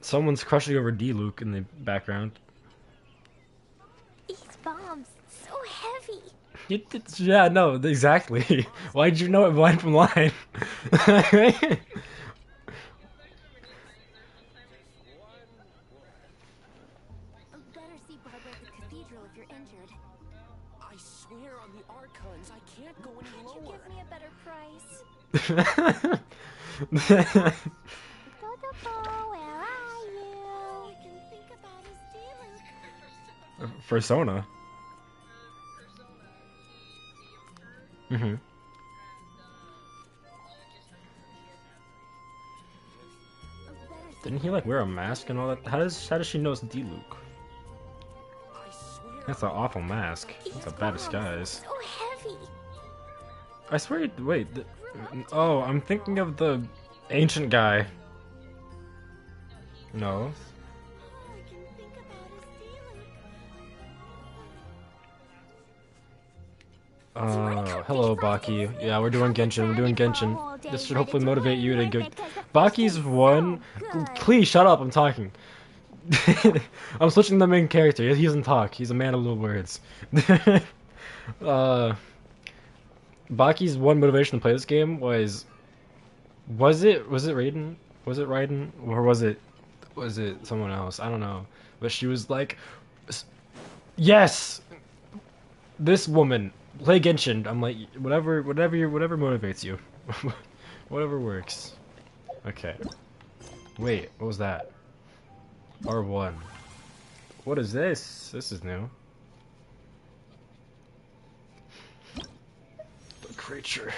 Someone's crushing over D Luke in the background. These bombs, so heavy. Yeah, no, exactly. Why did you know it line from line? Better see Barbara at the cathedral if you're injured. I swear on the Archons, I can't go any Could you lower. give me a better price? Totoko, where are you? All I can think about is D-Luke. Persona. Mm-hmm. Didn't he like wear a mask and all that? How does she know it's D Luke? I swear. That's an awful mask. That's a bad disguise. So heavy. I swear. Wait. Oh, I'm thinking of the ancient guy. No. All I can think about is D-Luke. Oh, hello, Baki. Yeah, we're doing Genshin. We're doing Genshin. This should hopefully motivate you to go. Baki's one. Please shut up. I'm talking. I'm switching the main character. He doesn't talk. He's a man of little words. Baki's one motivation to play this game was it Raiden? Was it Raiden or was it someone else? I don't know. But she was like, yes, this woman play Genshin. I'm like, whatever motivates you, whatever works. Okay. Wait, what was that? R1. What is this? This is new. The creature.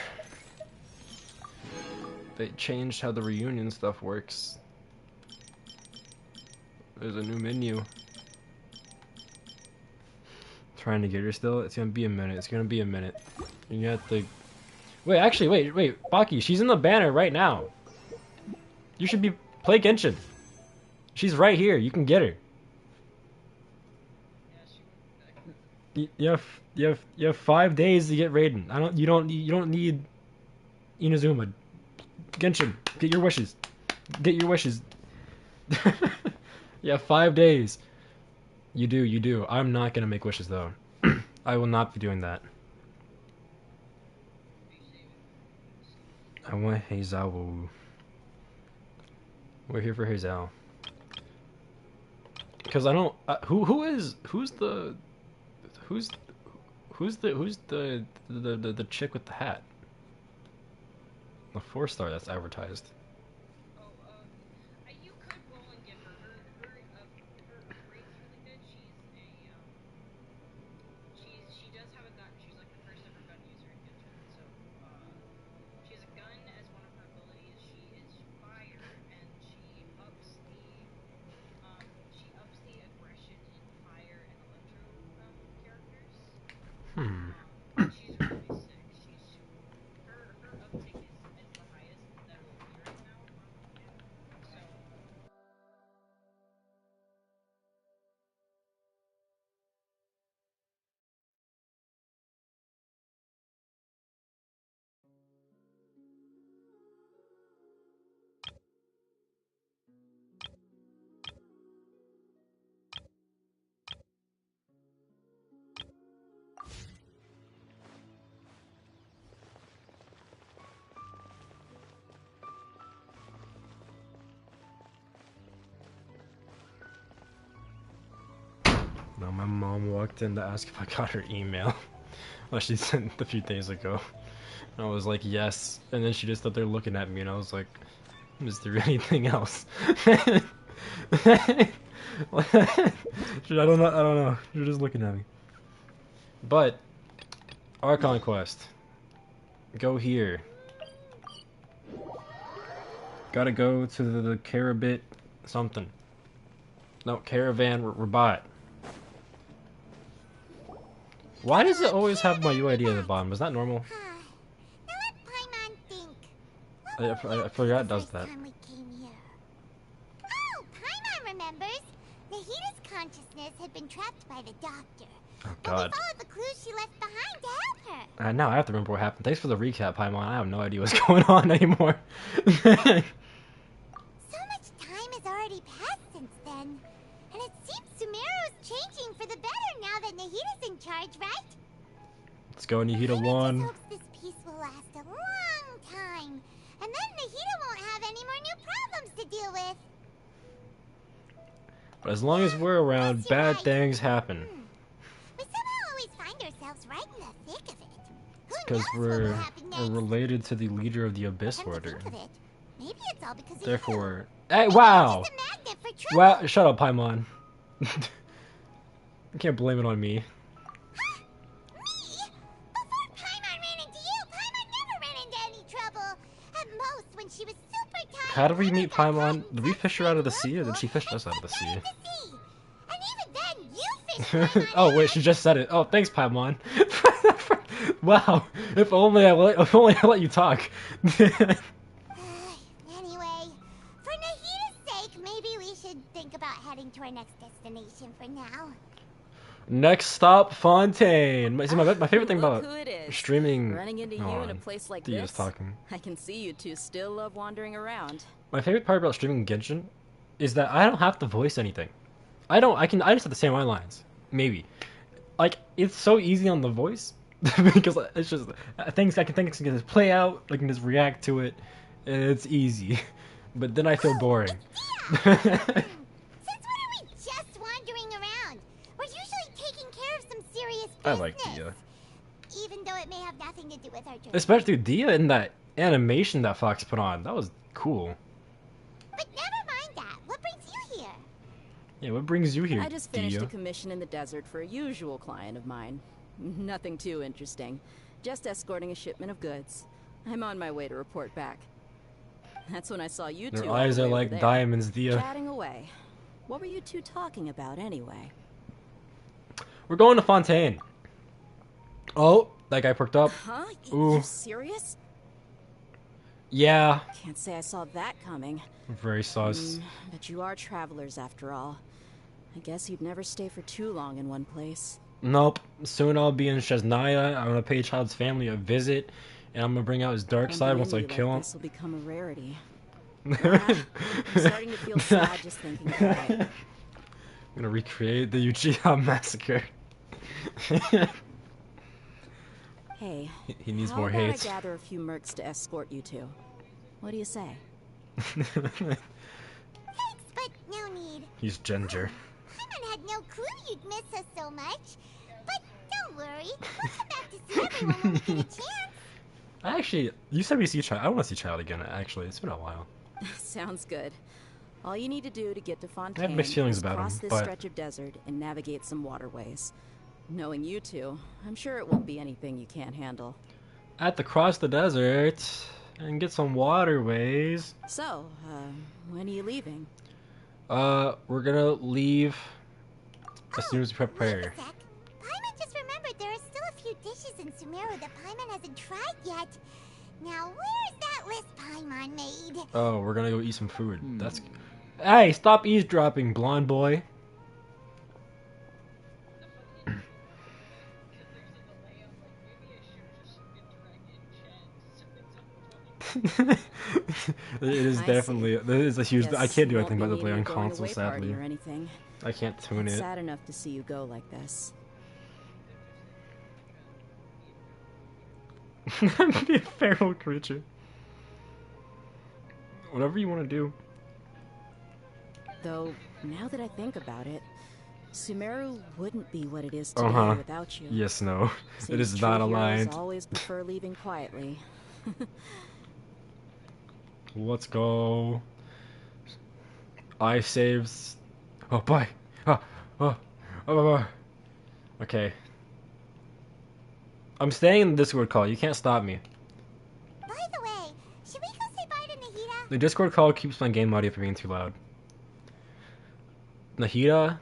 They changed how the reunion stuff works. There's a new menu. Trying to get her still? It's gonna be a minute. It's gonna be a minute. You got the... Wait, actually, wait. Baki, she's in the banner right now. You should be... Play Genshin. She's right here. You can get her. You have 5 days to get Raiden. You don't need Inazuma. Genshin, get your wishes. Get your wishes. You have 5 days. You do. I'm not gonna make wishes though. I will not be doing that. I want Hazel. We're here for Hazel. Because I don't. Who's the chick with the hat? The 4-star that's advertised. You could roll and give her her rate's really good. She does have a gun. She's like the first ever gun user in Genshin. So she has a gun as one of her abilities. She is fire, and she ups the aggression in fire and electro characters. Hmm. She's really sick. Her uptake is the highest that will be right now. So No, my mom walked in to ask if I got her email. Well, she sent a few days ago. And I was like, yes. And then she just stood there looking at me, and I was like, is there anything else? I don't know. You're just looking at me. But, Archon Quest. Go here. Gotta go to the Carabit something. No, Caravan Rabat. Why does it always have my UID at the bottom? Is that normal? Now let Paimon think. I forgot it does that. Time we came here. Oh, Paimon remembers. Nahita's consciousness had been trapped by the doctor. Oh But god. we followed the clues she left behind to help her. Now I have to remember what happened. Thanks for the recap, Paimon. I have no idea what's going on anymore. So much time has already already passed since then. And it seems Sumeru's changing for the better now that Nahida's in charge, right? Let's go, Nihida Paimon 1. just hopes this peace will last a long time. And then Nahida won't have any more new problems to deal with. But as long as we're around, Yes, you're bad right. things happen. We somehow always find ourselves right in the thick of it. Who Because knows what will happen next? we're related to the leader of the Abyss Come to Order. think of it, maybe it's all because of Therefore... you. Hey, Maybe wow! you're just a magnet for trouble. Wow, shut up, Paimon. You can't blame it on me. Me? Before Paimon ran into you, Paimon never ran into any trouble. At most, when she was super tired. How did we meet got caught Paimon? in Did we some fish her out of the tiny sea, or did whirlpool she fish us and out of the sent her sea? into sea. And even then, you fished Paimon Oh wait, out. she just said it. Oh, thanks, Paimon. Wow, if only I let you talk. Anyway, for Nahida's sake, maybe we should think about heading to our next destination for now. Next stop, Fontaine. See, my favorite thing Look about who it is. streaming. Running into you in a place like Dia's this. talking. I can see you two still love wandering around. My favorite part about streaming Genshin is that I don't have to voice anything. I just have to say my lines. Maybe. Like, it's so easy on the voice because it's just things I can just play out. I can just react to it, and it's easy. But then I feel boring. Since when are we just wandering around? We're usually taking care of some serious business. I like Dia, Even though it may have nothing to do with our journey. especially Dia in that animation that Fox put on. That was cool. But never mind that. What brings you here? Yeah, what brings you here, I just finished Dia? a commission in the desert for a usual client of mine. Nothing too interesting. Just escorting a shipment of goods. I'm on my way to report back. That's when I saw you two. Their all the eyes are way over like there, diamonds, Dia. chatting away. What were you two talking about anyway? We're going to Fontaine. Oh, that guy perked up. Huh? Ooh. You serious? Yeah, Can't say I saw that coming. very sus. But you are travelers after all. I guess you'd never stay for too long in one place. Nope. Soon I'll be in Shesnaya. I'm gonna pay Child's family a visit, and I'm gonna bring out his dark side once I kill him. This will become a rarity. I'm starting to feel sad just thinking about it. I'm gonna recreate the Uchiha massacre. Hey, He needs how more about hate. I gather a few mercs to escort you two? What do you say? Thanks, but no need. He's ginger. Paimon had no clue you'd miss us so much. But don't worry. We'll come back to see everyone when we get a chance. Actually, you said we see Child. I want to see Child again. Actually, it's been a while. Sounds good. All you need to do to get to Fontaine mixed feelings is about cross him, this but- stretch of desert and navigate some waterways. Knowing you two, I'm sure it won't be anything you can't handle. I have to cross the desert and get some waterways. So, when are you leaving? We're gonna leave as soon as we prepare. Wait a sec. Paimon just remembered there are still a few dishes in Sumeru that Paimon hasn't tried yet. Now, where's that list Paimon made? Oh, we're gonna go eat some food. That's. Hey, stop eavesdropping, blonde boy. It is I definitely. see. There is a huge. I Guess can't do you anything won't but be to play on needing a going console, away party sadly. or anything. I can't tune it. Sad enough to see you go like this. Be a feral creature. Whatever you want to do. Though, now that I think about it, Sumeru wouldn't be what it is today Uh-huh. without you. Yes, no. It Seems is true not heroes aligned. always prefer leaving quietly. Let's go. I saves. Oh boy. Oh. Okay. I'm staying in the Discord call. You can't stop me. By the way, should we go say bye to Nahida? The Discord call keeps my game audio from being too loud. Nahida?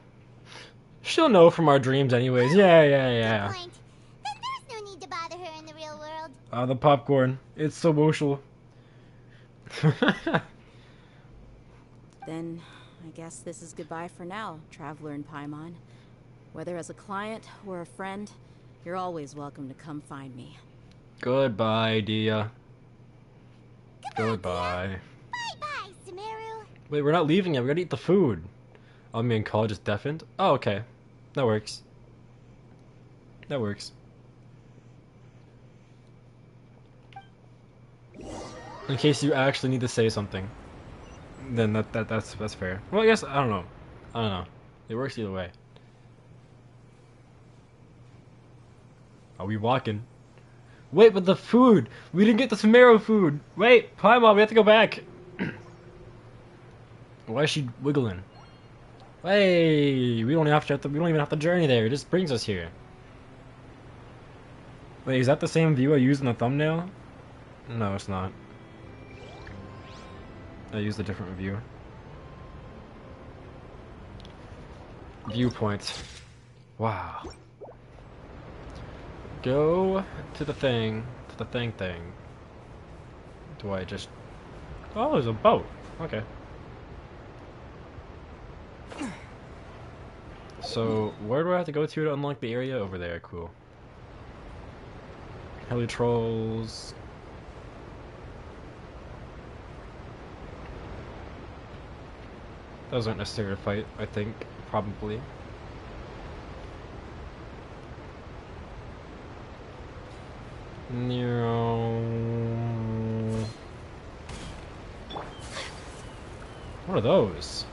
She'll know from our dreams anyways. Yeah. Good point. Then there's no need to bother her in the real world. The popcorn. It's so emotional. Then, I guess this is goodbye for now, Traveler and Paimon. Whether as a client or a friend, you're always welcome to come find me. Goodbye, Dia. Goodbye. Bye-bye, Sumeru. Wait, we're not leaving yet. We gotta eat the food. Oh, I mean, college is deafened? Oh, okay. That works. That works. In case you actually need to say something, then that's fair. Well, I guess I don't know. I don't know. It works either way. Are we walking? Wait, but the food! We didn't get the Sumero food! Wait! Paimon, we have to go back! Why is she wiggling? Hey! We don't even have to journey there, it just brings us here. Wait, is that the same view I used in the thumbnail? No, it's not. I used a different view. Viewpoints. Wow. Go to the thing. Thing. Do I just... Oh, there's a boat. Okay. So, where do I have to go to unlock the area? Over there, cool. Heli trolls. Those aren't necessary to fight, I think. Probably. No. What are those?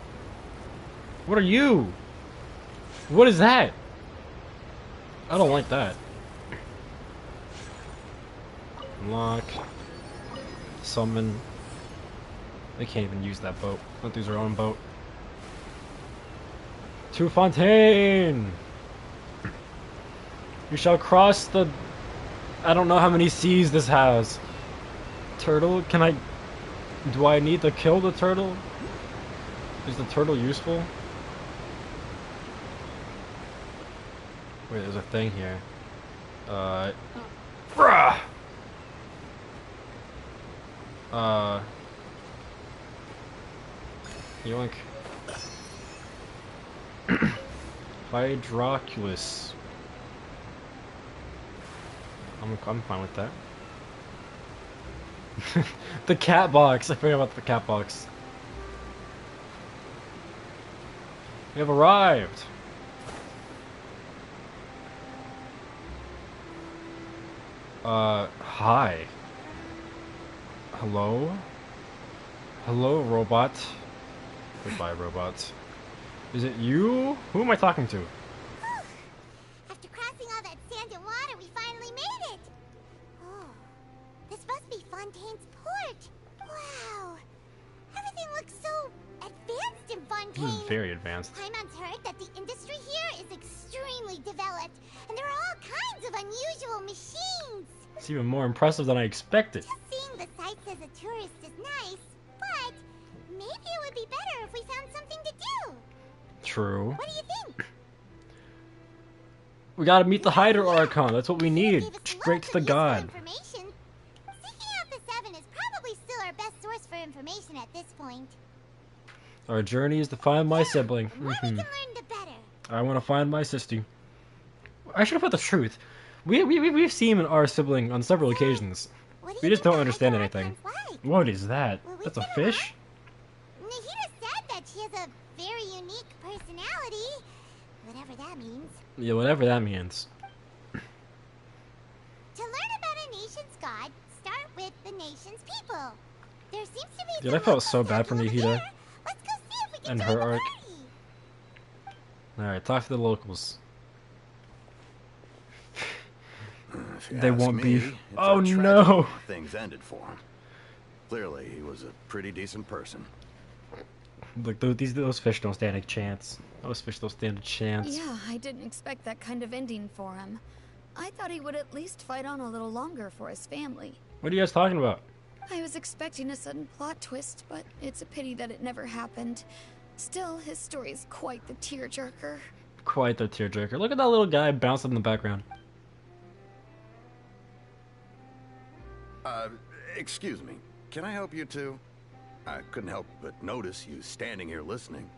What are you? What is that? I don't like that. Unlock. Summon. They can't even use that boat. Don't use their own boat. To Fontaine! You shall cross the... I don't know how many seas this has. Turtle? Can I... Do I need to kill the turtle? Is the turtle useful? Wait, there's a thing here. Bruh! Yoink. Hydroculus. I'm fine with that. The cat box! I forgot about the cat box. We have arrived! Hi. Hello? Hello, robot. Goodbye, robot. Is it you? Who am I talking to? After crossing all that sand and water, we finally made it! Oh, this must be Fontaine's port! Wow! Everything looks so advanced in This is Fontaine! very advanced. Paimon's heard that the industry here is extremely developed, and there are all kinds of unusual machines! It's even more impressive than I expected. Just seeing the sights as a tourist is nice, but maybe it would be better if we found something to do! True. What do you think? We gotta meet the Hydro Archon. That's what we need. Gave us Straight lots to the of useful god. information. Seeking out the Seven is probably still our best source for information at this point. Our journey is to find my sibling. The more we can learn, the better. I want to find my sister. I should have put the truth. We've seen our sibling on several occasions. What do We you just think don't the understand Hydro anything. Archon's like? What is that? Will we That's a get fish? Nahida said that she has a very unique personality. Whatever that means. Yeah, whatever that means. To learn about a nation's god, start with the nation's people. There seems to be Dude, some I felt so locals bad for over Nahida. there. Let's go see if we can And join her the arc. party. Alright, talk to the locals. If you They ask won't me, be- it's a Oh, tragedy no. Things ended for him. Clearly, he was a pretty decent person. Look, those fish don't stand a chance. Those fish don't stand a chance. Yeah, I didn't expect that kind of ending for him. I thought he would at least fight on a little longer for his family. What are you guys talking about? I was expecting a sudden plot twist, but it's a pity that it never happened. Still, his story is quite the tearjerker. Quite the tearjerker. Look at that little guy bouncing in the background. Excuse me. Can I help you two? I couldn't help but notice you standing here listening.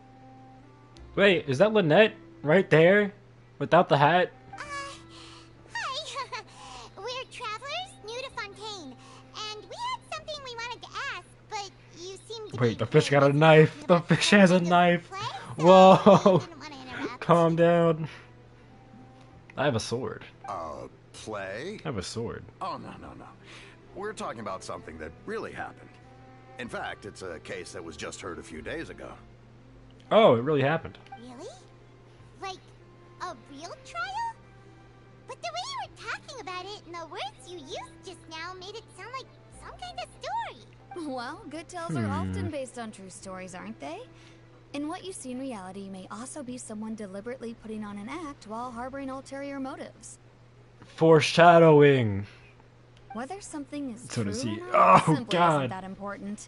Wait, is that Lynette right there? Without the hat? Hi. We're travelers new to Fontaine, and we had something we wanted to ask, but you seemed to Wait, keep the fish her got a busy knife. talking The about fish has a Santa's knife. play, so he Whoa. didn't want to interrupt. Calm down. I have a sword. Play? I have a sword. Oh, no. We're talking about something that really happened. In fact, it's a case that was just heard a few days ago. Oh, it really happened. Really? Like, a real trial? But the way you were talking about it and the words you used just now made it sound like some kind of story. Well, good tales are often based on true stories, aren't they? And what you see in reality may also be someone deliberately putting on an act while harboring ulterior motives. Foreshadowing. Whether something is So true does or he. not Oh, simply God. isn't that important.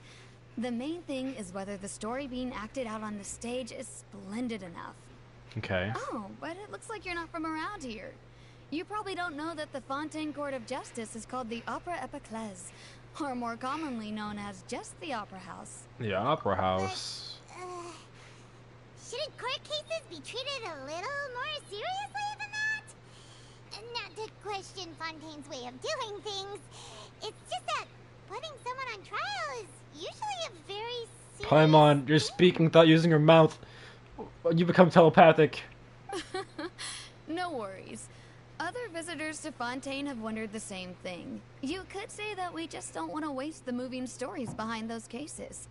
The main thing is whether the story being acted out on the stage is splendid enough. Okay. Oh, but it looks like you're not from around here. You probably don't know that the Fontaine Court of Justice is called the Opera Epiclese, or more commonly known as just the Opera House. The Opera House. Shouldn't court cases be treated a little more seriously than that? Not to question Fontaine's way of doing things. It's just that putting someone on trial is usually a very serious Paimon, you're thing. speaking without using your mouth. You become telepathic. No worries. Other visitors to Fontaine have wondered the same thing. You could say that we just don't want to waste the moving stories behind those cases.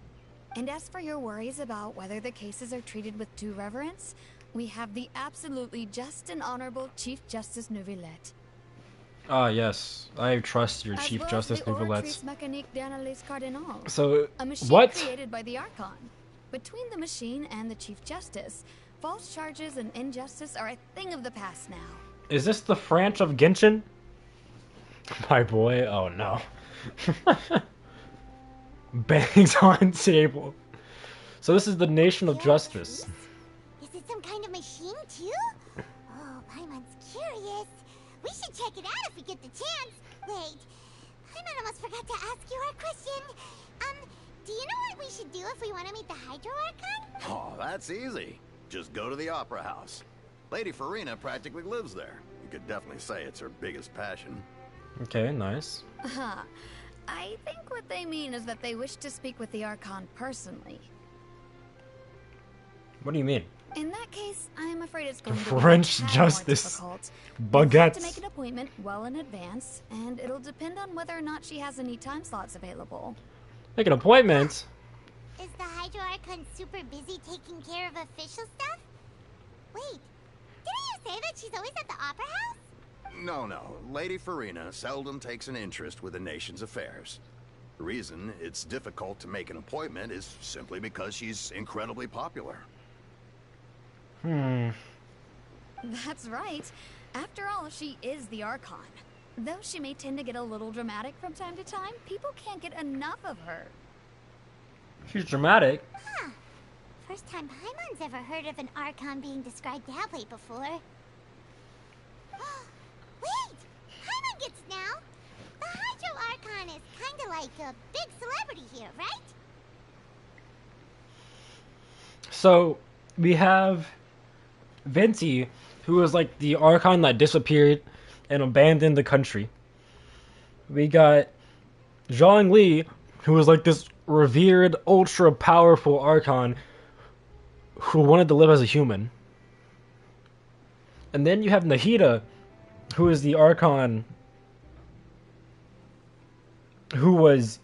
And as for your worries about whether the cases are treated with due reverence, we have the absolutely just and honorable Chief Justice Neuvillette. Ah, yes. I trust your As Chief well as Justice the Oratrice Neuvillette. Mécanique d'Analyse Cardinal, So, a machine what? created by the Archon. Between the machine and the Chief Justice, false charges and injustice are a thing of the past now. Is this the French of Genshin? My boy, oh no. Bangs on table. So this is the nation of justice. Is it some kind of machine too? Oh, Paimon's curious. We should check it out if we get the chance. Wait, Paimon almost forgot to ask you our question. Do you know what we should do if we want to meet the Hydro Archon? Oh, that's easy. Just go to the Opera House. Lady Farina practically lives there. You could definitely say it's her biggest passion. Okay, nice. I think what they mean is that they wish to speak with the Archon personally. What do you mean? In that case, I am afraid it's going to French be a tad justice. more difficult. You'll have to make Baguettes. an appointment well in advance, and it'll depend on whether or not she has any time slots available. Make an appointment? Is the Hydro Archon super busy taking care of official stuff? Wait, didn't you say that she's always at the Opera House? No. Lady Farina seldom takes an interest with the nation's affairs. The reason it's difficult to make an appointment is simply because she's incredibly popular. That's right. After all, she is the Archon. Though she may tend to get a little dramatic from time to time, people can't get enough of her. She's dramatic. Huh. First time Paimon's ever heard of an Archon being described that way before. Wait! Paimon gets now! The Hydro Archon is kinda like a big celebrity here, right? So, we have Venti, who was like the Archon that disappeared and abandoned the country. We got Zhongli, who was like this revered, ultra-powerful Archon who wanted to live as a human. And then you have Nahida, who is the Archon who was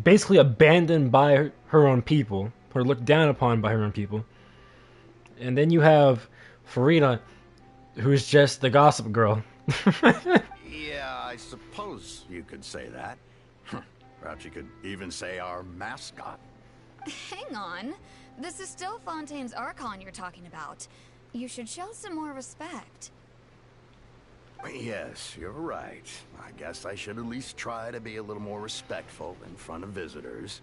basically abandoned by her own people, or looked down upon by her own people. And then you have Farina, who's just the gossip girl. Yeah, I suppose you could say that. Perhaps you could even say our mascot. Hang on. This is still Fontaine's Archon you're talking about. You should show some more respect. Yes, you're right. I guess I should at least try to be a little more respectful in front of visitors.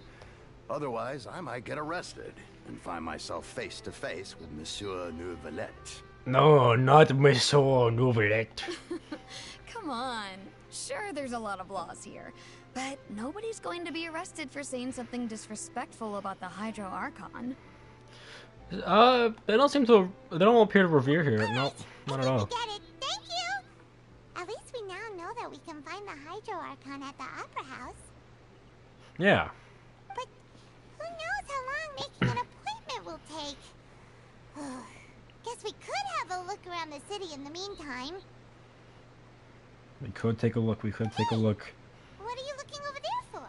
Otherwise, I might get arrested and find myself face to face with Monsieur Neuvillette. No, not Monsieur Neuvillette. Come on. Sure, there's a lot of laws here, but nobody's going to be arrested for saying something disrespectful about the Hydro Archon. They don't appear to revere here. No, not at all. Get it. Thank you! At least we now know that we can find the Hydro Archon at the Opera House. Yeah. But who the city in the meantime. We could take a look. We could take a look. What are you looking over there for?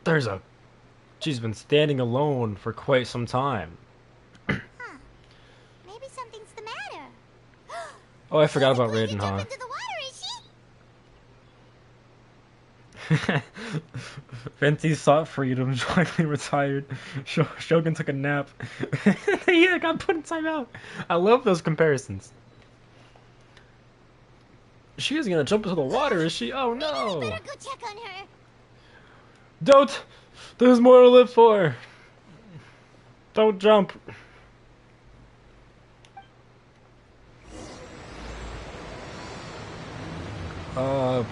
There's a... She's been standing alone for quite some time. Huh. Maybe something's the matter. Oh, I forgot about Going to Raiden, jump huh? into the water, is she? Venti sought freedom, joyfully retired. Shogun took a nap. Yeah, got put in timeout. I love those comparisons. She is gonna jump into the water, is she? Oh Maybe no! we better go check on her. Don't! There's more to live for! Don't jump!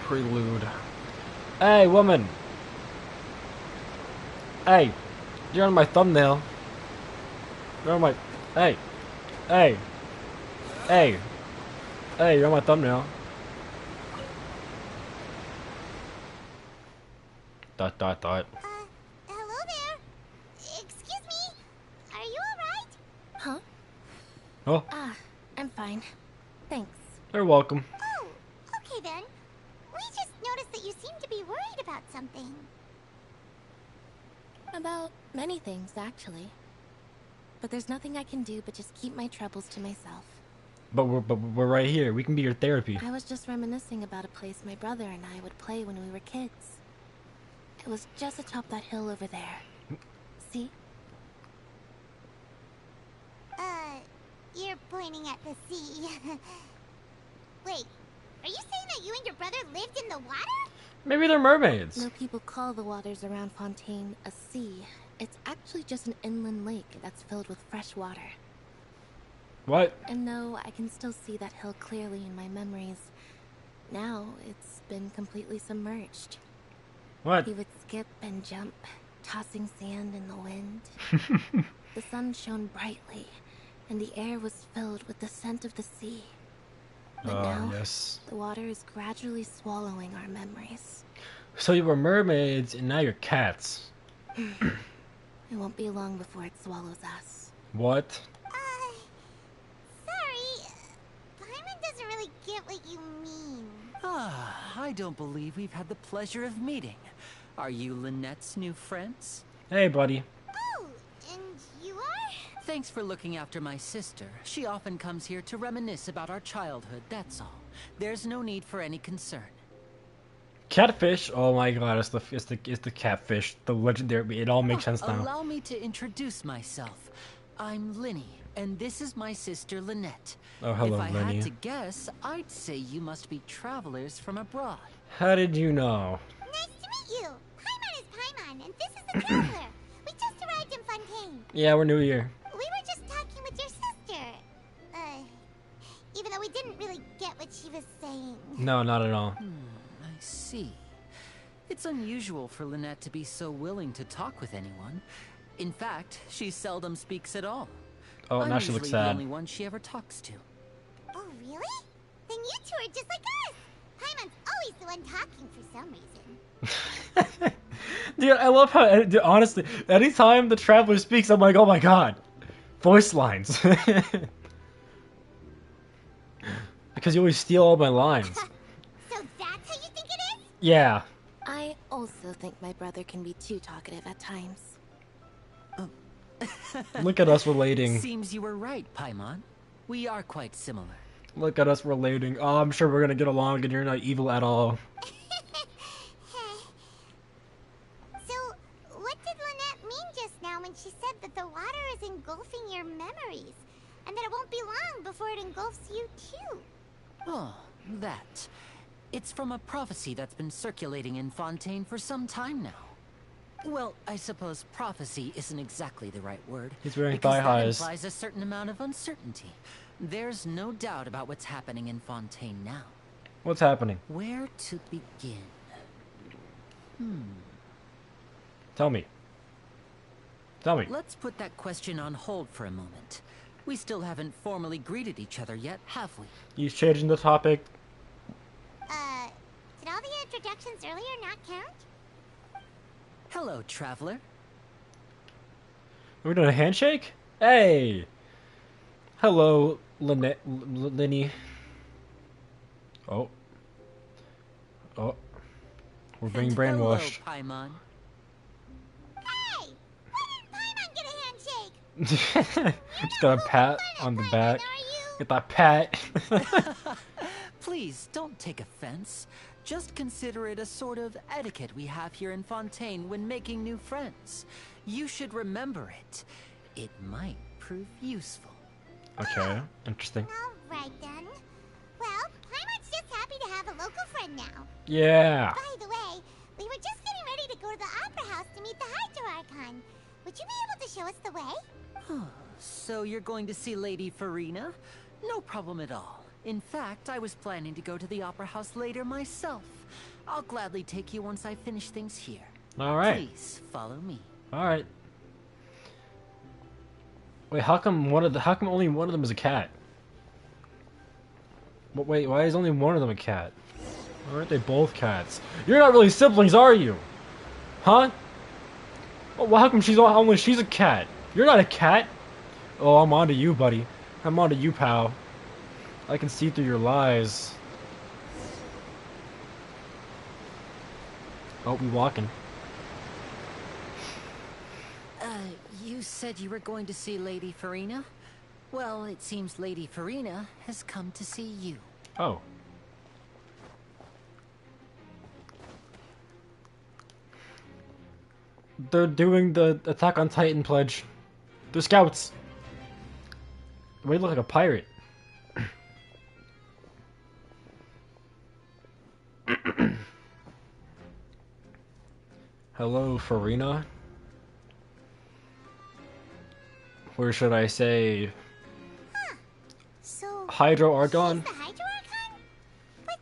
Prelude. Hey, woman! Hey! You're on my thumbnail. You're on my... Hey! Hey! Hey! Hey, you're on my thumbnail. Dot dot dot. Hello there. Excuse me. Are you alright? Huh? Oh, I'm fine. Thanks. you're welcome. Oh, okay then. We just noticed that you seem to be worried about something. About many things, actually. But there's nothing I can do but just keep my troubles to myself. But we're right here. We can be your therapy. I was just reminiscing about a place my brother and I would play when we were kids. It was just atop that hill over there. See? You're pointing at the sea. Wait, are you saying that you and your brother lived in the water? Maybe they're mermaids. No people call the waters around Fontaine a sea. It's actually just an inland lake that's filled with fresh water. What? And though I can still see that hill clearly in my memories, now it's been completely submerged. What? We would skip and jump, tossing sand in the wind. The sun shone brightly, and the air was filled with the scent of the sea. But now, yes. the water is gradually swallowing our memories. So you were mermaids, and now you're cats. It won't be long before it swallows us. What? Sorry. Paimon doesn't really get what you mean. I don't believe we've had the pleasure of meeting. Are you Lynette's new friends? Hey, buddy. Oh, and you are? Thanks for looking after my sister. She often comes here to reminisce about our childhood, that's all. There's no need for any concern. Catfish? Oh my god, it's the catfish. The legendary. It all makes sense now. Allow me to introduce myself. I'm Linny, and this is my sister Lynette. Oh, hello, if I Linny. had to guess, I'd say you must be travelers from abroad. How did you know? Nice to meet you. Paimon is Paimon, and this is the traveler. We just arrived in Fontaine. Yeah, we're new here. We were just talking with your sister. Even though we didn't really get what she was saying. No, not at all. I see. It's unusual for Lynette to be so willing to talk with anyone. In fact, she seldom speaks at all. Oh, I'm now she looks usually the sad. only one she ever talks to. Oh, really? Then you two are just like us. Paimon's always the one talking for some reason. Dude, I love how, dude, honestly, anytime the traveler speaks, I'm like, oh my god. Voice lines. Because you always steal all my lines. So that's how you think it is? Yeah. I also think my brother can be too talkative at times. Look at us relating. Seems you were right, Paimon. We are quite similar. Look at us relating. Oh, I'm sure we're gonna get along and you're not evil at all. So, what did Lynette mean just now when she said that the water is engulfing your memories? And that it won't be long before it engulfs you too? Oh, that. It's from a prophecy that's been circulating in Fontaine for some time now. Well, I suppose prophecy isn't exactly the right word. He's wearing because thigh that highs. implies a certain amount of uncertainty. There's no doubt about what's happening in Fontaine now. What's happening? Where to begin? Tell me. Tell me. Let's put that question on hold for a moment. We still haven't formally greeted each other yet, have we? He's changing the topic. Did all the introductions earlier not count? Hello, traveler. Are we doing a handshake? Hey! Hello, Linny. Oh. Oh. We're being And brainwashed. Hello, Paimon. Hey! Why didn't Paimon get a handshake? Just got a pat on the back. Are you? Get that pat. Please, don't take offense. Just consider it a sort of etiquette we have here in Fontaine when making new friends. You should remember it. It might prove useful. Okay, interesting. Alright then. Well, Paimon's just happy to have a local friend now. Yeah. By the way, we were just getting ready to go to the Opera House to meet the Hydro Archon. Would you be able to show us the way? So you're going to see Lady Farina? No problem at all. In fact, I was planning to go to the Opera House later myself. I'll gladly take you once I finish things here. All right. Please follow me. All right. Wait, how come only one of them is a cat? But wait, why is only one of them a cat? Why aren't they both cats? You're not really siblings, are you? Huh? Well, how come only she's a cat? You're not a cat. Oh, I'm onto you, buddy. I'm onto you, pal. I can see through your lies. Oh, we walking. You said you were going to see Lady Farina? Well, it seems Lady Farina has come to see you. Oh. They're doing the Attack on Titan pledge. They're scouts. They look like a pirate. Hello, Farina. Or should I say So, Hydro Argon? she's the Hydro Archon? But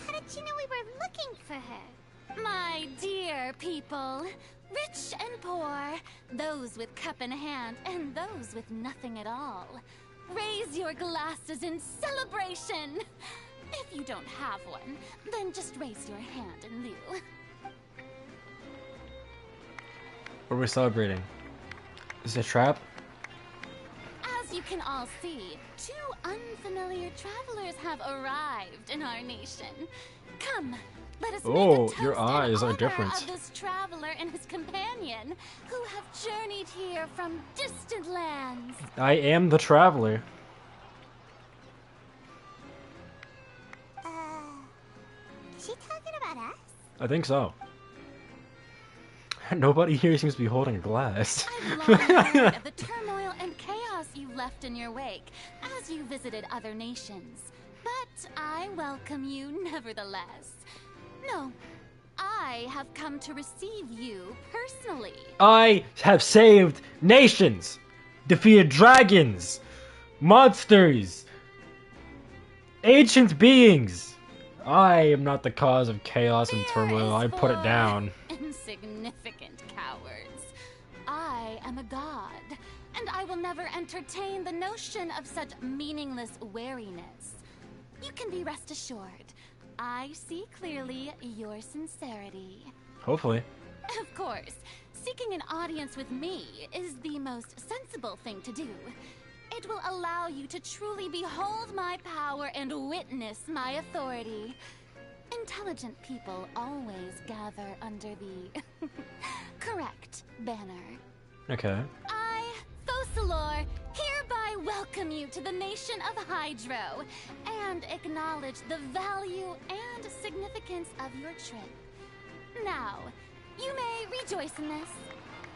how did you know we were looking for her? My dear people, rich and poor, those with cup in hand and those with nothing at all, raise your glasses in celebration. If you don't have one, then just raise your hand in lieu. What are we celebrating? Is it a trap? As you can all see, two unfamiliar travelers have arrived in our nation. Come, let us make a Oh, toast your in eyes are honor different. of this traveler and his companion, who have journeyed here from distant lands. I am the traveler. Is she talking about us? I think so. Nobody here seems to be holding a glass. I've long heard of the turmoil and chaos you left in your wake as you visited other nations. But I welcome you nevertheless. No, I have come to receive you personally. I have saved nations, defeated dragons, monsters, ancient beings. I am not the cause of chaos and turmoil. I put it down. Insignificant cowards. I am a god, and I will never entertain the notion of such meaningless wariness. You can be rest assured. I see clearly your sincerity. Hopefully. Of course, seeking an audience with me is the most sensible thing to do. It will allow you to truly behold my power and witness my authority. Intelligent people always gather under the correct banner. Okay. I, Focalor, hereby welcome you to the nation of Hydro and acknowledge the value and significance of your trip. Now, you may rejoice in this.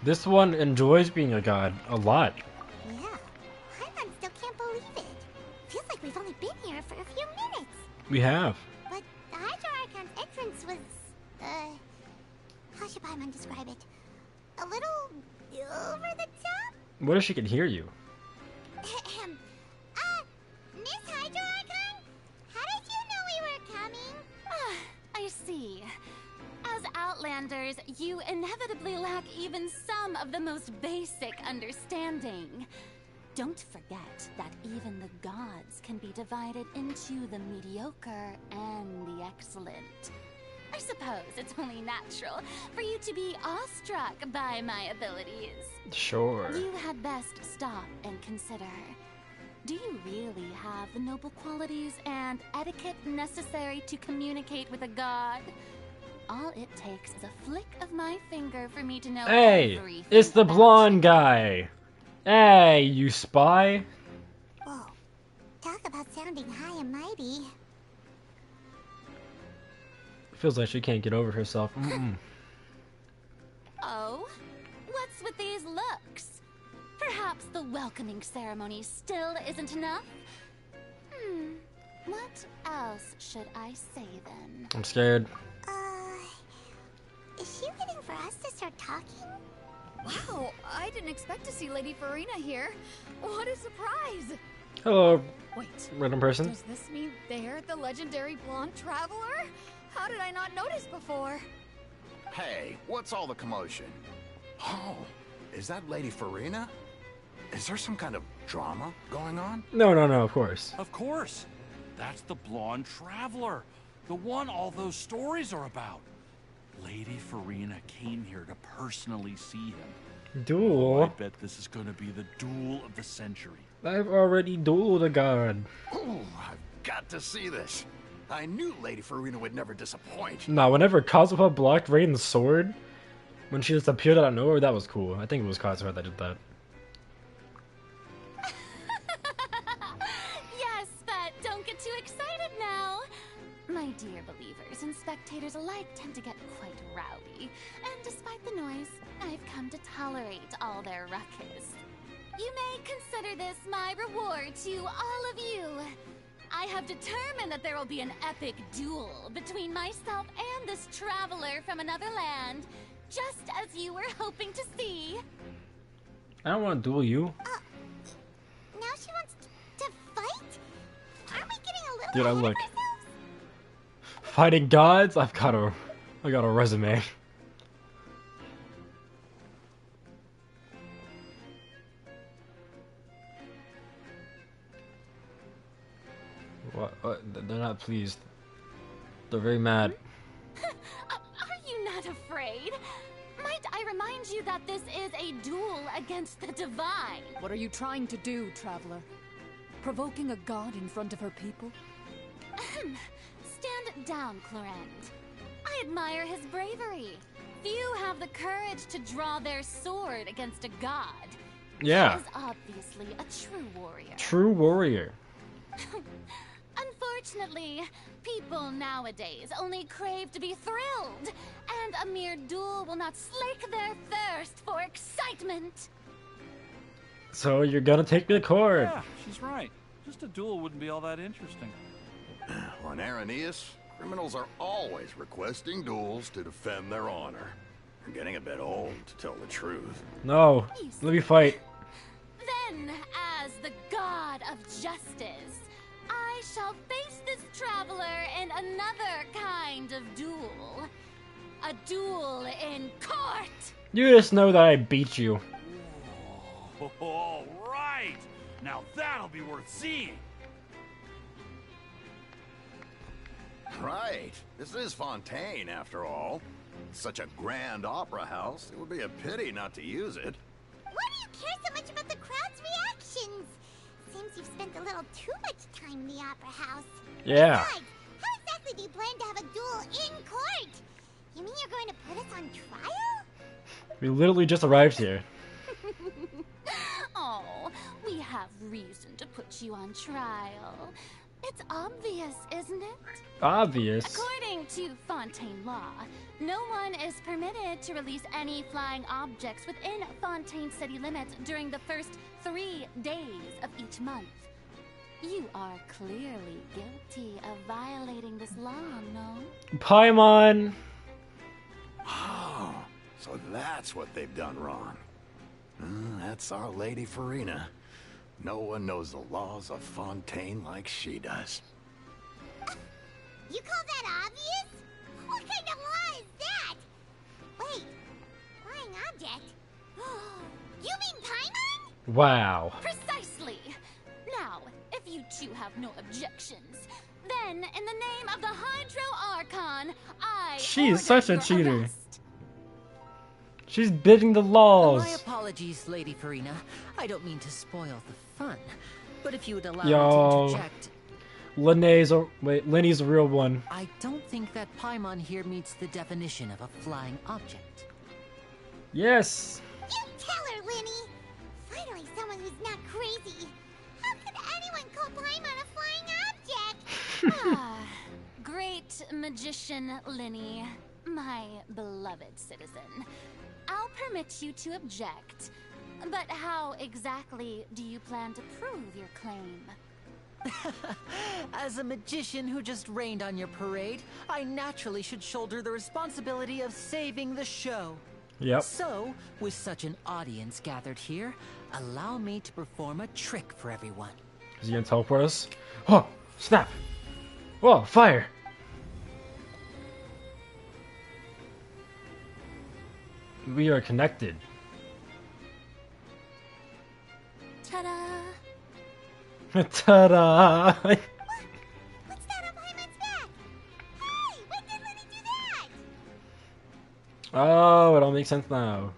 This one enjoys being a god a lot. Yeah, Paimon still can't believe it. Feels like we've only been here for a few minutes. We have. But the Hydro Archon's entrance was, how should Paimon describe it? A little over the top? What if she can hear you? Miss Hydro Archon? How did you know we were coming? I see. As Outlanders, you inevitably lack even some of the most basic understanding. Don't forget that even the gods can be divided into the mediocre and the excellent. I suppose it's only natural for you to be awestruck by my abilities. Sure. You had best stop and consider. Do you really have the noble qualities and etiquette necessary to communicate with a god? All it takes is a flick of my finger for me to know Hey, everything it's the about blonde you. guy. Hey, you spy. Whoa. Talk about sounding high and mighty. Feels like she can't get over herself. Oh, what's with these looks? Perhaps the welcoming ceremony still isn't enough? What else should I say then? I'm scared. Is she waiting for us to start talking? Wow, I didn't expect to see Lady Farina here. What a surprise! Hello, Wait, random person. does this mean they're the legendary blonde traveler? How did I not notice before? Hey, what's all the commotion? Oh, is that Lady Farina? Is there some kind of drama going on? No, of course. Of course. That's the blonde traveler. The one all those stories are about. Lady Farina came here to personally see him. I Duel? bet this is going to be the duel of the century. I've already dueled a god. Ooh, I've got to see this. I knew Lady Farina would never disappoint. Nah, whenever Kazuha blocked Raiden's sword, when she just appeared out of nowhere, that was cool. I think it was Kazuha that did that. Yes, but don't get too excited now. My dear believers and spectators alike tend to get quite rowdy, and despite the noise, I've come to tolerate all their ruckus. You may consider this my reward to all of you. I have determined that there will be an epic duel between myself and this traveler from another land, just as you were hoping to see. I don't want to duel you. Now she wants to fight? Aren't we getting a little Dude, ahead look. of ourselves? Fighting gods? I got a resume. What? They're not pleased. They're very mad. Are you not afraid? Might I remind you that this is a duel against the divine? What are you trying to do, traveler? Provoking a god in front of her people? Stand down, Clorend. I admire his bravery. Few have the courage to draw their sword against a god. Yeah. He is obviously a true warrior. True warrior. Unfortunately, people nowadays only crave to be thrilled, and a mere duel will not slake their thirst for excitement. So you're gonna take me to court. Yeah, she's right. Just a duel wouldn't be all that interesting. On Araneus, criminals are always requesting duels to defend their honor. I'm getting a bit old, to tell the truth. No, let me fight. Then, as the god of justice, I shall face this traveler in another kind of duel. A duel in court! You just know that I beat you. All right. Now that'll be worth seeing. Right. This is Fontaine, after all. Such a grand opera house, it would be a pity not to use it. Why do you care so much about the crowd's reactions? Seems you've spent a little too much time in the opera house. Yeah. Besides, how exactly do you plan to have a duel in court? You mean you're going to put us on trial? We literally just arrived here. Oh, we have reason to put you on trial. It's obvious, isn't it? Obvious. According to Fontaine law, no one is permitted to release any flying objects within Fontaine city limits during the first 3 days of each month. You are clearly guilty of violating this law, no? Paimon. Oh, so that's what they've done wrong. That's our Lady Farina. No one knows the laws of Fontaine like she does. You call that obvious? What kind of law is that? Wait, flying object? You mean Paimon? Wow. Precisely! Now, if you two have no objections, then in the name of the Hydro Archon, I She's order such a your cheater. arrest. She's bending the My laws. apologies, Lady Farina. I don't mean to spoil the fun. But if you would allow me Yo. to interject, Lenny's a real one. I don't think that Paimon here meets the definition of a flying object. Yes. You tell her, Linny! Finally someone who's not crazy. How could anyone call Paimon a flying object? Ah, great magician Linny, my beloved citizen. I'll permit you to object, but how exactly do you plan to prove your claim? As a magician who just rained on your parade, I naturally should shoulder the responsibility of saving the show. Yep. So, with such an audience gathered here, allow me to perform a trick for everyone. Is he gonna teleport us? Oh, snap! Whoa, fire! We are connected. Ta-da! Ta-da! What's that on Paimon's back? Hey, when did Linny do that? Oh, it all makes sense now.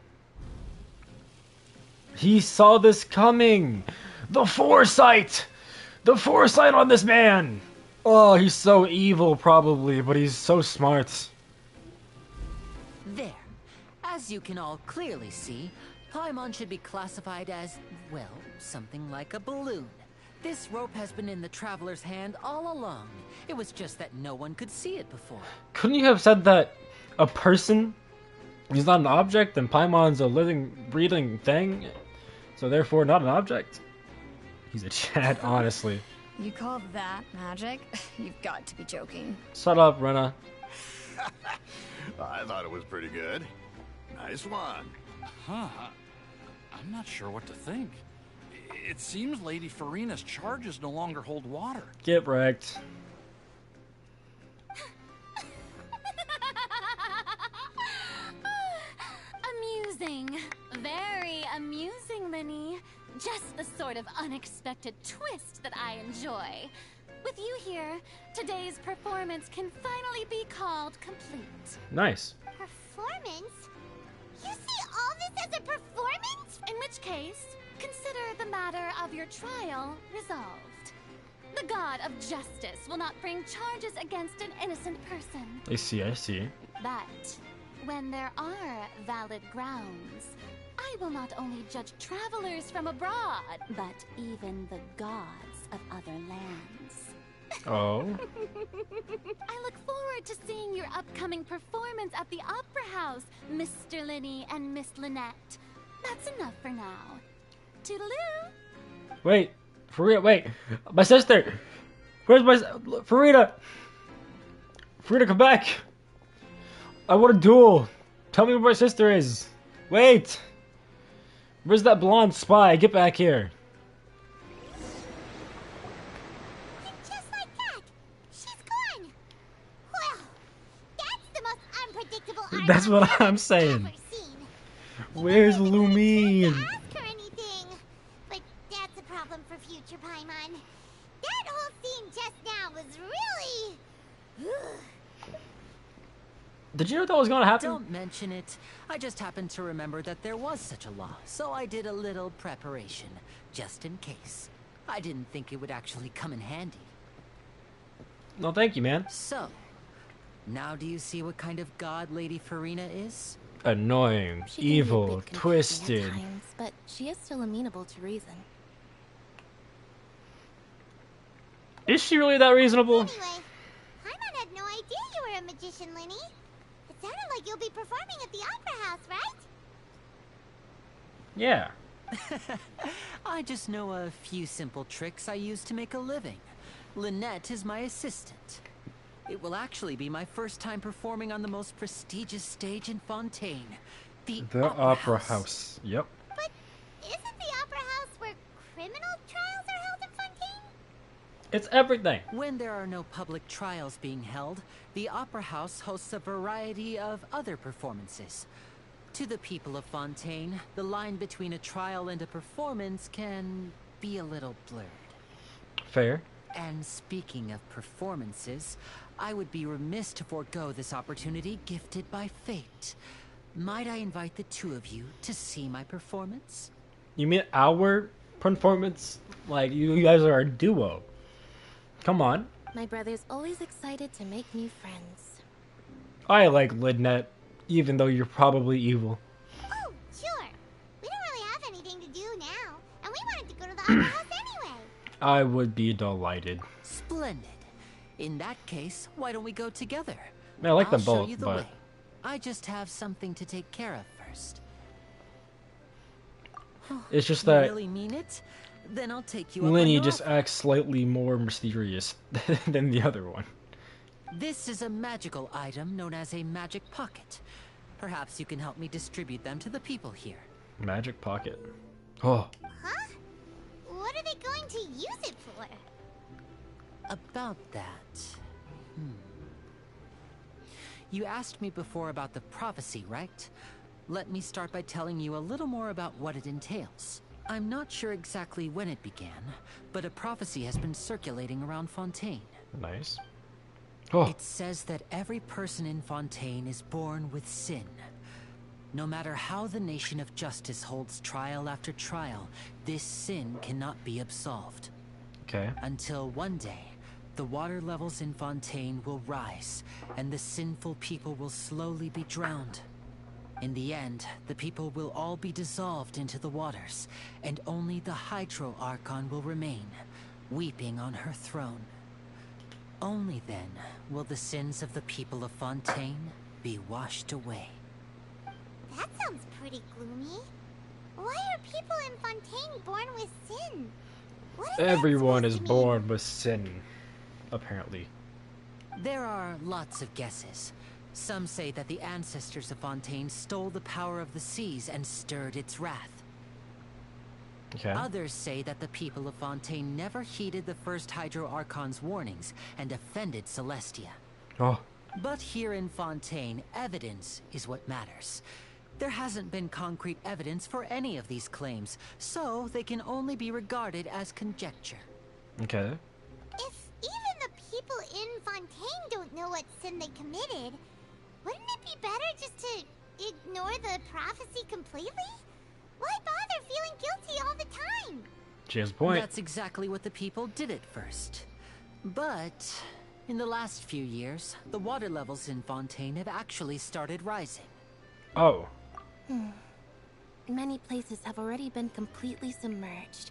He saw this coming! The foresight! The foresight on this man! Oh, he's so evil, probably, but he's so smart. There. As you can all clearly see, Paimon should be classified as, well, something like a balloon. This rope has been in the Traveler's hand all along. It was just that no one could see it before. Couldn't you have said that a person is not an object and Paimon's a living, breathing thing, so therefore not an object? He's a Chad, honestly. You call that magic? You've got to be joking. Shut up, Rena. I thought it was pretty good. Nice one. Huh. I'm not sure what to think. It seems Lady Farina's charges no longer hold water. Get wrecked. Amusing. Very amusing, Linny. Just the sort of unexpected twist that I enjoy. With you here, today's performance can finally be called complete. Nice. Performance? You see all this as a performance? In which case, consider the matter of your trial resolved. The god of justice will not bring charges against an innocent person. I see. But when there are valid grounds, I will not only judge travelers from abroad, but even the gods of other lands. Oh. I look forward to seeing your upcoming performance at the Opera House, Mr. Linny and Miss Lynette. That's enough for now. Toodaloo! Wait. Farina, wait. My sister! Where's my... Farina! Farina, come back! I want a duel! Tell me where my sister is! Wait! Where's that blonde spy? Get back here! And just like that, she's gone. Well, that's the most unpredictable art That's what I've I'm saying. ever seen. Where's You Lumine? didn't ask her anything, but that's a problem for future Paimon. That whole scene just now was really... Did you know that was gonna happen? Don't mention it. I just happened to remember that there was such a law, so I did a little preparation, just in case. I didn't think it would actually come in handy. No, thank you, man. So, now do you see what kind of god Lady Farina is? Annoying, She can be a evil, bit confusing twisted. at times, but she is still amenable to reason. Is she really that reasonable? Anyway, Paimon had no idea you were a magician, Linny. It sounded like you'll be performing at the Opera House, right? Yeah. I just know a few simple tricks I use to make a living. Lynette is my assistant. It will actually be my first time performing on the most prestigious stage in Fontaine, the Opera House. Yep. But isn't the Opera House where criminal trials are held in Fontaine? It's everything. When there are no public trials being held, the Opera House hosts a variety of other performances. To the people of Fontaine, the line between a trial and a performance can be a little blurred. Fair. And speaking of performances, I would be remiss to forego this opportunity gifted by fate. Might I invite the two of you to see my performance? You mean our performance? Like, you guys are a duo. Come on. My brother's always excited to make new friends. I like Lynette, even though you're probably evil. Oh, sure. We don't really have anything to do now, and we wanted to go to the opera house anyway. I would be delighted. Splendid. In that case, why don't we go together? Man, I like I'll them show both, you the but way. I just have something to take care of first. it's just You that really mean it? Then I'll take you up on Linny your just offer. acts slightly more mysterious than the other one. This is a magical item known as a magic pocket. Perhaps you can help me distribute them to the people here. Magic pocket. Oh, Huh? What are they going to use it for? About that... You asked me before about the prophecy, right? Let me start by telling you a little more about what it entails. I'm not sure exactly when it began, but a prophecy has been circulating around Fontaine. nice. Oh, It says that every person in Fontaine is born with sin. No matter how the nation of justice holds trial after trial, this sin cannot be absolved. okay. Until one day, the water levels in Fontaine will rise, and the sinful people will slowly be drowned. In the end, the people will all be dissolved into the waters, and only the Hydro Archon will remain, weeping on her throne. Only then will the sins of the people of Fontaine be washed away. That sounds pretty gloomy. Why are people in Fontaine born with sin? What is that Everyone is supposed to mean? born with sin, apparently. There are lots of guesses. Some say that the ancestors of Fontaine stole the power of the seas and stirred its wrath. Okay. Others say that the people of Fontaine never heeded the first Hydro Archon's warnings and offended Celestia. Oh, But here in Fontaine, evidence is what matters. There hasn't been concrete evidence for any of these claims, so they can only be regarded as conjecture. okay. If even the people in Fontaine don't know what sin they committed, wouldn't it be better just to ignore the prophecy completely? Why bother feeling guilty all the time? She has a point. That's exactly what the people did at first. But in the last few years, the water levels in Fontaine have actually started rising. Oh, Many places have already been completely submerged,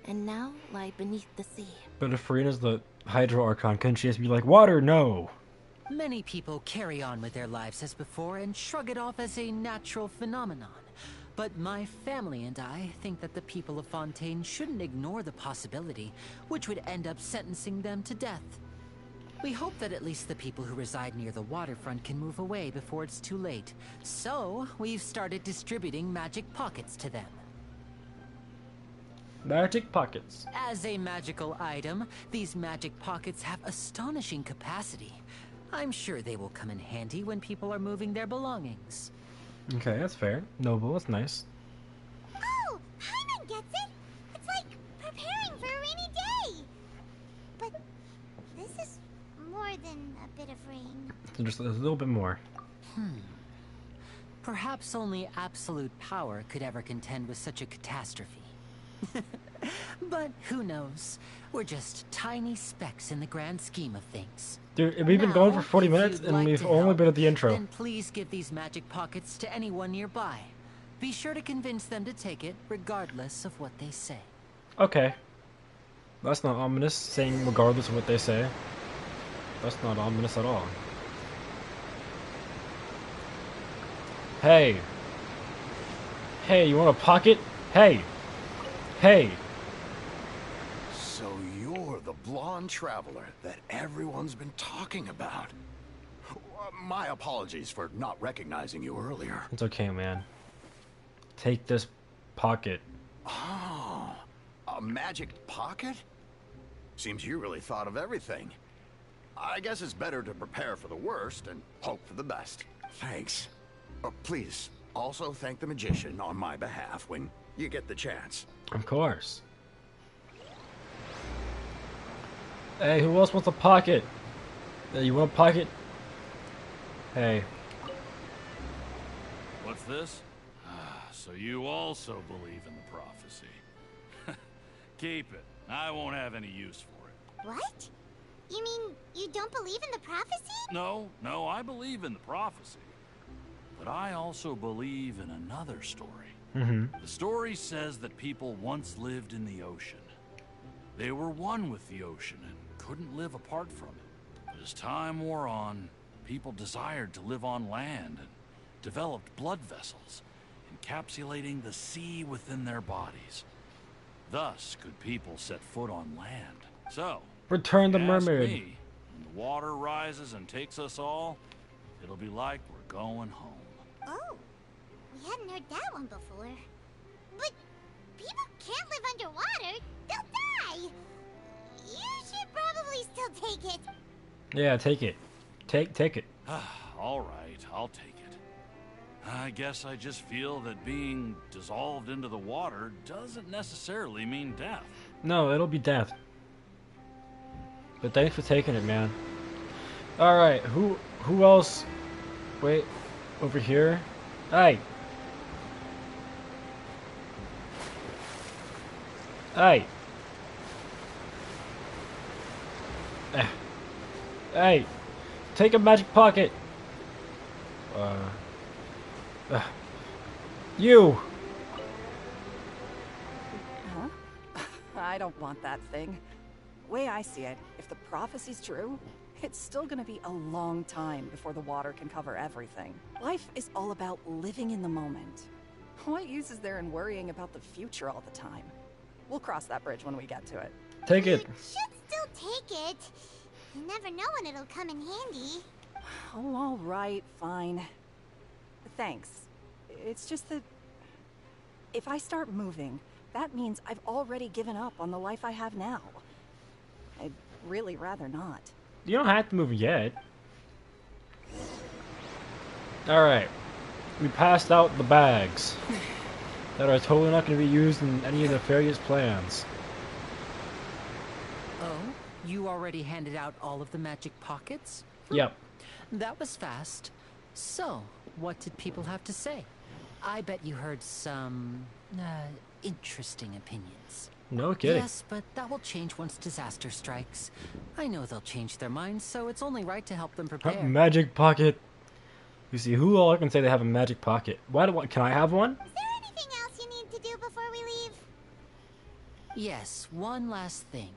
and now lie beneath the sea. but if Farina's the Hydro Archon, couldn't she just be like, water, no? Many people carry on with their lives as before and shrug it off as a natural phenomenon. But my family and I think that the people of Fontaine shouldn't ignore the possibility, which would end up sentencing them to death. We hope that at least the people who reside near the waterfront can move away before it's too late. So, we've started distributing magic pockets to them. Magic pockets. As a magical item, these magic pockets have astonishing capacity. I'm sure they will come in handy when people are moving their belongings. Okay, that's fair. Noble, that's nice. Oh, Paimon gets it! It's like preparing for a rainy day! But this is more than a bit of rain. So just a little bit more. Perhaps only absolute power could ever contend with such a catastrophe. But who knows? We're just tiny specks in the grand scheme of things. Dude, we've been going for Now, 40 if minutes you'd and like we've to only help, been at the intro. Then please give these magic pockets to anyone nearby. Be sure to convince them to take it, regardless of what they say. Okay. That's not ominous, saying regardless of what they say. That's not ominous at all. Hey. Hey, you want a pocket? Hey. Hey. So you're the blonde traveler that everyone's been talking about. My apologies for not recognizing you earlier. It's okay, man. Take this pocket. Oh, a magic pocket? Seems you really thought of everything. I guess it's better to prepare for the worst and hope for the best. Thanks. Please, also thank the magician on my behalf when you get the chance. Of course. Hey, who else wants a pocket? Hey, you want a pocket? Hey. What's this? Ah, so you also believe in the prophecy. Keep it. I won't have any use for it. What? You mean you don't believe in the prophecy? No, I believe in the prophecy. But I also believe in another story. The story says that people once lived in the ocean. They were one with the ocean and couldn't live apart from it. But as time wore on, people desired to live on land and developed blood vessels, encapsulating the sea within their bodies. Thus could people set foot on land. So, Return the if you ask mermaid. me, when the water rises and takes us all, it'll be like we're going home. Oh, we hadn't heard that one before. But people can't live underwater. They'll die. You should probably still take it. Yeah, take it. Take it. All right, I'll take it. I guess I just feel that being dissolved into the water doesn't necessarily mean death. No, it'll be death. But thanks for taking it, man. Alright, who else? Wait, over here? Hey! Hey! Hey! Take a magic pocket! You! Huh? I don't want that thing. Way I see it, if the prophecy's true, it's still gonna be a long time before the water can cover everything. Life is all about living in the moment. What use is there in worrying about the future all the time? We'll cross that bridge when we get to it. Take it. You should still take it. You never know when it'll come in handy. Oh, all right, fine. Thanks. It's just that if I start moving, that means I've already given up on the life I have now. I'd really rather not. You don't have to move yet. Alright. We passed out the bags that are totally not going to be used in any of the nefarious plans. Oh, you already handed out all of the magic pockets? Yep. That was fast. So, what did people have to say? I bet you heard some interesting opinions. No kidding. Yes, but that will change once disaster strikes. I know they'll change their minds, so it's only right to help them prepare. Magic pocket. You see, who all can say they have a magic pocket? Can I have one? Is there anything else you need to do before we leave? Yes, one last thing.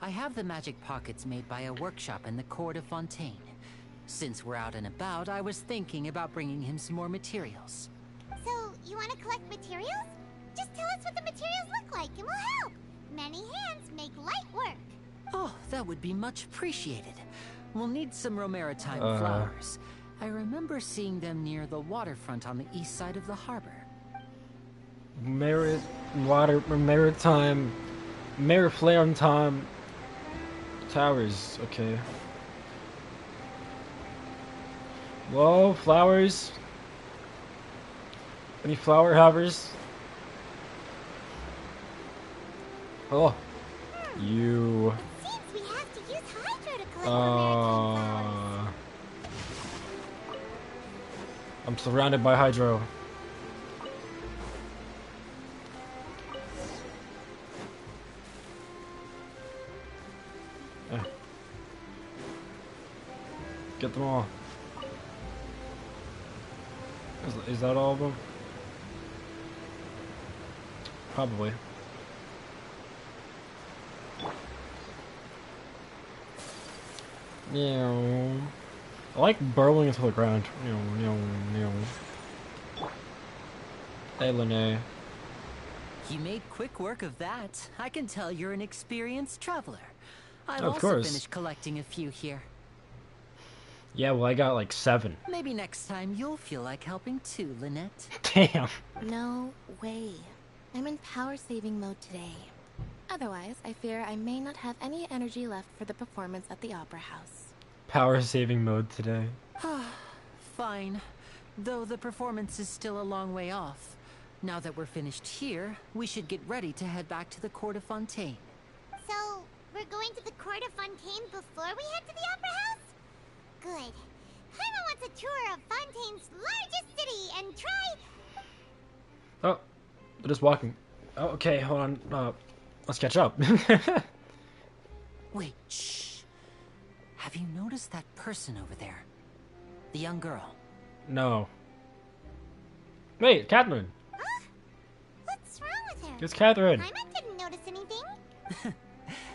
I have the magic pockets made by a workshop in the court of Fontaine. Since we're out and about, I was thinking about bringing him some more materials. So, you want to collect materials? Just tell us what the materials look like and we'll help. Many hands make light work. Oh, that would be much appreciated. We'll need some maritime flowers. I remember seeing them near the waterfront on the east side of the harbor. Maritime towers, okay. Whoa, flowers. Any flower havers? Oh, you. It seems we have to use Hydro to collect the maritime flowers. I'm surrounded by hydro. Get them all. Is that all of them? Probably. Yeah. I like burrowing into the ground. Hey, Lene. You made quick work of that. I can tell you're an experienced traveler. I've Of also course. finished collecting a few here. Yeah, well, I got like 7. Maybe next time you'll feel like helping too, Lynette. Damn. No way. I'm in power saving mode today. Otherwise, I fear I may not have any energy left for the performance at the Opera House. Power saving mode today. Fine. Though the performance is still a long way off. Now that we're finished here, we should get ready to head back to the court of Fontaine. So, we're going to the court of Fontaine before we head to the Opera House? Good. Paimon wants a tour of Fontaine's largest city and try... Oh, they're just walking. Oh, okay, hold on. Let's catch up. Wait, shh. Have you noticed that person over there? The young girl. No. Wait, Catherine. Huh? What's wrong with her? It's Catherine. Paimon didn't notice anything.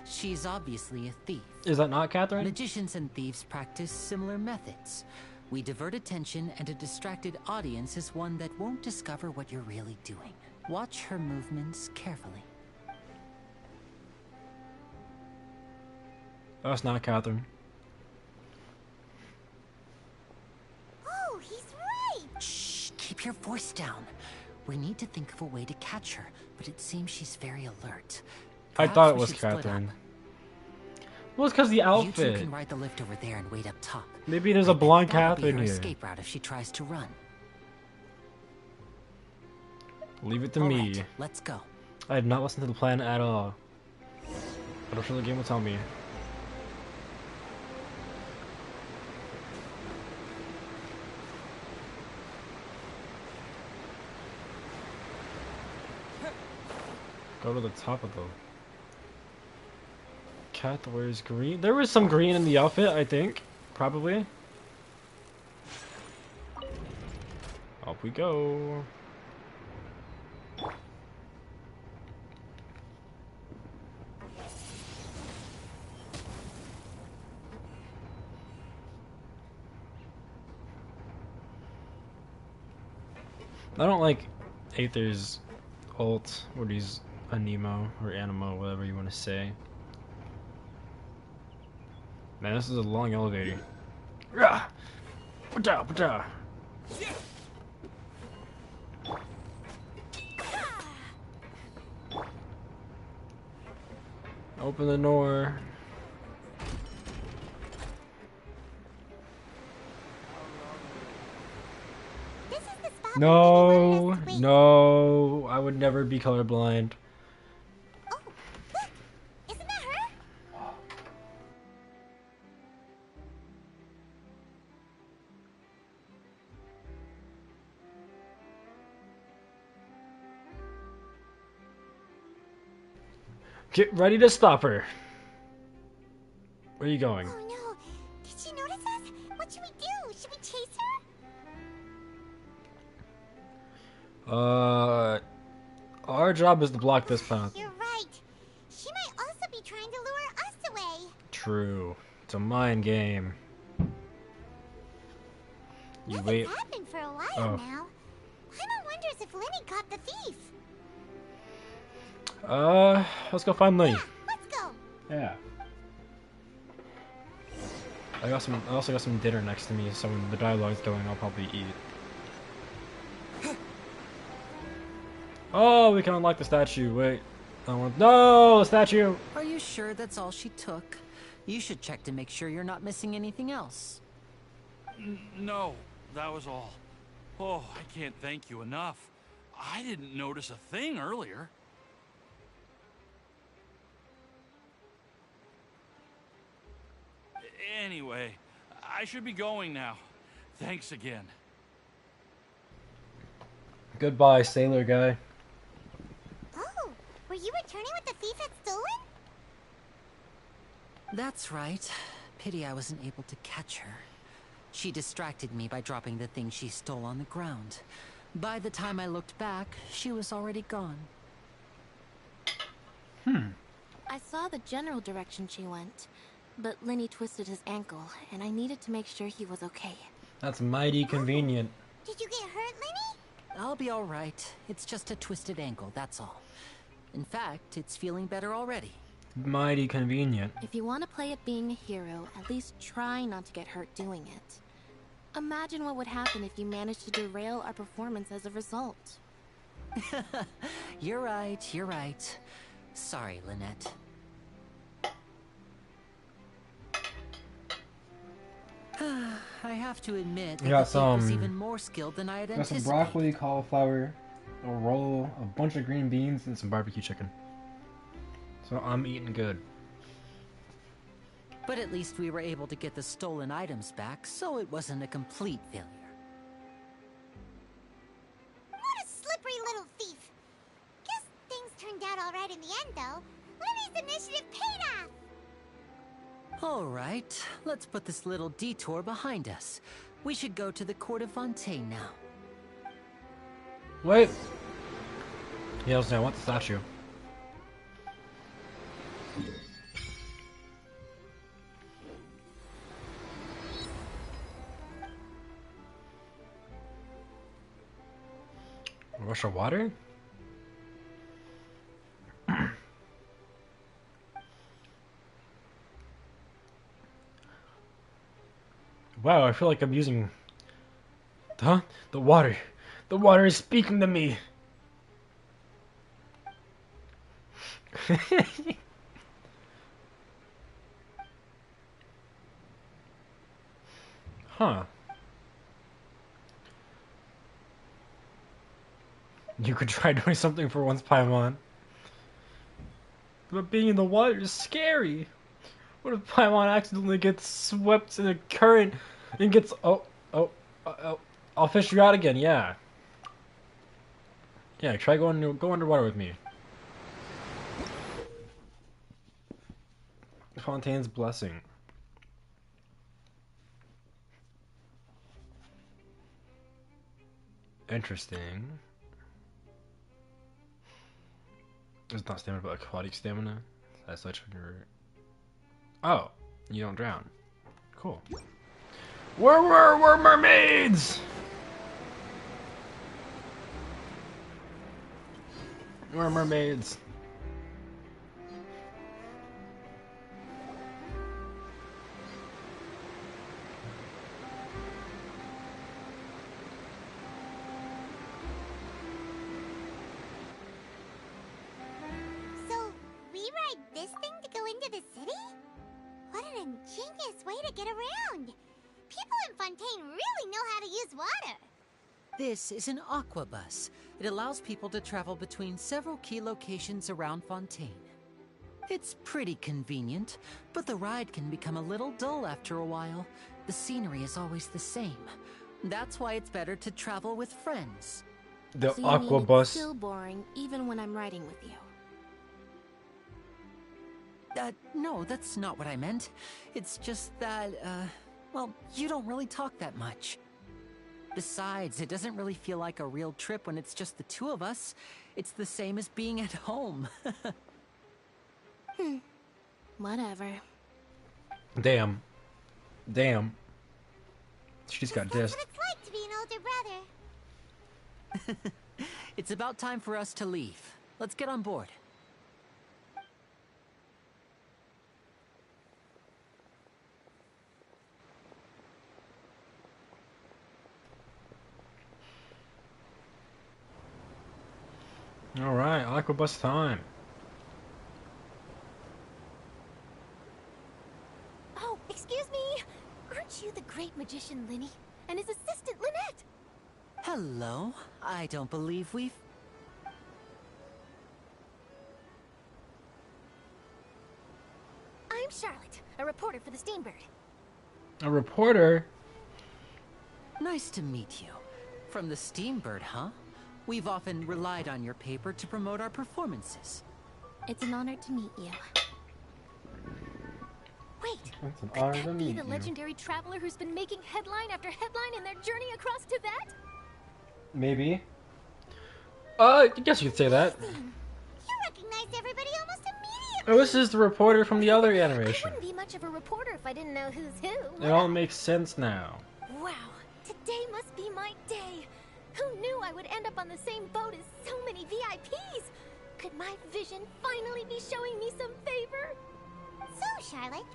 She's obviously a thief. Is that not Catherine? Magicians and thieves practice similar methods. We divert attention, and a distracted audience is one that won't discover what you're really doing. Watch her movements carefully. That's not Catherine. Oh, he's right. Shh, keep your voice down. We need to think of a way to catch her, but it seems she's very alert. I Perhaps thought it we was should split Catherine. up. Well, it's because the You two outfit. can ride the lift over there and wait up top. Maybe there's I a bet blonde that'll be Catherine her here. escape route if she tries to run. Leave it to All me. right, let's go. I did not listen to the plan at all. But I'm sure the game will tell me. Go to the top of the... Cat wears green. There was some green in the outfit, I think. Probably. Up we go. I don't like Aether's ult, where he's a Nemo or Animo, whatever you want to say. Man, this is a long elevator. Rah! Ba-da, ba-da. Open the door. This is the spot No, where Lady wanted us to wait. no, I would never be colorblind. Oh, look! Isn't that her? Get ready to stop her. Where are you going? Oh no! Did she notice us? What should we do? Should we chase her? Our job is to block this path. You're right. She might also be trying to lure us away. True. It's a mind game. You Nothing's wait. happened for a while Oh. now. Paimon wonders if Lenny caught the thief. Let's go find Lenny. Yeah, let's go. Yeah. I also got some dinner next to me, so when the dialogue's going, I'll probably eat. Oh, we can unlock the statue. Wait. I want... No, the statue! Are you sure that's all she took? You should check to make sure you're not missing anything else. No, that was all. Oh, I can't thank you enough. I didn't notice a thing earlier. Anyway, I should be going now. Thanks again. Goodbye, sailor guy. Oh, were you returning what the thief had stolen? That's right. Pity I wasn't able to catch her. She distracted me by dropping the thing she stole on the ground. By the time I looked back, she was already gone. I saw the general direction she went, but Lenny twisted his ankle, and I needed to make sure he was okay. That's mighty convenient. Did you get hurt, Lenny? I'll be alright. It's just a twisted ankle, that's all. In fact, it's feeling better already. Mighty convenient. If you want to play at being a hero, at least try not to get hurt doing it. Imagine what would happen if you managed to derail our performance as a result. You're right, you're right. Sorry, Lynette. I have to admit that We got the thief was some- even more skilled than I had Got some anticipated. broccoli, cauliflower, a roll, a bunch of green beans, and some barbecue chicken. So I'm eating good. But at least we were able to get the stolen items back, so it wasn't a complete failure. What a slippery little thief. Guess things turned out alright in the end, though. Lenny's initiative paid off! Alright, let's put this little detour behind us. We should go to the Court of Fontaine now. Wait. Yes, I want the statue. Rush of water? Wow, I feel like I'm using... Huh? The water. The water is speaking to me. Huh. You could try doing something for once, Paimon. But being in the water is scary. What if Paimon accidentally gets swept in a current and gets... Oh, I'll fish you out again, yeah. Yeah, try go underwater with me. Fontaine's blessing. Interesting. It's not stamina, but aquatic stamina. As such, when you're... Oh, you don't drown. Cool. We're mermaids! We're mermaids. So, we ride this thing to go into the city? What an ingenious way to get around! People in Fontaine really know how to use water! This is an aquabus. It allows people to travel between several key locations around Fontaine. It's pretty convenient, but the ride can become a little dull after a while. The scenery is always the same. That's why it's better to travel with friends. The So you mean it's aquabus. still boring even when I'm riding with you. No, that's not what I meant. It's just that, well, you don't really talk that much. Besides, it doesn't really feel like a real trip when it's just the two of us. It's the same as being at home. Whatever. Damn. Damn. She's got That's dissed. what it's like to be an older brother. It's about time for us to leave. Let's get on board. Alright, aquabus time. Oh, excuse me! Aren't you the great magician Linny? And his assistant Lynette? Hello. I don't believe we've... I'm Charlotte, a reporter for the Steambird. A reporter? Nice to meet you. From the Steambird, huh? We've often relied on your paper to promote our performances. It's an honor to meet you. Wait, It's an could honor to that be meet the you. legendary traveler who's been making headline after headline in their journey across Tibet? Maybe. I guess you could say that. You recognized everybody almost immediately! Oh, this is the reporter from the other I animation. wouldn't be much of a reporter if I didn't know who's who. It all makes sense now. Wow, today must be my day. Who knew I would end up on the same boat as so many VIPs? Could my vision finally be showing me some favor? So, Charlotte,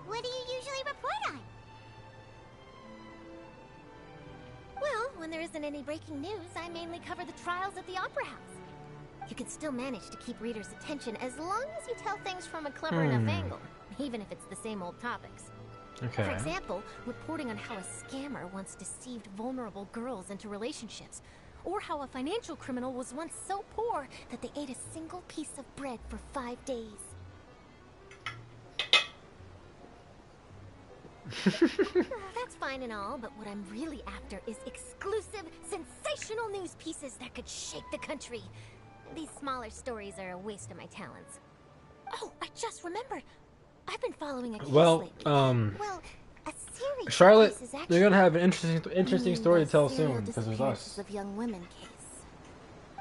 what do you usually report on? Well, when there isn't any breaking news, I mainly cover the trials at the Opera House. You can still manage to keep readers' attention as long as you tell things from a clever enough angle, even if it's the same old topics. Okay. For example, reporting on how a scammer once deceived vulnerable girls into relationships, or how a financial criminal was once so poor that they ate a single piece of bread for 5 days. That's fine and all, but what I'm really after is exclusive, sensational news pieces that could shake the country. These smaller stories are a waste of my talents. Oh, I just remembered. I've been following a case Well, lately. Well, a series of Charlotte, cases you're actually. gonna have an You interesting mean story the to tell serial soon, because there's disappearances us. of young women case.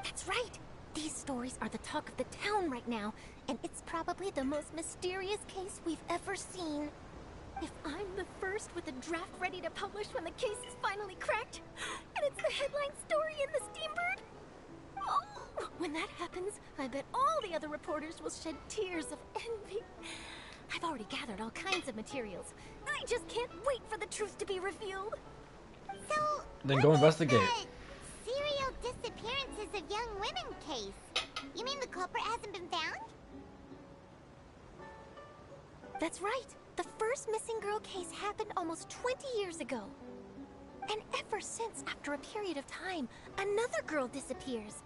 That's right. These stories are the talk of the town right now, and it's probably the most mysterious case we've ever seen. If I'm the first with a draft ready to publish when the case is finally cracked, and it's the headline story in the Steambird, oh, when that happens, I bet all the other reporters will shed tears of envy. I've already gathered all kinds of materials. I just can't wait for the truth to be revealed. So, Then go investigate. the serial disappearances of young women case. You mean the culprit hasn't been found? That's right. The first missing girl case happened almost 20 years ago. And ever since, after a period of time, another girl disappears.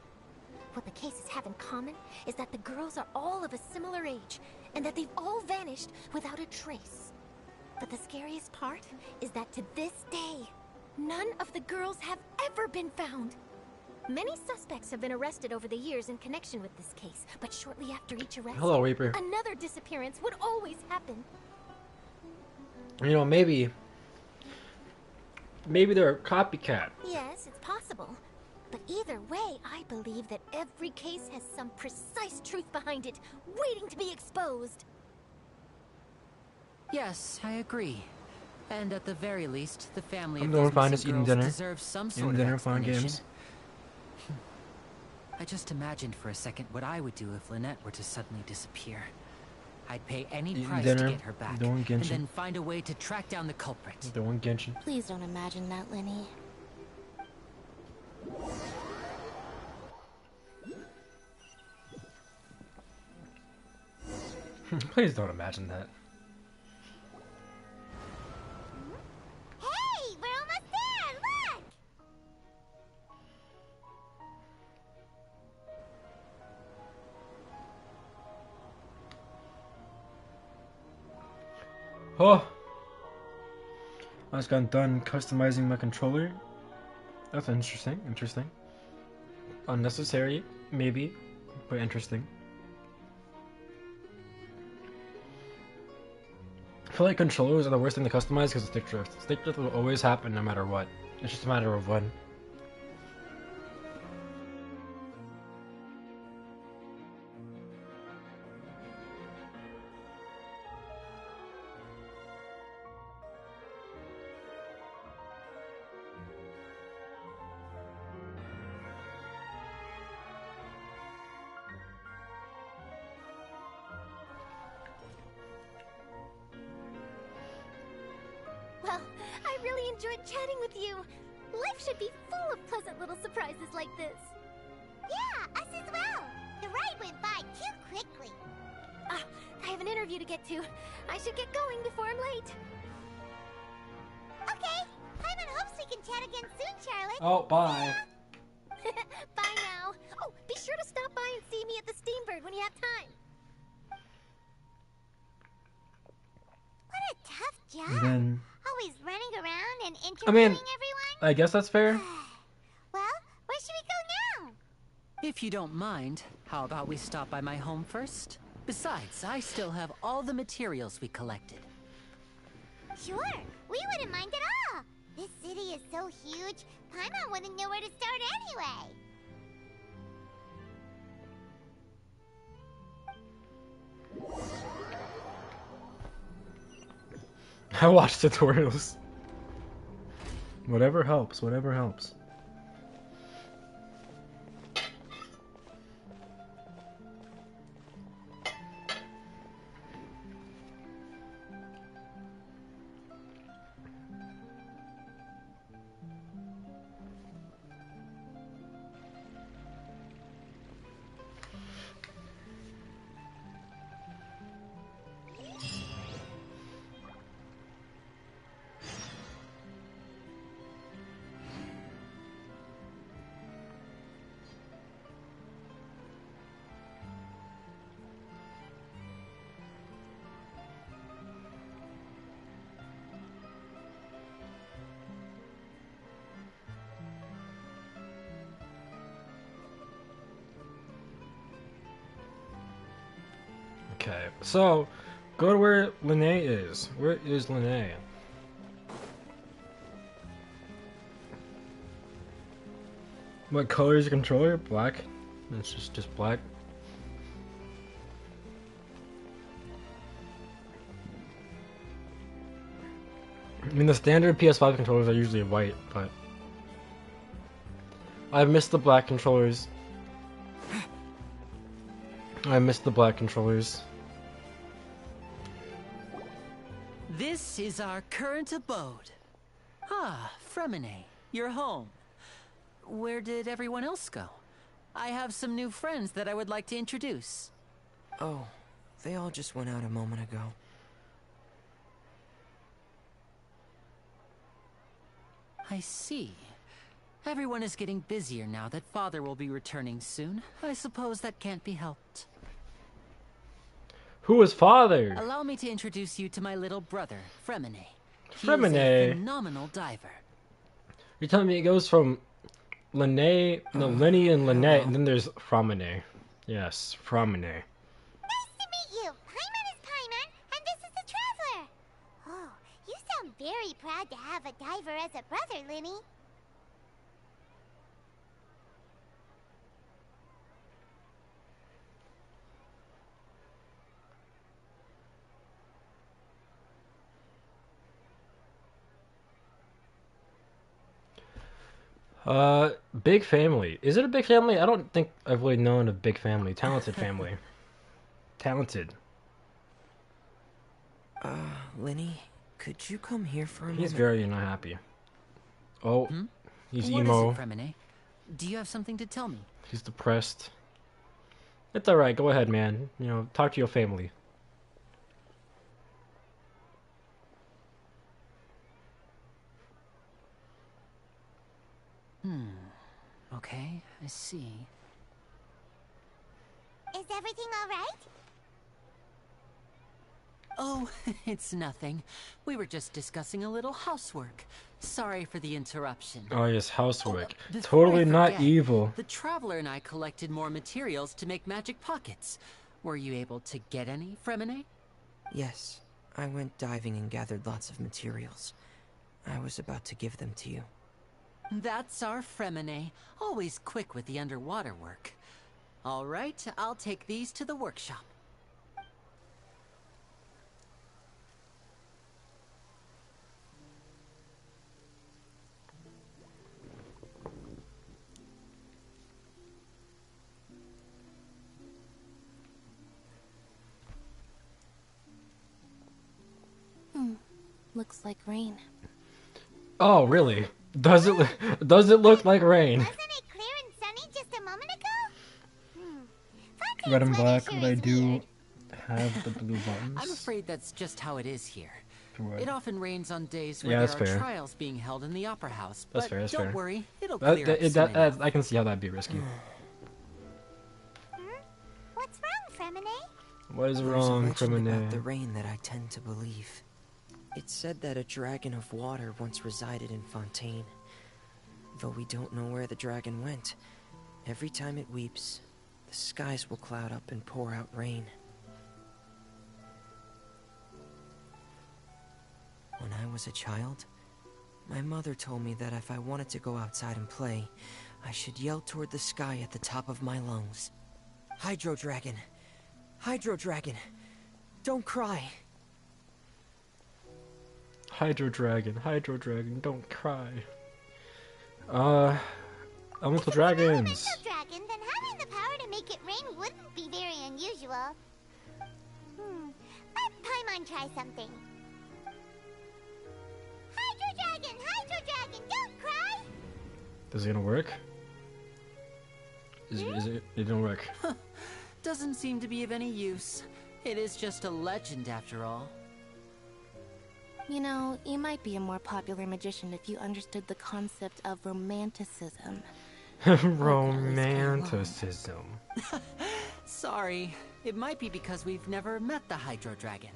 What the cases have in common is that the girls are all of a similar age, and that they've all vanished without a trace. But the scariest part is that to this day, none of the girls have ever been found. Many suspects have been arrested over the years in connection with this case, but shortly after each arrest, Hello, Reaper. another disappearance would always happen. You know, maybe they're a copycat. Yes, it's possible. But either way, I believe that every case has some precise truth behind it, waiting to be exposed. Yes, I agree. And at the very least, the family I'm of doing those fine, missing just eating girls dinner. deserves some Eating sort of dinner, fun explanation. games. I just imagined for a second what I would do if Lynette were to suddenly disappear. I'd pay any Eating price dinner, to get her back, doing and Genshin. then find a way to track down the culprit. Doing Genshin. Please don't imagine that, Lenny. Please don't imagine that. Hey, we're almost there! Look! Oh! I just got done customizing my controller. That's interesting. Interesting. Unnecessary, maybe, but interesting. I feel like controllers are the worst thing to customize because of stick drift. Stick drift will always happen no matter what. It's just a matter of when. Well, I really enjoyed chatting with you. Life should be full of pleasant little surprises like this. Yeah, us as well. The ride went by too quickly. Ah, I have an interview to get to. I should get going before I'm late. Okay, Paimon hopes we can chat again soon, Charlotte. Oh, bye. Bye now. Oh, be sure to stop by and see me at the Steambird when you have time. What a tough job. And then, Always running around and I interviewing mean, everyone. I guess that's fair. Well, where should we go now? If you don't mind, how about we stop by my home first? Besides, I still have all the materials we collected. Sure, we wouldn't mind at all. This city is so huge, Paimon wouldn't know where to start anyway. I watch tutorials. Whatever helps, whatever helps. Okay, so go to where Linnea is. Where is Linnea? What color is your controller? Black. It's just black. I mean, the standard PS5 controllers are usually white, but I miss the black controllers. I miss the black controllers. This is our current abode. Ah, Fremine, you're home. Where did everyone else go? I have some new friends that I would like to introduce. Oh, they all just went out a moment ago. I see. Everyone is getting busier now that Father will be returning soon. I suppose that can't be helped. Who is Father? Allow me to introduce you to my little brother, Fremine. He Fremine? is a phenomenal diver. You're telling me it goes from Linnea, no, Lenny and Lynette, and then there's Framine. Yes, Framine. Nice to meet you. Paimon is Paimon, and this is the Traveler. Oh, you sound very proud to have a diver as a brother, Linny. Big family. Is it a big family? I don't think I've really known a big family. Talented family. Talented. Lenny, could you come here for a moment? He's very unhappy. Oh, he's What emo. is it, Fremine? Do you have something to tell me? He's depressed. It's alright, go ahead, man. You know, talk to your family. Okay, I see. Is everything all right? Oh, it's nothing. We were just discussing a little housework. Sorry for the interruption. Oh, yes, housework. Before Totally I not forget, evil. The Traveler and I collected more materials to make magic pockets. Were you able to get any, Fremine? Yes, I went diving and gathered lots of materials. I was about to give them to you. That's our Fremine, always quick with the underwater work. All right, I'll take these to the workshop. Looks like rain. Oh, really? Does it look like rain? Wasn't it clear and sunny just a moment ago? Red and black, sure but I is do weird. have the blue buttons. I'm afraid that's just how it is here. For what? It often rains on days where Yeah, there that's are fair. trials being held in the Opera House. That's But fair, that's don't fair. worry, it'll That, clear up soon enough. I can see how that'd be risky. What's wrong, Fremine? What is There's a wrong, legend about the Fremine? rain that I tend to believe. It's said that a dragon of water once resided in Fontaine. Though we don't know where the dragon went, every time it weeps, the skies will cloud up and pour out rain. When I was a child, my mother told me that if I wanted to go outside and play, I should yell toward the sky at the top of my lungs. Hydro Dragon! Hydro Dragon! Don't cry! Hydro Dragon, don't cry. Elemental dragons. Elemental dragon, then having the power to make it rain wouldn't be very unusual. Let Paimon try something. Hydro dragon, don't cry! Is it gonna work? Is it? It didn't work. Doesn't seem to be of any use. It is just a legend after all. You know, you might be a more popular magician if you understood the concept of romanticism. Romanticism. Sorry, it might be because we've never met the Hydro Dragon.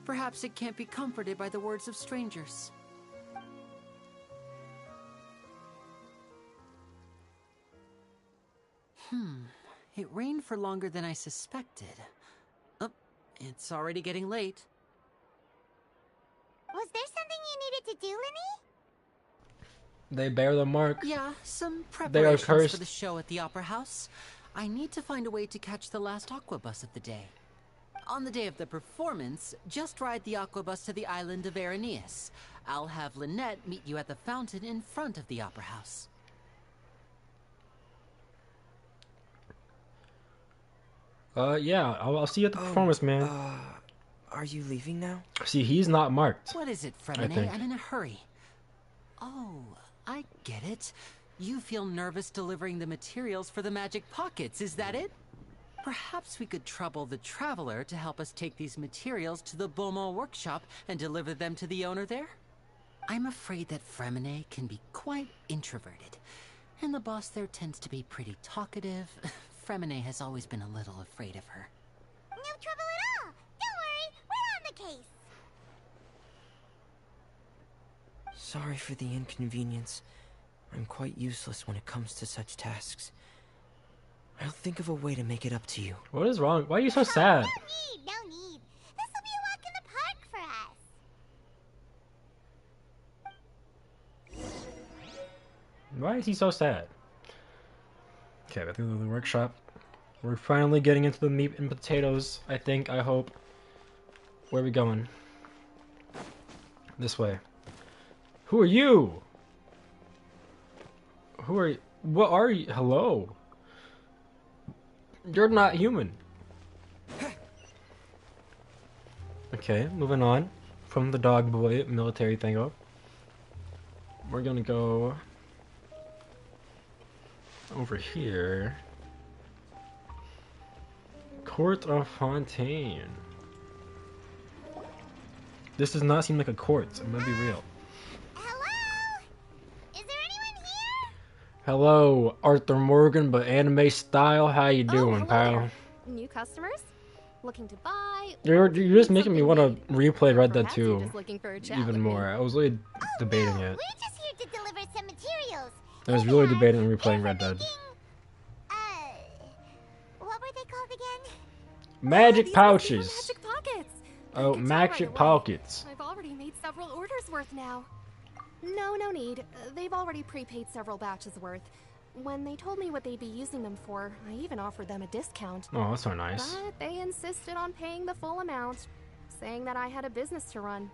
Perhaps it can't be comforted by the words of strangers. It rained for longer than I suspected. It's already getting late. Was there something you needed to do, Linny? They bear the mark. Yeah, some They are preparations cursed. for the show at the Opera House. I need to find a way to catch the last aqua bus of the day. On the day of the performance, just ride the aqua bus to the island of Araneus. I'll have Lynette meet you at the fountain in front of the Opera House. Yeah, I'll see you at the performance, man. Are you leaving now? See, he's not marked. What is it, I Fremine? think. I'm in a hurry. Oh, I get it. You feel nervous delivering the materials for the magic pockets, is that it? Perhaps we could trouble the Traveler to help us take these materials to the Beaumont workshop and deliver them to the owner there? I'm afraid that Fremine can be quite introverted, and the boss there tends to be pretty talkative. Fremine has always been a little afraid of her. No trouble at all. Don't worry, we're on the case. Sorry for the inconvenience. I'm quite useless when it comes to such tasks. I'll think of a way to make it up to you. What is wrong? Why are you so sad? No need. This will be a walk in the park for us. Why is he so sad? Okay, I think the workshop. We're finally getting into the meat and potatoes, I think, I hope. Where are we going? This way. Who are you? Who are you? What are you? Hello? You're not human. Okay, moving on from the dog boy military thingo. We're gonna go over here. Court of Fontaine. This does not seem like a court, I'm gonna be real. Hello? Is there anyone here? Hello, Arthur Morgan, but anime style. How you doing, hello pal? there. New customers? Looking to buy? You're or do you just need making me something want to made? replay Red Dead Perhaps you're 2 just looking for a chat even with me. more. I was really debating No, it. we're just here to deliver some materials. I was really debating replaying Red Dead. What were they called again? Magic These pouches. Magic pockets. Oh, I can tell magic right away. pockets. I've already made several orders worth now. No need. They've already prepaid several batches worth. When they told me what they'd be using them for, I even offered them a discount. Oh, that's so nice. But they insisted on paying the full amount, saying that I had a business to run.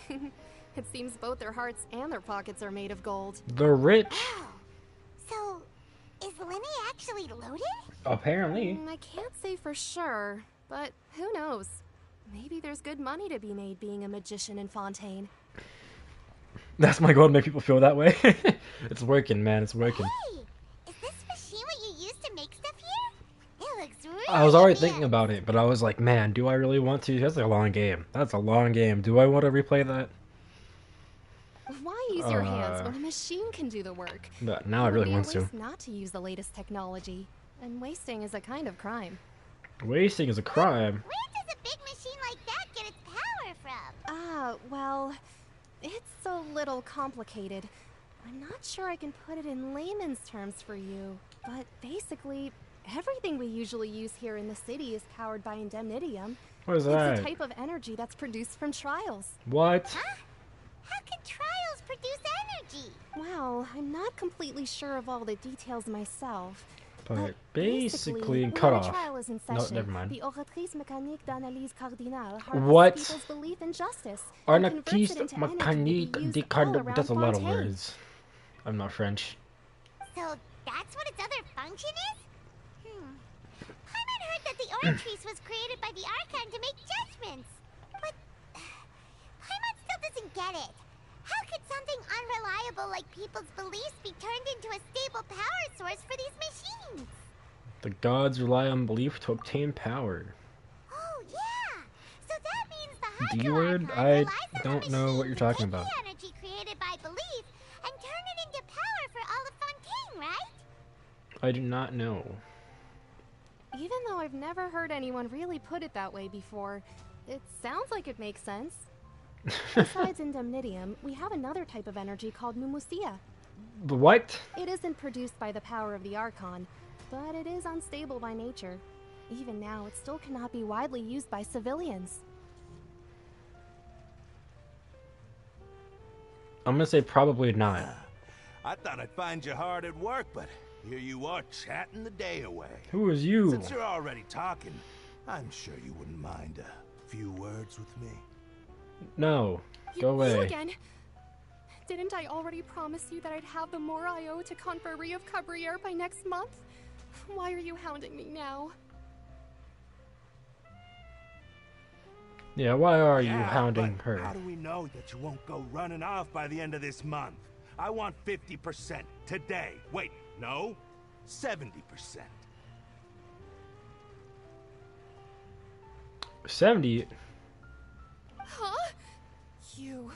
It seems both their hearts and their pockets are made of gold. The rich. So, is Linny actually loaded? Apparently. I can't say for sure, but who knows? Maybe there's good money to be made being a magician in Fontaine. That's my goal, to make people feel that way. It's working, man. It's working. Hey, is this machine what you use to make stuff here? It looks really I was already big. thinking about it, but I was like, man, do I really want to? That's a long game. That's a long game. Do I want to replay that? Why use your hands when a machine can do the work? But now I really want to. It would be a waste not to use the latest technology, and wasting is a kind of crime. Wasting is a crime. Where does a big machine like that get its power from? Well, it's a little complicated. I'm not sure I can put it in layman's terms for you, but basically, everything we usually use here in the city is powered by indemnitium. What is It's that? a type of energy that's produced from trials. What? Huh? How can trials produce energy? Well, I'm not completely sure of all the details myself. But basically, when cut a off. trial is in No, session, never mind. the oratrice mécanique d'analyse cardinale What? harnesses people's belief in justice and converts Artiste it into energy mécanique to be used de all card. around That's a lot of Fontaine. words. I'm not French. So that's what its other function is? Paimon heard that the oratrice was created by the Archon to make judgments. But Paimon still doesn't get it. How could something unreliable like people's beliefs be turned into a stable power source for these machines? The gods rely on belief to obtain power. Oh yeah! So that means the D Hydro word? Archon I relies on don't the know what machine you're to talking take about. the energy created by belief and turn it into power for all of Fontaine, right? I do not know. Even though I've never heard anyone really put it that way before, it sounds like it makes sense. Besides indemnitium, we have another type of energy called mumusia. What? It isn't produced by the power of the Archon, but it is unstable by nature. Even now, it still cannot be widely used by civilians. I'm gonna say probably not. I thought I'd find you hard at work, but here you are chatting the day away. Who is you? Since you're already talking, I'm sure you wouldn't mind a few words with me. No. Go away. You again? Didn't I already promise you that I'd have the more I owe to Confrérie of Cabriere by next month? Why are you hounding me now? Yeah, why are you Yeah, hounding but her? How do we know that you won't go running off by the end of this month? I want 50% today. Wait, no, 70%. 70? Huh? You...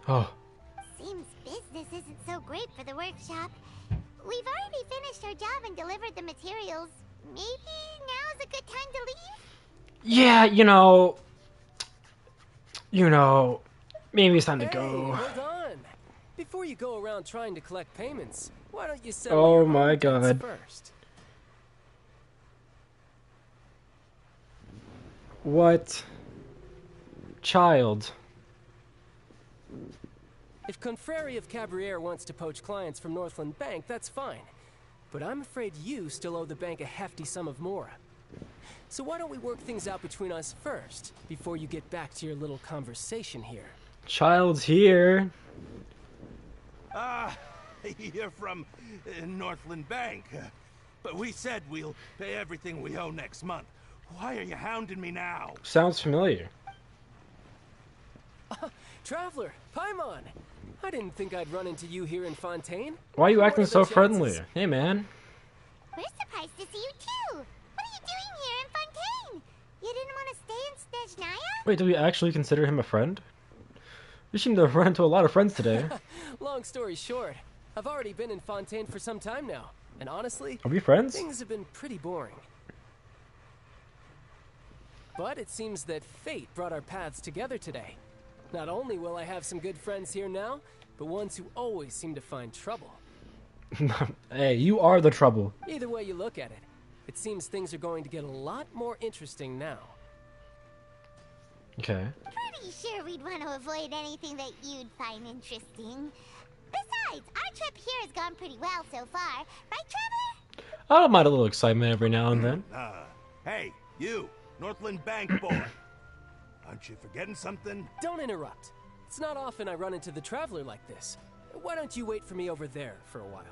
Oh. Seems business isn't so great for the workshop. We've already finished our job and delivered the materials. Maybe now's a good time to leave? Yeah, maybe it's time to go. Hold on. Before you go around trying to collect payments, why don't you settle Oh your my own debts God. first? What? Child. If Confrérie of Cabriere wants to poach clients from Northland Bank, that's fine. But I'm afraid you still owe the bank a hefty sum of mora. So why don't we work things out between us first, before you get back to your little conversation here? Child's here. You're from Northland Bank. But we said we'll pay everything we owe next month. Why are you hounding me now? Sounds familiar. Traveler, Paimon! I didn't think I'd run into you here in Fontaine. Why are you What acting are the so chances? friendly? Hey, man. We're surprised to see you too. What are you doing here in Fontaine? You didn't want to stay in Snezhnaya? Wait, do we actually consider him a friend? You seem to run into a lot of friends today. Long story short, I've already been in Fontaine for some time now. And honestly, Are we friends? things have been pretty boring. But it seems that fate brought our paths together today. Not only will I have some good friends here now, but ones who always seem to find trouble. Hey, you are the trouble. Either way you look at it, it seems things are going to get a lot more interesting now. Okay. Pretty sure we'd want to avoid anything that you'd find interesting. Besides, our trip here has gone pretty well so far. Right, Traveler? I don't mind a little excitement every now and then. Hey, you, Northland Bank boy. Aren't you forgetting something? Don't interrupt. It's not often I run into the Traveler like this. Why don't you wait for me over there for a while?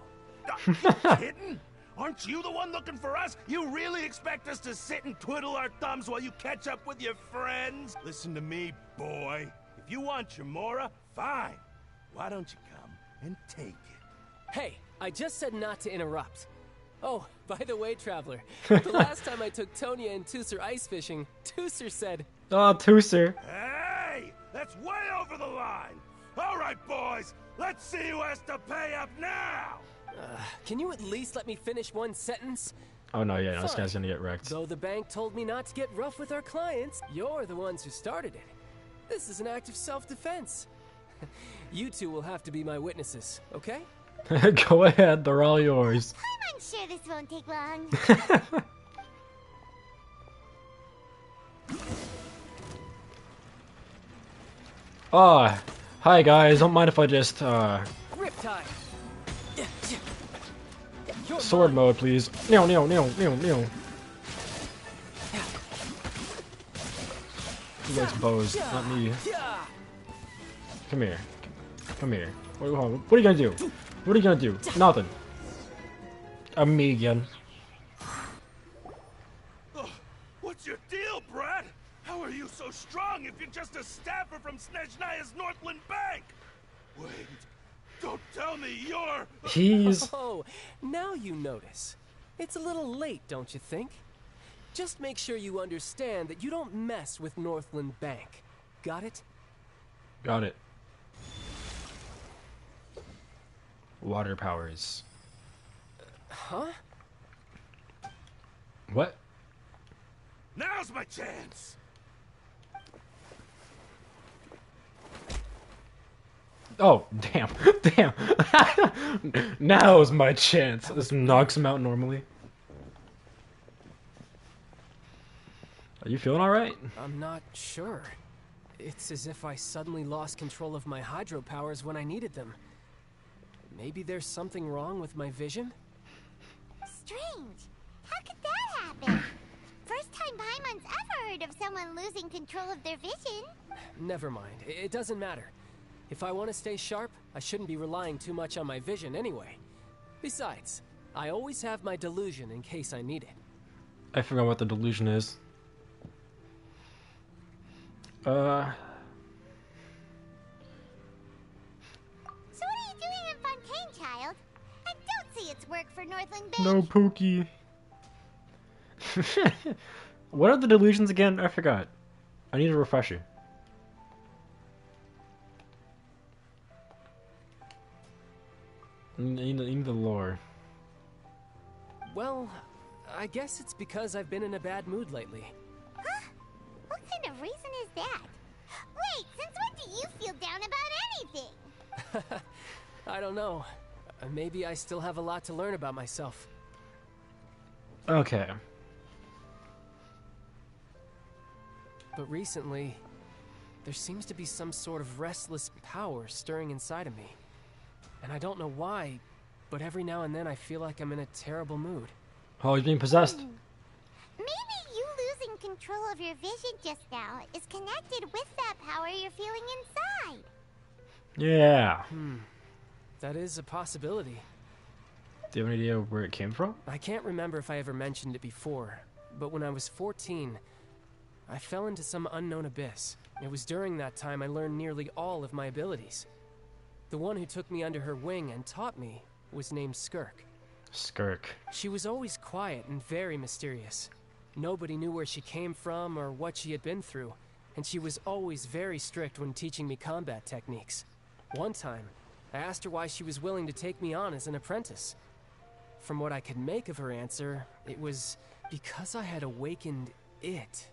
Kidding? Aren't you the one looking for us? You really expect us to sit and twiddle our thumbs while you catch up with your friends? Listen to me, boy. If you want your mora, fine. Why don't you come and take it? Hey, I just said not to interrupt. Oh, by the way, Traveler, the last time I took Tonya and Tusser ice fishing, Tusser said... Oh, Tusser. Hey! That's way over the line! All right, boys, let's see who has to pay up now! Can you at least let me finish one sentence? Oh, no, yeah, no, this Fine. guy's gonna get wrecked. Though the bank told me not to get rough with our clients, you're the ones who started it. This is an act of self-defense. You two will have to be my witnesses, okay? Go ahead, they're all yours. I'm sure this won't take long. Oh, hi guys, don't mind if I just, Riptide. sword mode, please. No. He likes bows, not me. Come here. Come here. What are you gonna do? What are you gonna do? Nothing. Me again. What's your deal, Brad? How are you so strong if you're just a staffer from Snezhnaya's Northland Bank? Wait, don't tell me you're... He's... Oh, now you notice. It's a little late, don't you think? Just make sure you understand that you don't mess with Northland Bank. Got it? Got it. Water powers. Huh? What? Now's my chance! Oh, damn. Damn. Now is my chance. This knocks him out normally. Are you feeling alright? I'm not sure. It's as if I suddenly lost control of my hydro powers when I needed them. Maybe there's something wrong with my vision? Strange. How could that happen? First time Paimon's ever heard of someone losing control of their vision. Never mind. It doesn't matter. If I want to stay sharp, I shouldn't be relying too much on my vision anyway. Besides, I always have my delusion in case I need it. I forgot what the delusion is. So what are you doing in Fontaine, child? I don't see it's work for Northland Bank. No Pookie. What are the delusions again? I forgot. I need a refresher. I need the lore. Well, I guess it's because I've been in a bad mood lately. Huh? What kind of reason is that? Wait, since when do you feel down about anything? I don't know. Maybe I still have a lot to learn about myself. Okay. But recently, there seems to be some sort of restless power stirring inside of me. And I don't know why, but every now and then I feel like I'm in a terrible mood. Oh, he's being possessed. Maybe you losing control of your vision just now is connected with that power you're feeling inside. Yeah. That is a possibility. Do you have any idea where it came from? I can't remember if I ever mentioned it before, but when I was 14, I fell into some unknown abyss. It was during that time I learned nearly all of my abilities. The one who took me under her wing and taught me was named Skirk. Skirk. She was always quiet and very mysterious. Nobody knew where she came from or what she had been through, and she was always very strict when teaching me combat techniques. One time, I asked her why she was willing to take me on as an apprentice. From what I could make of her answer, it was because I had awakened it,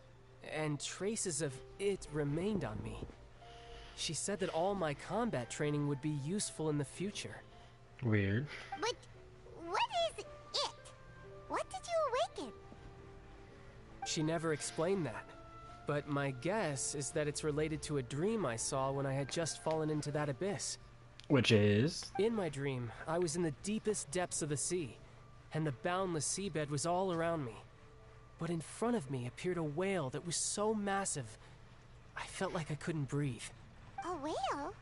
and traces of it remained on me. She said that all my combat training would be useful in the future. Weird. But what is it? What did you awaken? She never explained that, but my guess is that it's related to a dream I saw when I had just fallen into that abyss. Which is? In my dream, I was in the deepest depths of the sea, and the boundless seabed was all around me. But in front of me appeared a whale that was so massive, I felt like I couldn't breathe. A whale?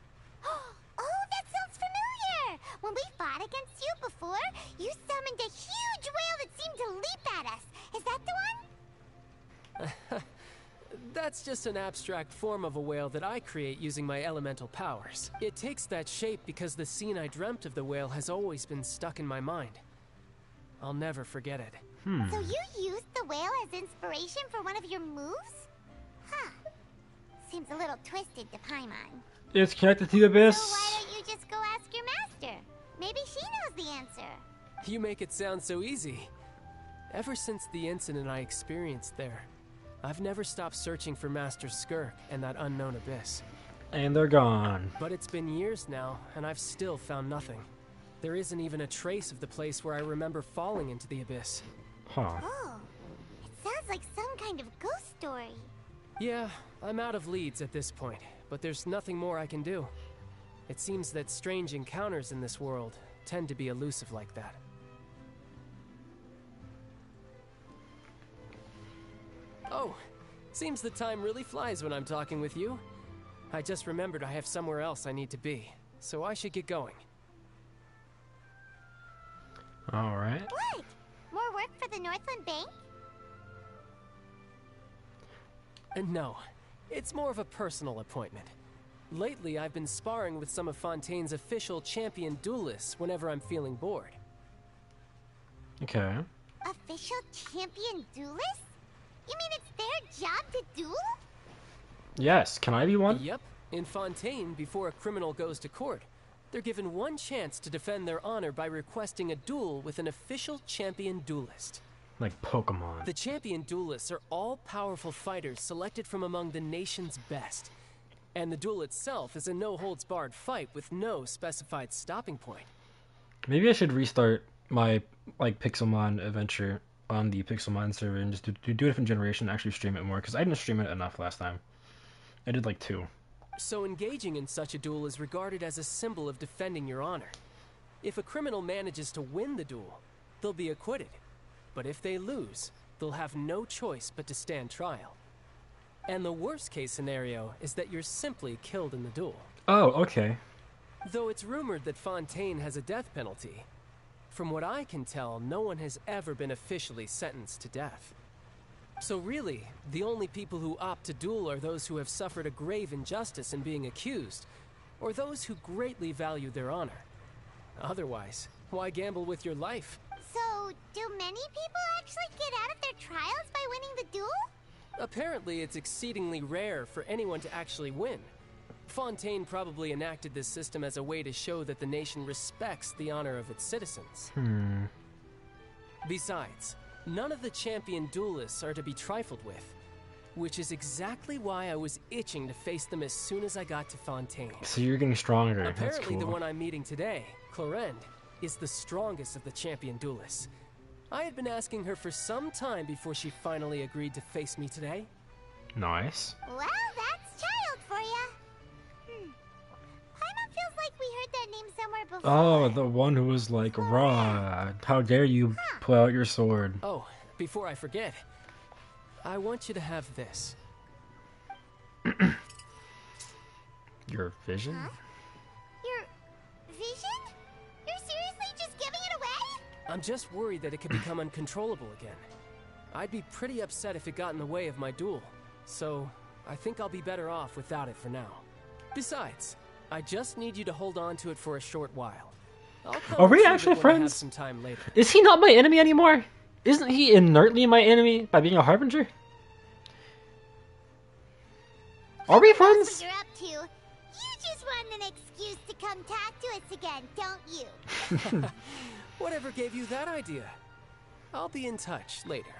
Oh, that sounds familiar! When we fought against you before, you summoned a huge whale that seemed to leap at us. Is that the one? That's just an abstract form of a whale that I create using my elemental powers. It takes that shape because the scene I dreamt of the whale has always been stuck in my mind. I'll never forget it. So you used the whale as inspiration for one of your moves? Huh. Seems a little twisted to Paimon. It's connected to the abyss. So why don't you just go ask your master? Maybe she knows the answer. You make it sound so easy. Ever since the incident I experienced there, I've never stopped searching for Master Skirk and that unknown abyss. And they're gone. But it's been years now, and I've still found nothing. There isn't even a trace of the place where I remember falling into the abyss. Huh. Oh, it sounds like some kind of ghost story. Yeah, I'm out of leads at this point, but there's nothing more I can do. It seems that strange encounters in this world tend to be elusive like that. Oh, seems the time really flies when I'm talking with you. I just remembered I have somewhere else I need to be, so I should get going. Alright. What? More work for the Northland Bank? No, it's more of a personal appointment. Lately, I've been sparring with some of Fontaine's official champion duelists whenever I'm feeling bored. Okay. Official champion duelists? You mean it's their job to duel? Yes, can I be one? Yep. In Fontaine, before a criminal goes to court, they're given one chance to defend their honor by requesting a duel with an official champion duelist. Like Pokemon. The champion duelists are all powerful fighters selected from among the nation's best. And the duel itself is a no-holds-barred fight with no specified stopping point. Maybe I should restart my like Pixelmon adventure on the Pixelmon server and just do a different generation and actually stream it more, because I didn't stream it enough last time. I did like 2. So engaging in such a duel is regarded as a symbol of defending your honor. If a criminal manages to win the duel, they'll be acquitted. But if they lose, they'll have no choice but to stand trial. And the worst case scenario is that you're simply killed in the duel. Oh, okay. Though it's rumored that Fontaine has a death penalty, from what I can tell, no one has ever been officially sentenced to death. So really, the only people who opt to duel are those who have suffered a grave injustice in being accused, or those who greatly value their honor. Otherwise, why gamble with your life? So, do many people actually get out of their trials by winning the duel? Apparently, it's exceedingly rare for anyone to actually win. Fontaine probably enacted this system as a way to show that the nation respects the honor of its citizens. Besides, none of the champion duelists are to be trifled with, which is exactly why I was itching to face them as soon as I got to Fontaine. So you're getting stronger. Apparently, that's cool. The one I'm meeting today, Clorinde, is the strongest of the champion duelists. I had been asking her for some time before she finally agreed to face me today. Nice. Well, that's child for ya. Paimon feels like we heard that name somewhere before. Oh, the one who was like, raw. How dare you pull out your sword. Oh, before I forget, I want you to have this. Your vision? Huh? Your vision? You're seriously just giving it away? I'm just worried that it could become uncontrollable again. I'd be pretty upset if it got in the way of my duel, so I think I'll be better off without it for now. Besides, I just need you to hold on to it for a short while. Are we actually friends? Some time later. Is he not my enemy anymore? Isn't he inertly my enemy by being a harbinger? Are we friends? That's what you're up to. You just want an excuse to come talk to us again, don't you? Whatever gave you that idea? I'll be in touch later.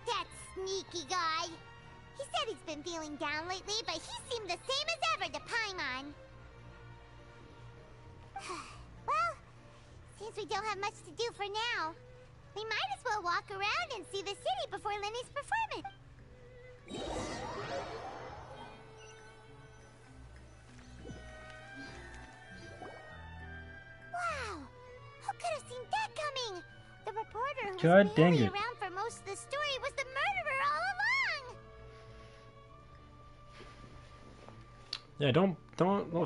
That sneaky guy. He said he's been feeling down lately, but he seemed the same as ever to Paimon. Well, since we don't have much to do for now, we might as well walk around and see the city before Lenny's performance. Wow! Who could have seen that coming? The reporter who was merely around for most of the story was the murderer all along! Yeah, don't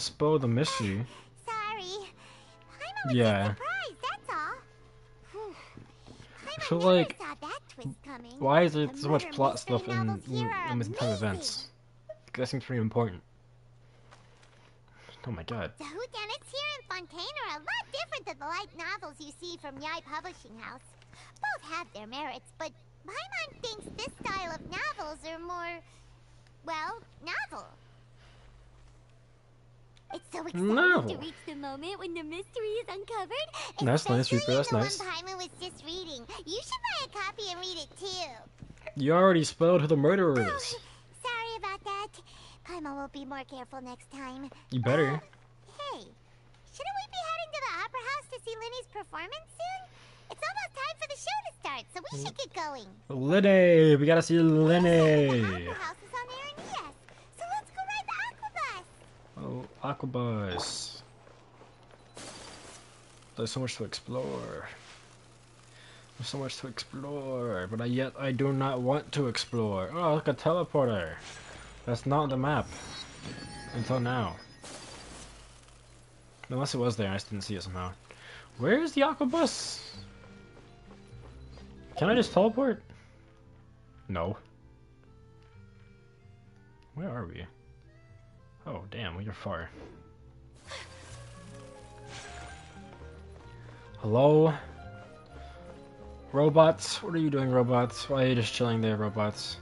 spoil the mystery. Sorry. Paimon was Yeah. just surprised, that's all. So like, why is there so much plot stuff in missing time events? That seems pretty important. Oh my god. The whodunits here in Fontaine are a lot different than the light novels you see from Yai Publishing House. Both have their merits, but Paimon thinks this style of novels are more, well, novel. It's so exciting to reach the moment when the mystery is uncovered. That's nice, Reaper. That's nice. The one Paimon was just reading. You should buy a copy and read it too. You already spoiled who the murderer is. Sorry about that. Paimon will be more careful next time. You better. Hey, shouldn't we be heading to the Opera House to see Lenny's performance soon? It's almost time for the show to start, so we should get going. Lenny! We gotta see Lenny! The Opera House is on Aranillas, so let's go ride the Aquabus! Oh, Aquabus. There's so much to explore. There's so much to explore, but yet I do not want to explore. Oh, look, a teleporter. That's not the map. Until now. Unless it was there, I just didn't see it somehow. Where is the Aquabus? Can I just teleport? No. Where are we? Oh, damn, we are far. Hello? Robots? What are you doing, robots? Why are you just chilling there, robots?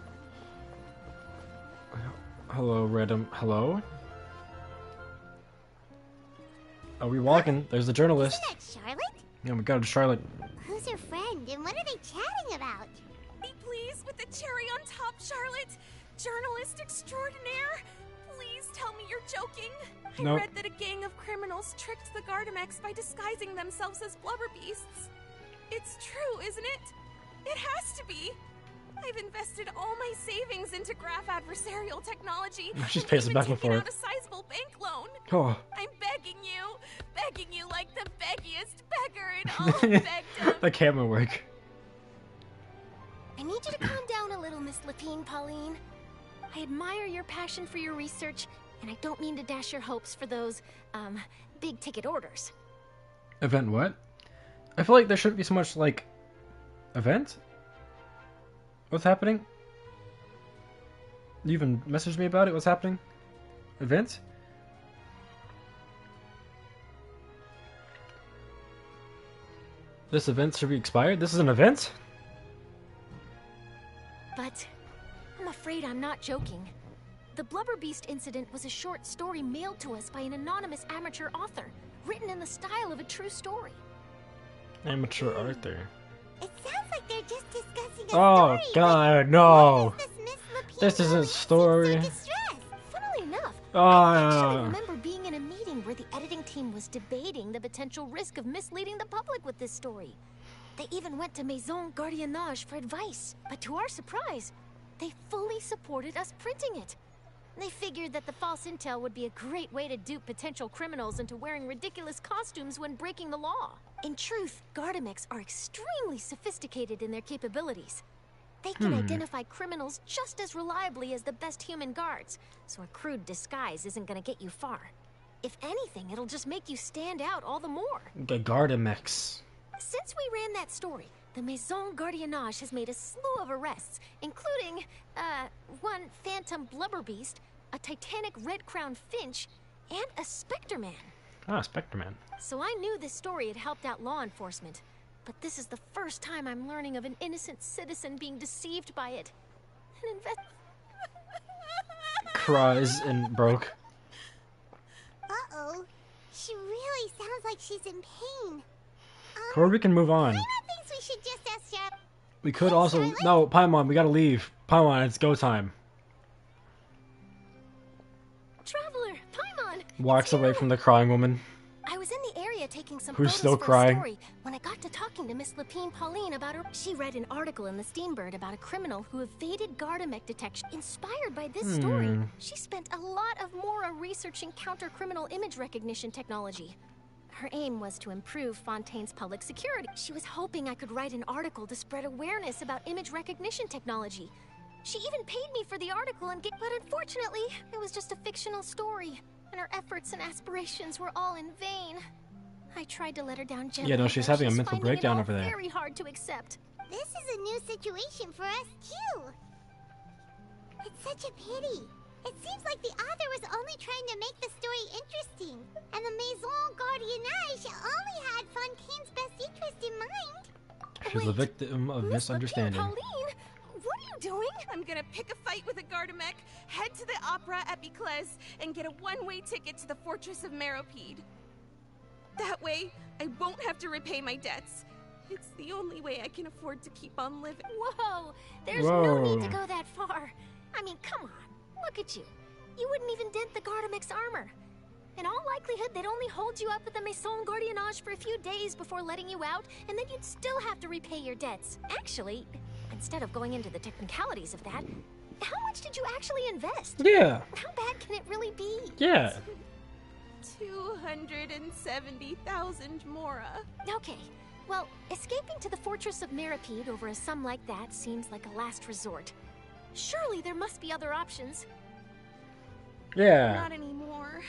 Hello, Redum. Hello? Are we walking? There's the journalist. Isn't that Charlotte? Yeah, we got a Charlotte. Who's her friend, and what are they chatting about? Please, with the cherry on top, Charlotte. Journalist extraordinaire. Please tell me you're joking. Nope. I read that a gang of criminals tricked the Gardamex by disguising themselves as blubber beasts. It's true, isn't it? It has to be. I've invested all my savings into graph adversarial technology. She's pacing back and taken forth. out a sizable bank loan. Oh. I'm begging you like the beggiest beggar in all of Begdom. The camera work. I need you to calm down a little, Miss Lapine, Pauline. I admire your passion for your research, and I don't mean to dash your hopes for those, big-ticket orders. Event what? I feel like there shouldn't be so much, like, event? What's happening? You even messaged me about it? What's happening? Event? This event should be expired? This is an event? But I'm afraid I'm not joking. The Blubber Beast incident was a short story mailed to us by an anonymous amateur author, written in the style of a true story. Amateur author. It sounds like they're just discussing a Oh story. god, no! This Lapine isn't story. Funnily enough, I Ah. actually remember being in a meeting where the editing team was debating the potential risk of misleading the public with this story. They even went to Maison Gardiennage for advice, but to our surprise, they fully supported us printing it. They figured that the false intel would be a great way to dupe potential criminals into wearing ridiculous costumes when breaking the law. In truth, Gardamex are extremely sophisticated in their capabilities. They can identify criminals just as reliably as the best human guards, so a crude disguise isn't gonna get you far. If anything, it'll just make you stand out all the more. The Gardamex. Since we ran that story, the Maison Gardiennage has made a slew of arrests, including, one phantom blubber beast, a titanic red-crowned finch, and a Spectre Man. Ah, Spectre Man. So I knew this story had helped out law enforcement, but this is the first time I'm learning of an innocent citizen being deceived by it. An Cries and broke. Uh-oh. She really sounds like she's in pain. Or we can move on. Paimon thinks we should just ask Shep. We could also... No, Paimon, we gotta leave. Paimon, it's go time. Traveler, Paimon! Walks away from the crying woman. I was in the area taking some Who's photos still for crying? a story when I got to talking to Miss Lapine Pauline about her. She read an article in the Steambird about a criminal who evaded Gardamex detection. Inspired by this story, she spent a lot of Mora researching counter-criminal image recognition technology. Her aim was to improve Fontaine's public security. She was hoping I could write an article to spread awareness about image recognition technology. She even paid me for the article but unfortunately, it was just a fictional story, and her efforts and aspirations were all in vain. I tried to let her down gently. Yeah, no, she's but having a mental finding it breakdown all over there. Very hard to accept. This is a new situation for us, too. It's such a pity. It seems like the author was only trying to make the story interesting, and the Maison Gardiennage only had Fontaine's best interest in mind. She's the victim of misunderstanding. Pauline, what are you doing? I'm gonna pick a fight with a Gardamex, head to the opera at Biclez, and get a one-way ticket to the Fortress of Meropide. That way, I won't have to repay my debts. It's the only way I can afford to keep on living. Whoa! There's no need to go that far. I mean, come on. Look at you. You wouldn't even dent the Gardamex armor. In all likelihood, they'd only hold you up at the Maison Gardiennage for a few days before letting you out, and then you'd still have to repay your debts. Actually, instead of going into the technicalities of that, how much did you actually invest? Yeah. How bad can it really be? Yeah. 270,000 Mora. Okay. Well, escaping to the Fortress of Meropide over a sum like that seems like a last resort. Surely there must be other options. Yeah. Not anymore.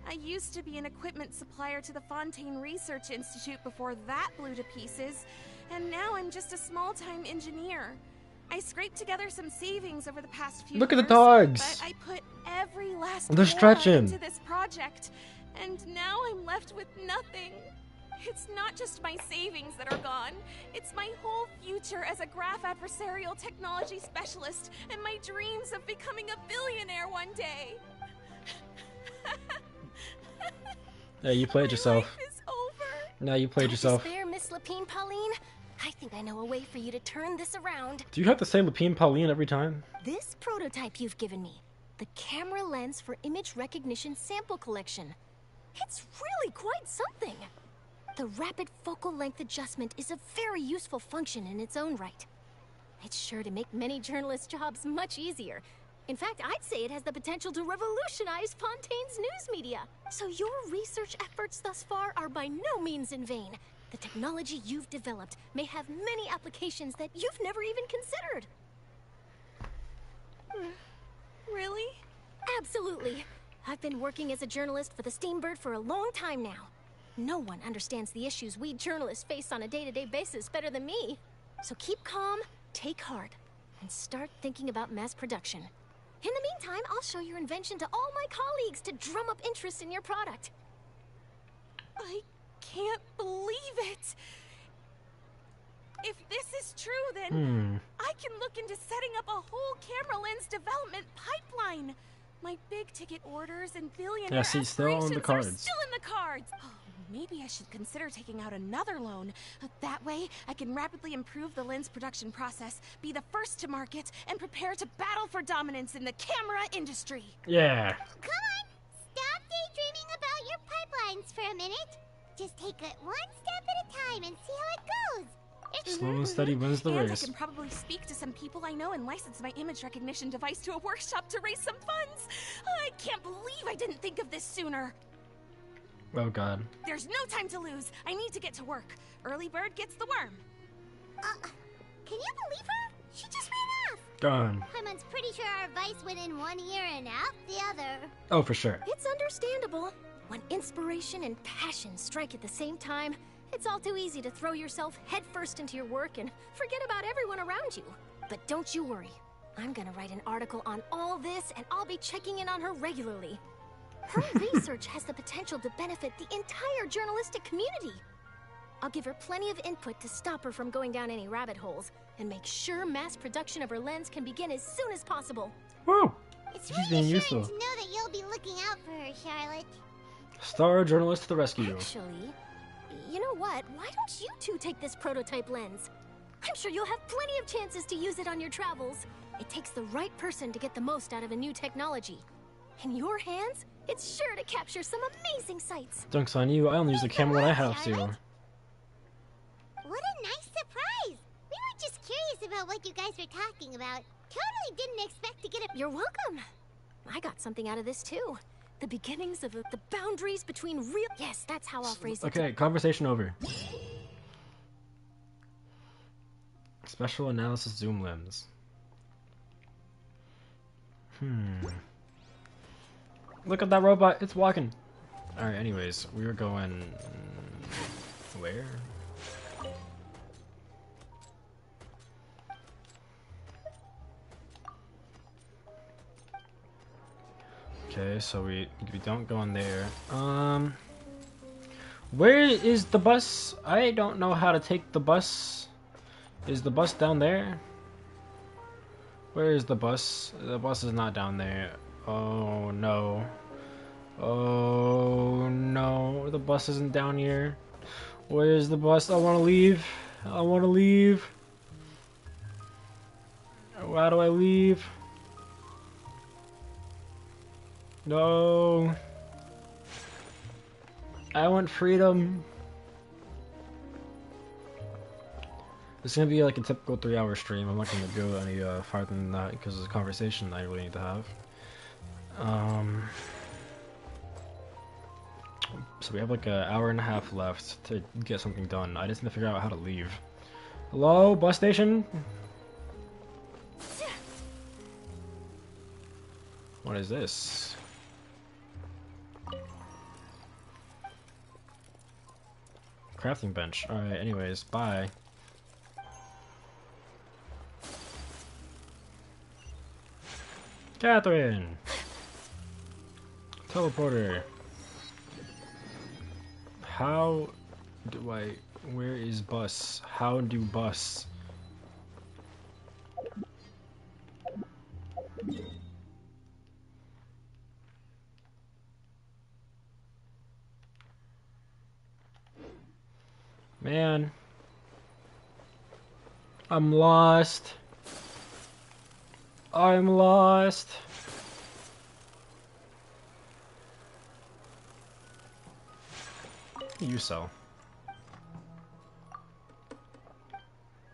I used to be an equipment supplier to the Fontaine Research Institute before that blew to pieces, and now I'm just a small-time engineer. I scraped together some savings over the past few Look at years, the dogs. but I put every last They're Mora stretching. into this project, and now I'm left with nothing. It's not just my savings that are gone. It's my whole future as a graph adversarial technology specialist and my dreams of becoming a billionaire one day. Yeah, you played yourself. Life is over. No, you played Don't yourself. despair, Miss Lapine Pauline. I think I know a way for you to turn this around. Do you have to say Lupine Pauline every time? This prototype you've given me, the camera lens for image recognition sample collection. It's really quite something. The rapid focal length adjustment is a very useful function in its own right. It's sure to make many journalists' jobs much easier. In fact, I'd say it has the potential to revolutionize Fontaine's news media. So your research efforts thus far are by no means in vain. The technology you've developed may have many applications that you've never even considered. Really? Absolutely. I've been working as a journalist for the Steambird for a long time now. No one understands the issues we journalists face on a day-to-day basis better than me. So keep calm, take heart, and start thinking about mass production. In the meantime, I'll show your invention to all my colleagues to drum up interest in your product. I can't believe it. If this is true, then I can look into setting up a whole camera lens development pipeline. My big-ticket orders and billionaire see, still on the aspirations cards. are still in the cards. Oh, maybe I should consider taking out another loan. That way, I can rapidly improve the lens production process, be the first to market, and prepare to battle for dominance in the camera industry. Yeah. Come on, stop daydreaming about your pipelines for a minute. Just take it one step at a time and see how it goes. Slow and steady wins the And race. I can probably speak to some people I know and license my image recognition device to a workshop to raise some funds. I can't believe I didn't think of this sooner. Oh god. There's no time to lose. I need to get to work. Early bird gets the worm. Can you believe her? She just ran off. Gone. Paimon's pretty sure our advice went in one ear and out the other. Oh, for sure. It's understandable. When inspiration and passion strike at the same time, it's all too easy to throw yourself headfirst into your work and forget about everyone around you. But don't you worry. I'm gonna write an article on all this, and I'll be checking in on her regularly. Her research has the potential to benefit the entire journalistic community. I'll give her plenty of input to stop her from going down any rabbit holes, and make sure mass production of her lens can begin as soon as possible. Woo! It's She's being reassuring useful. to know that you'll be looking out for her, Charlotte. Star journalist to the rescue. Actually, you know what? Why don't you two take this prototype lens? I'm sure you'll have plenty of chances to use it on your travels. It takes the right person to get the most out of a new technology. In your hands, it's sure to capture some amazing sights. Joke's on you, I only use the camera when I have to. What a nice surprise! We were just curious about what you guys were talking about. Totally didn't expect to get a— You're welcome. I got something out of this too. The beginnings of the boundaries between real— Yes, that's how I'll phrase it. Okay, conversation over. Special analysis zoom lens. Look at that robot, it's walking. Alright, anyways, we were going... where? Okay, so we don't go in there. Where is the bus? I don't know how to take the bus. Is the bus down there? Where is the bus? The bus is not down there. Oh no. Oh no, the bus isn't down here. Where is the bus? I want to leave. I want to leave. How do I leave? No. I want freedom. It's gonna be like a typical 3-hour stream. I'm not gonna go any farther than that because it's a conversation I really need to have. So we have like an hour and a half left to get something done. I just need to figure out how to leave. Hello, bus station? What is this? Crafting bench. Alright, anyways, bye. Catherine! Teleporter. How do I... Where is bus? How do bus? Man. I'm lost. I'm lost. You sell.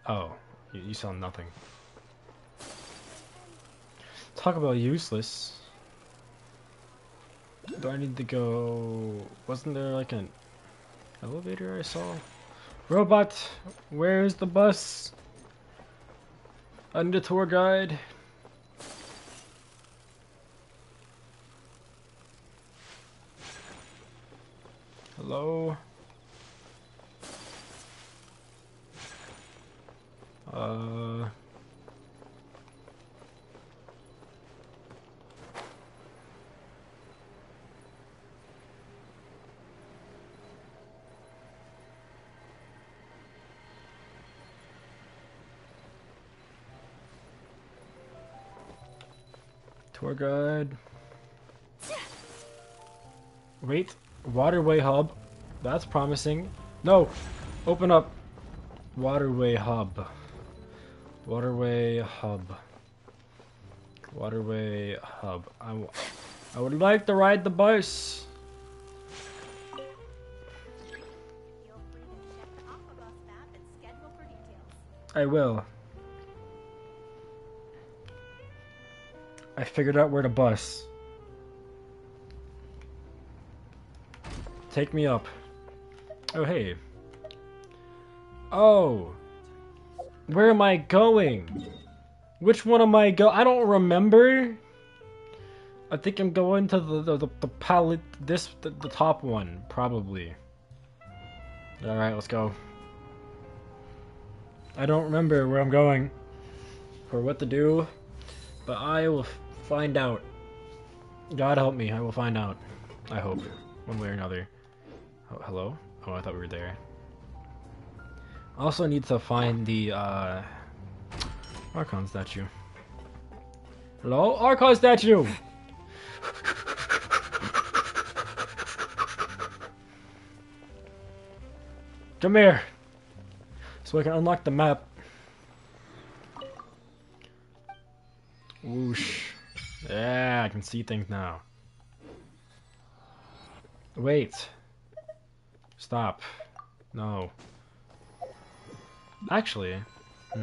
Oh, you sell nothing. Talk about useless. Do I need to go? Wasn't there like an elevator I saw? Robot, where's the bus? I need a tour guide. Hello? Tour guide. Wait, waterway hub. That's promising. No! Open up. Waterway hub. Waterway hub. Waterway hub. I would like to ride the bus. I will. I figured out where to bus. Take me up. Oh, hey. Oh. Where am I going? Which one am I I don't remember. I think I'm going to the palette, the top one, probably. Alright, let's go. I don't remember where I'm going or what to do, but I will find out. God help me, I will find out. I hope, one way or another. Oh, hello? Oh, I thought we were there. I also need to find the Archon statue. Hello? Archon statue! Come here! So I can unlock the map. Whoosh. Yeah, I can see things now. Wait. Stop. No. Actually. No.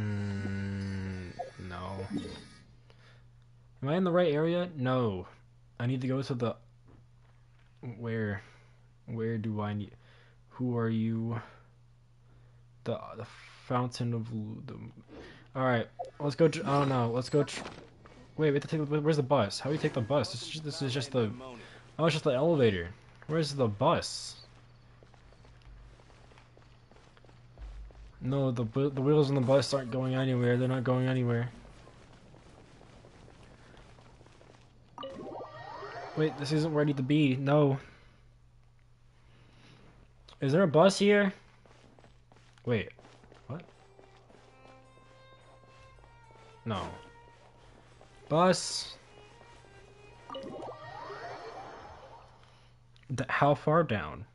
Am I in the right area? No. I need to go to the... Where do I need... Who are you? The fountain of... Alright. Let's go... I don't know. Let's go... Wait, we have to take... Where's the bus? How do you take the bus? This is just the... Oh, it's just the elevator. Where's the bus? No, the wheels on the bus aren't going anywhere. They're not going anywhere. Wait, this isn't where I need to be. No. Is there a bus here? Wait. What? No. Bus. How far down?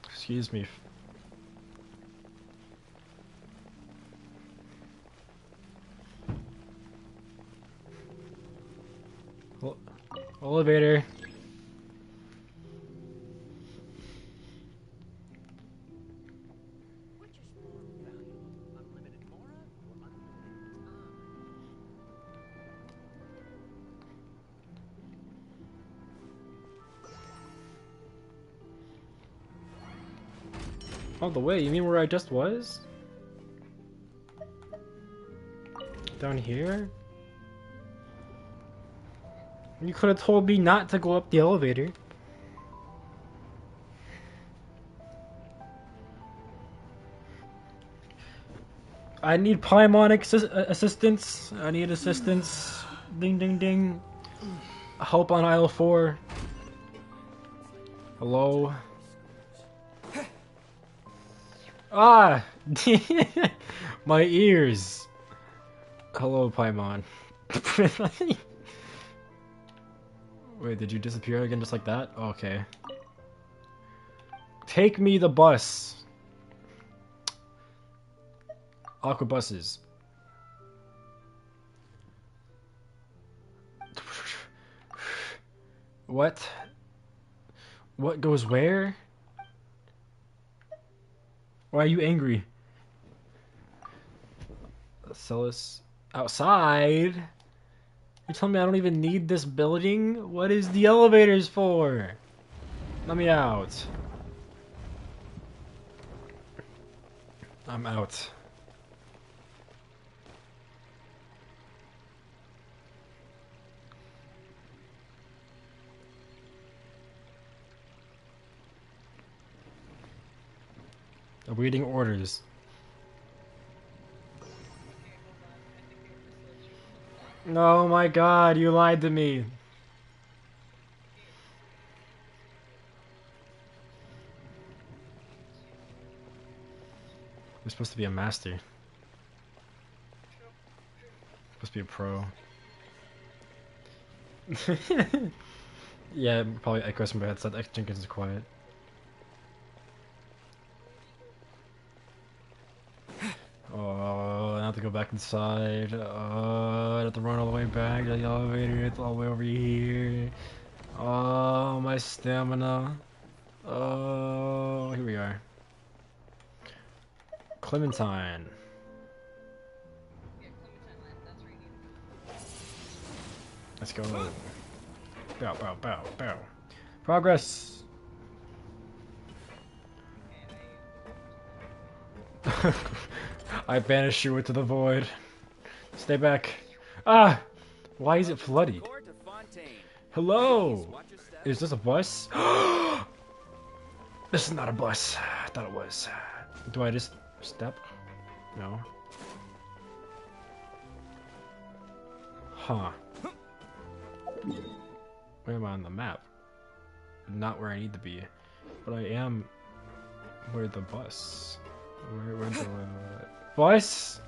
Excuse me. Elevator. Oh, the way? You mean where I just was? Down here? You could have told me not to go up the elevator. I need Paimon assistance. I need assistance. Ding ding ding. Help on aisle 4. Hello? Ah! My ears. Hello, Paimon. Wait, did you disappear again just like that? Okay. Take me the bus. Aqua buses. What? What goes where? Why are you angry? Sell us outside? You telling me I don't even need this building? What is the elevators for? Let me out. I'm out. Awaiting orders. Oh my god, you lied to me. You're supposed to be a master. Supposed to be a pro. Yeah, probably echoes from my headset. Jenkins is quiet. Oh, I have to go back inside. I have to run all the way back to the elevator. It's all the way over here. Oh, my stamina. Oh, here we are. Clementine. Let's go. Bow, bow, bow, bow. Progress. I banish you into the void. Stay back. Ah! Why is it flooded? Hello! Is this a bus? This is not a bus. I thought it was. Do I just step? No. Huh. Where am I on the map? Not where I need to be. But I am where the bus. Where's the bus?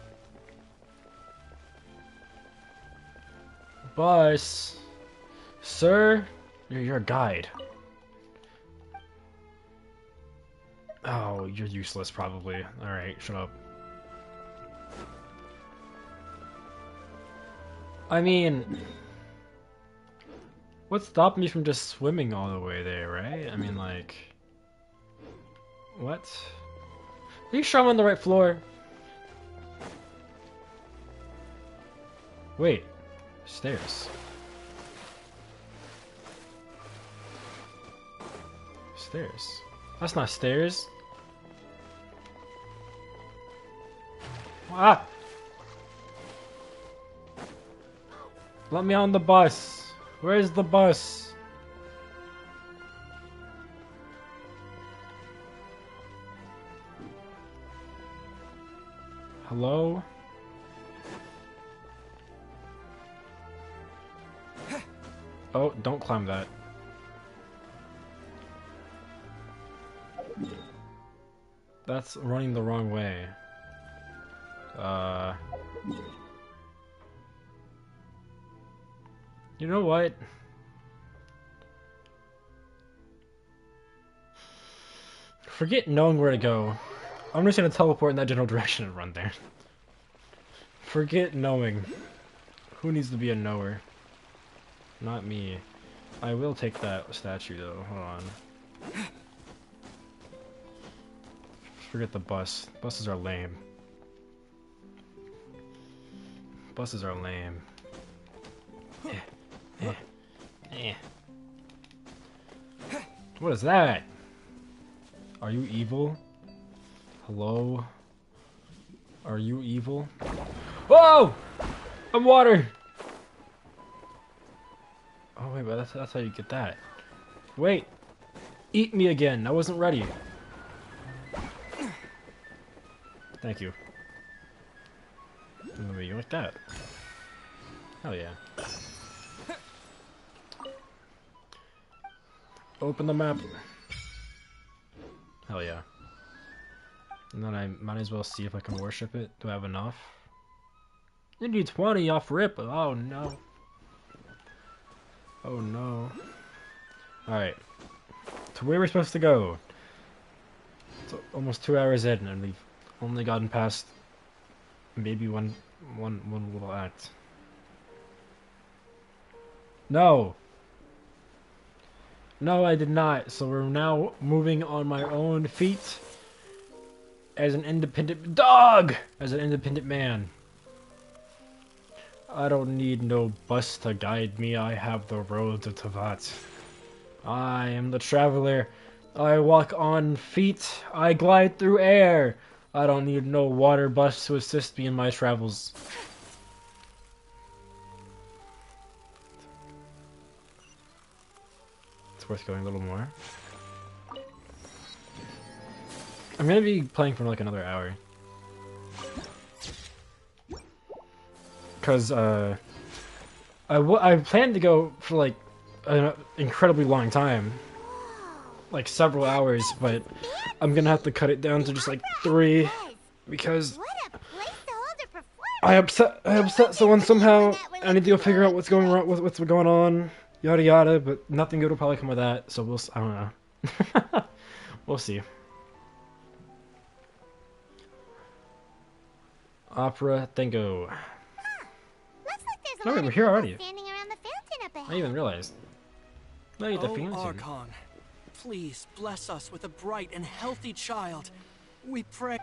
Bus, sir, you're a guide. Oh, you're useless, probably. All right, shut up. I mean, what's stopping me from just swimming all the way there, right? I mean, like, what? Are you sure I'm on the right floor? Wait, stairs. Stairs. That's not stairs. Ah! Let me on the bus. Where's the bus? Hello? Oh, don't climb that. That's running the wrong way. You know what? Forget knowing where to go. I'm just gonna teleport in that general direction and run there. Forget knowing. Who needs to be a knower? Not me. I will take that statue though. Hold on. Forget the bus. Buses are lame. Buses are lame. What is that? Are you evil? Hello? Are you evil? Whoa! I'm water! Oh wait, but that's how you get that. Wait! Eat me again. I wasn't ready. Thank you. Maybe you like that. Hell yeah. Open the map. Hell yeah. And then I might as well see if I can worship it. Do I have enough? You need 20 off rip. Oh no. Oh no. Alright. To where we're supposed to go. It's almost 2 hours in and we've only gotten past maybe one little act. No! No, I did not. So we're now moving on my own feet as an independent dog! As an independent man. I don't need no bus to guide me. I have the road to Tavat. I am the traveler. I walk on feet. I glide through air. I don't need no water bus to assist me in my travels. It's worth going a little more. I'm gonna be playing for like another hour. Cause I plan to go for like an incredibly long time, like several hours, but I'm gonna have to cut it down to just like 3 because I upset someone somehow. I need to go figure out what's going wrong, what's going on, yada yada. But nothing good will probably come of that. So I don't know. We'll see. Opera Tango. Oh, we're here already. I didn't even realized. No, you Oh, Archon, please bless us with a bright and healthy child. We pray.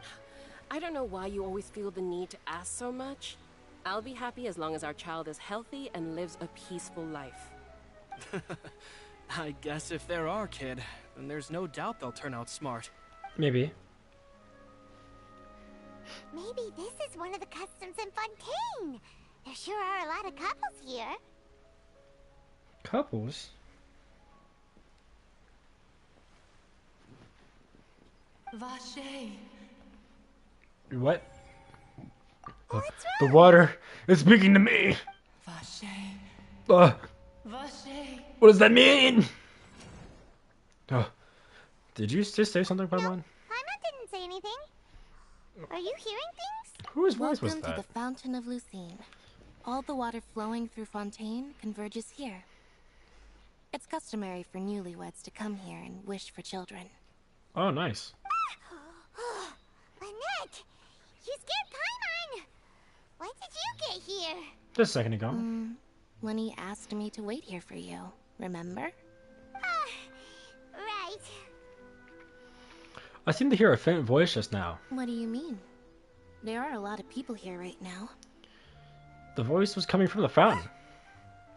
I don't know why you always feel the need to ask so much. I'll be happy as long as our child is healthy and lives a peaceful life. I guess if they're our kid, then there's no doubt they'll turn out smart. Maybe. Maybe this is one of the customs in Fontaine. There sure are a lot of couples here. Couples? Vache. What? The water is speaking to me. Vache. Vache. What does that mean? Oh, did you just say something, Paimon? Paimon didn't say anything. Are you hearing things? Whose voice was Welcome that? to the Fountain of Lucine. All the water flowing through Fontaine converges here. It's customary for newlyweds to come here and wish for children. Oh, nice. Lynette, you scared Paimon. When did you get here? Just a second ago. Lenny asked me to wait here for you, remember? Right. I seem to hear a faint voice just now. What do you mean? There are a lot of people here right now. The voice was coming from the fountain.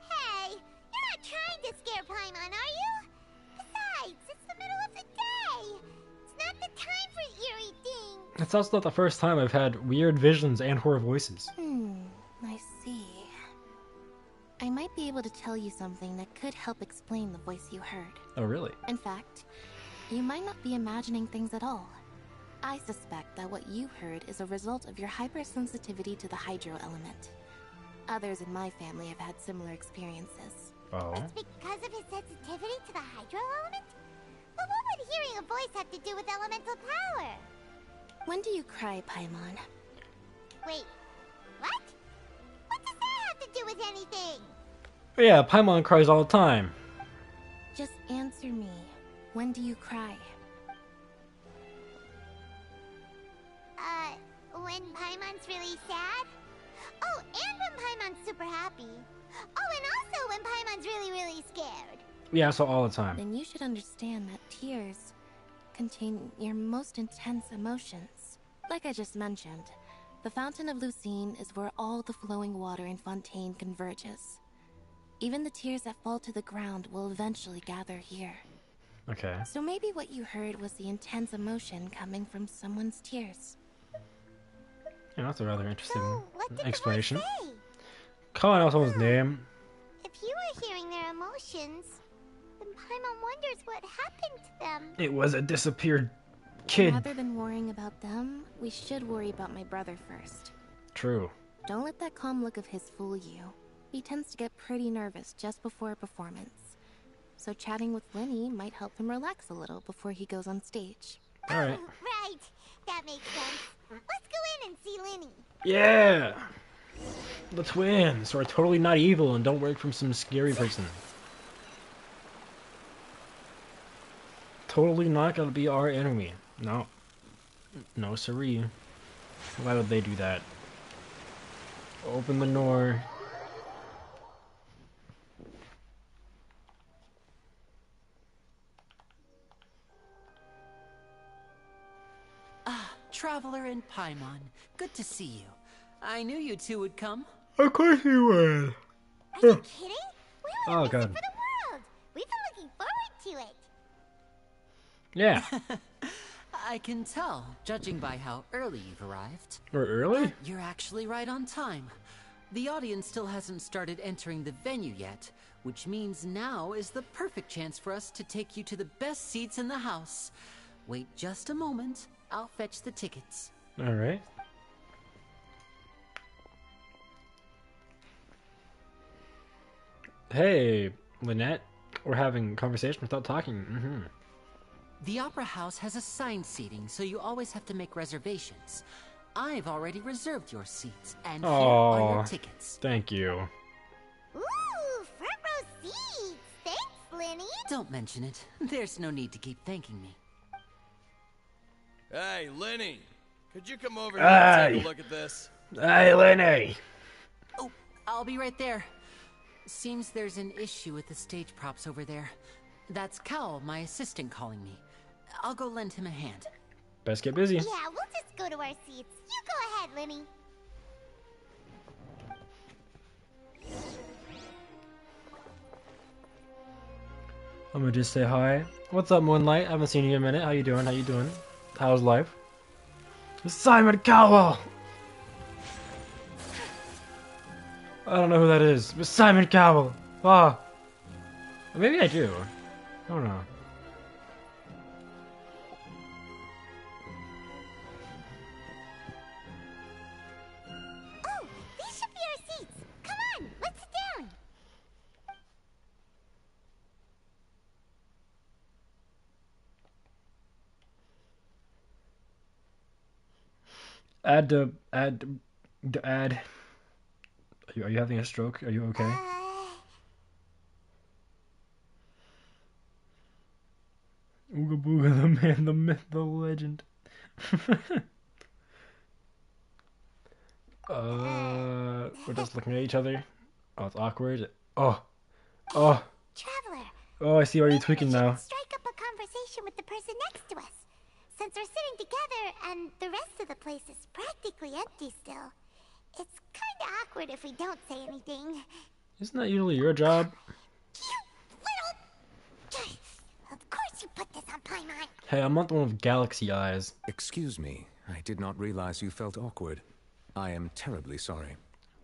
Hey, you're not trying to scare Paimon, are you? Besides, it's the middle of the day. It's not the time for eerie things. It's also not the first time I've had weird visions and horror voices. I see. I might be able to tell you something that could help explain the voice you heard. Oh, really? In fact, you might not be imagining things at all. I suspect that what you heard is a result of your hypersensitivity to the hydro element. Others in my family have had similar experiences. Oh. It's because of his sensitivity to the hydro element? But what would hearing a voice have to do with elemental power? When do you cry, Paimon? Wait, what? What does that have to do with anything? Yeah, Paimon cries all the time. Just answer me. When do you cry? When Paimon's really sad? Oh, and when Paimon's super happy. Oh, and also when Paimon's really, really scared. Yeah, so all the time. Then you should understand that tears contain your most intense emotions. Like I just mentioned, the Fountain of Lucine is where all the flowing water in Fontaine converges. Even the tears that fall to the ground will eventually gather here. Okay. So maybe what you heard was the intense emotion coming from someone's tears. Yeah, that's a rather interesting explanation. Say? Calling out someone's name. If you were hearing their emotions, then Paimon wonders what happened to them. It was a disappeared kid. Rather than worrying about them, we should worry about my brother first. True. Don't let that calm look of his fool you. He tends to get pretty nervous just before a performance. So chatting with Lenny might help him relax a little before he goes on stage. Alright. Right. That makes sense. Let's go in and see Lenny. Yeah! The twins who are totally not evil and don't work from some scary person. Totally not gonna be our enemy. No. No siree. Why would they do that? Open the door. Ah, Traveler and Paimon. Good to see you. I knew you two would come. Of course you would. Are you kidding? We Oh, would have God. missed it for the world. We've been looking forward to it. Yeah. I can tell, judging by how early you've arrived. We're early? But you're actually right on time. The audience still hasn't started entering the venue yet, which means now is the perfect chance for us to take you to the best seats in the house. Wait just a moment. I'll fetch the tickets. All right. Hey, Lynette. We're having a conversation without talking. The Opera House has assigned seating, so you always have to make reservations. I've already reserved your seats, and here are your tickets. Thank you. Ooh, front row seats. Thanks, Lenny. Don't mention it. There's no need to keep thanking me. Hey, Lenny. Could you come over here and take a look at this? Hey, Lenny. Oh, I'll be right there. Seems there's an issue with the stage props over there. That's Cal, my assistant, calling me. I'll go lend him a hand. Best get busy. Yeah, we'll just go to our seats. You go ahead, Lenny. I'm gonna just say hi. What's up, Moonlight? I haven't seen you in a minute. How you doing? How you doing? How's life? Simon Cowell! I don't know who that is. But Simon Cowell! Ah! Maybe I do. I don't know. Oh, these should be our seats. Come on, let's sit down. Add. Are you having a stroke? Are you okay? Ooga Booga, the man, the myth, the legend. We're just looking at each other. Oh, it's awkward. Oh. Traveler. Oh, I see why you're tweaking now. Strike up a conversation with the person next to us. Since we're sitting together and the rest of the place is practically empty still, it's kind of awkward if we don't say anything. Isn't that usually your job? Of course you put this on Paimon. Hey, I'm not the one with galaxy eyes. Excuse me. I did not realize you felt awkward. I am terribly sorry.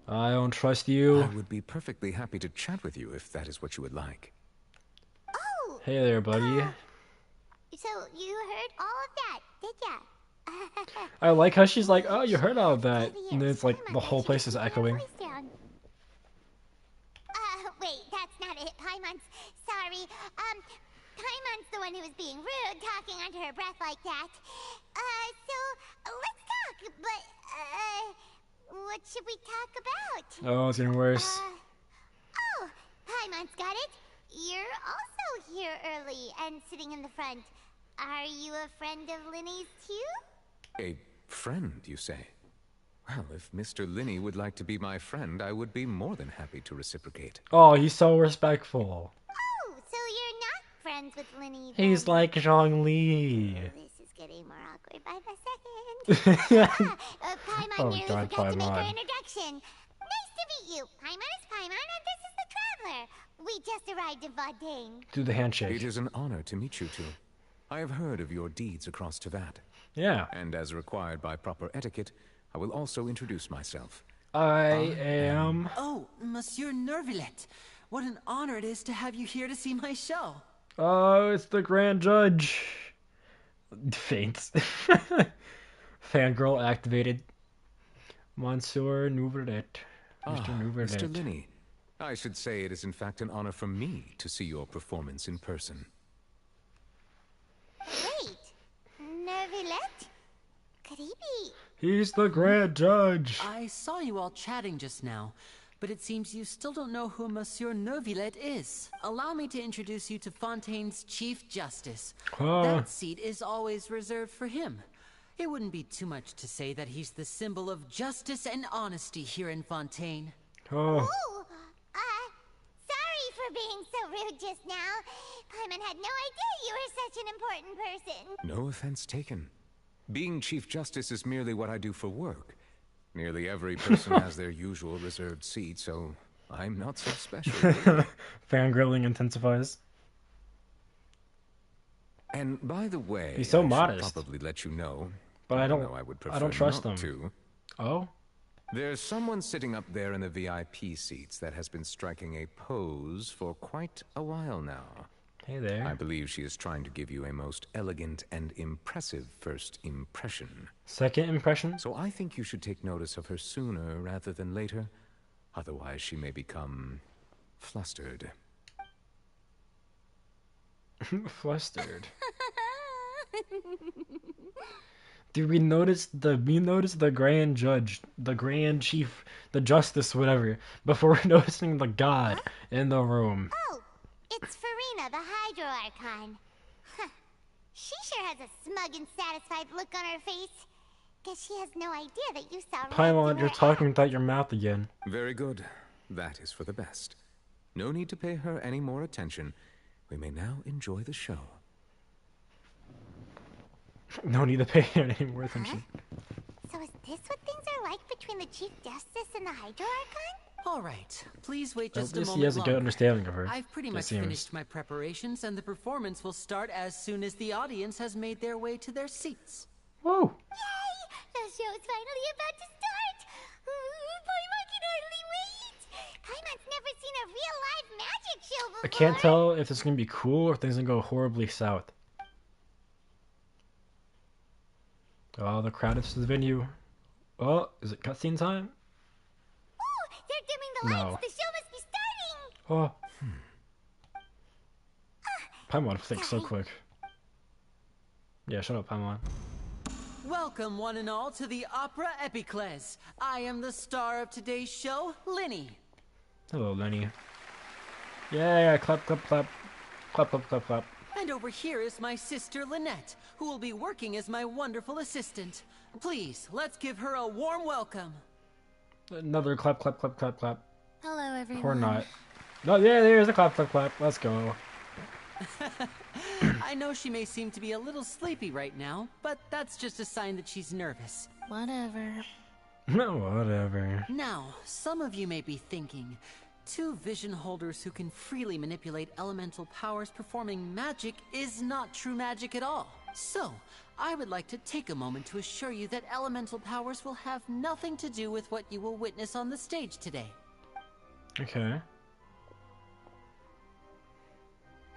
I don't trust you. I would be perfectly happy to chat with you if that is what you would like. Oh! Hey there, buddy. So you heard all of that, did ya? I like how she's like, oh, you heard all of that. And then it's like the whole place is echoing. Wait, that's not it. Paimon's sorry. Paimon's the one who was being rude, talking under her breath like that. So let's talk, but, what should we talk about? Oh, it's getting worse. Oh, Paimon's got it. You're also here early and sitting in the front. Are you a friend of Linny's too? A friend, you say? Well, if Mr. Linney would like to be my friend, I would be more than happy to reciprocate. Oh, he's so respectful. Oh, so you're not friends with Linny then? He's like Zhongli. This is getting more awkward by the second. Paimon Oh, nearly God, forgot to make her Paimon. introduction. Nice to meet you. Paimon is Paimon, and this is the Traveler. We just arrived in Vaudain. Do the handshake. It is an honor to meet you two. I have heard of your deeds across Tevat. Yeah. And as required by proper etiquette, I will also introduce myself. I am... Oh, Monsieur Nervillet. What an honor it is to have you here to see my show. Oh, it's the Grand Judge. Faints. Fangirl activated. Monsieur Nouvelet. Mr. Nouvelet. Mr. Linney. I should say it is in fact an honor for me to see your performance in person. Wait, Nervillet? Could he be? He's the Grand Judge. I saw you all chatting just now, but it seems you still don't know who Monsieur Nervillet is. Allow me to introduce you to Fontaine's Chief Justice. That seat is always reserved for him. It wouldn't be too much to say that he's the symbol of justice and honesty here in Fontaine. Oh. Ooh, sorry for being so rude just now. Paimon had no idea you were such an important person. No offense taken. Being Chief Justice is merely what I do for work. Nearly every person has their usual reserved seat, so I'm not so special. Fangirling intensifies. And by the way, He's so I should modest. probably let you know. But I don't. I would prefer I don't trust not him. to. Oh. There's someone sitting up there in the VIP seats that has been striking a pose for quite a while now. Hey there. I believe she is trying to give you a most elegant and impressive first impression. Second impression? So I think you should take notice of her sooner rather than later. Otherwise, she may become flustered. Flustered. Did we notice the grand judge, the grand chief, the justice, whatever, before noticing the god in the room? Oh, it's Farina, the Hydro Archon. Huh. She sure has a smug and satisfied look on her face. Guess she has no idea that you saw Paimon, you're talking without your mouth again. Very good. That is for the best. No need to pay her any more attention. We may now enjoy the show. No need to pay any more attention. So is this what things are like between the Chief Justice and the Hydro Archon? All right, please wait just At a least moment he has a longer. good understanding of her. I've pretty it much seems. finished my preparations, and the performance will start as soon as the audience has made their way to their seats. Woo! Yay! The show's finally about to start! Paimon can hardly wait! Paimon's never seen a real live magic show before! I can't tell if it's gonna be cool or if things are gonna go horribly south. Oh, the crowd is to the venue. Oh, is it cutscene time? Oh, they're dimming the lights! No. The show must be starting! Oh. Paimon thinks so quick. Yeah, shut up, Paimon. Welcome, one and all, to the Opera Epiclese. I am the star of today's show, Linny. Hello, Lenny. Yeah, clap, clap, clap. Clap, clap, clap, clap. And over here is my sister, Lynette, who will be working as my wonderful assistant. Please, let's give her a warm welcome. Another clap, clap, clap, clap, clap. Hello, everyone. Or not. No, yeah, there's a clap, clap, clap. Let's go. I know she may seem to be a little sleepy right now, but that's just a sign that she's nervous. Whatever. No, whatever. Now, some of you may be thinking, two vision holders who can freely manipulate elemental powers performing magic is not true magic at all. So, I would like to take a moment to assure you that elemental powers will have nothing to do with what you will witness on the stage today. Okay.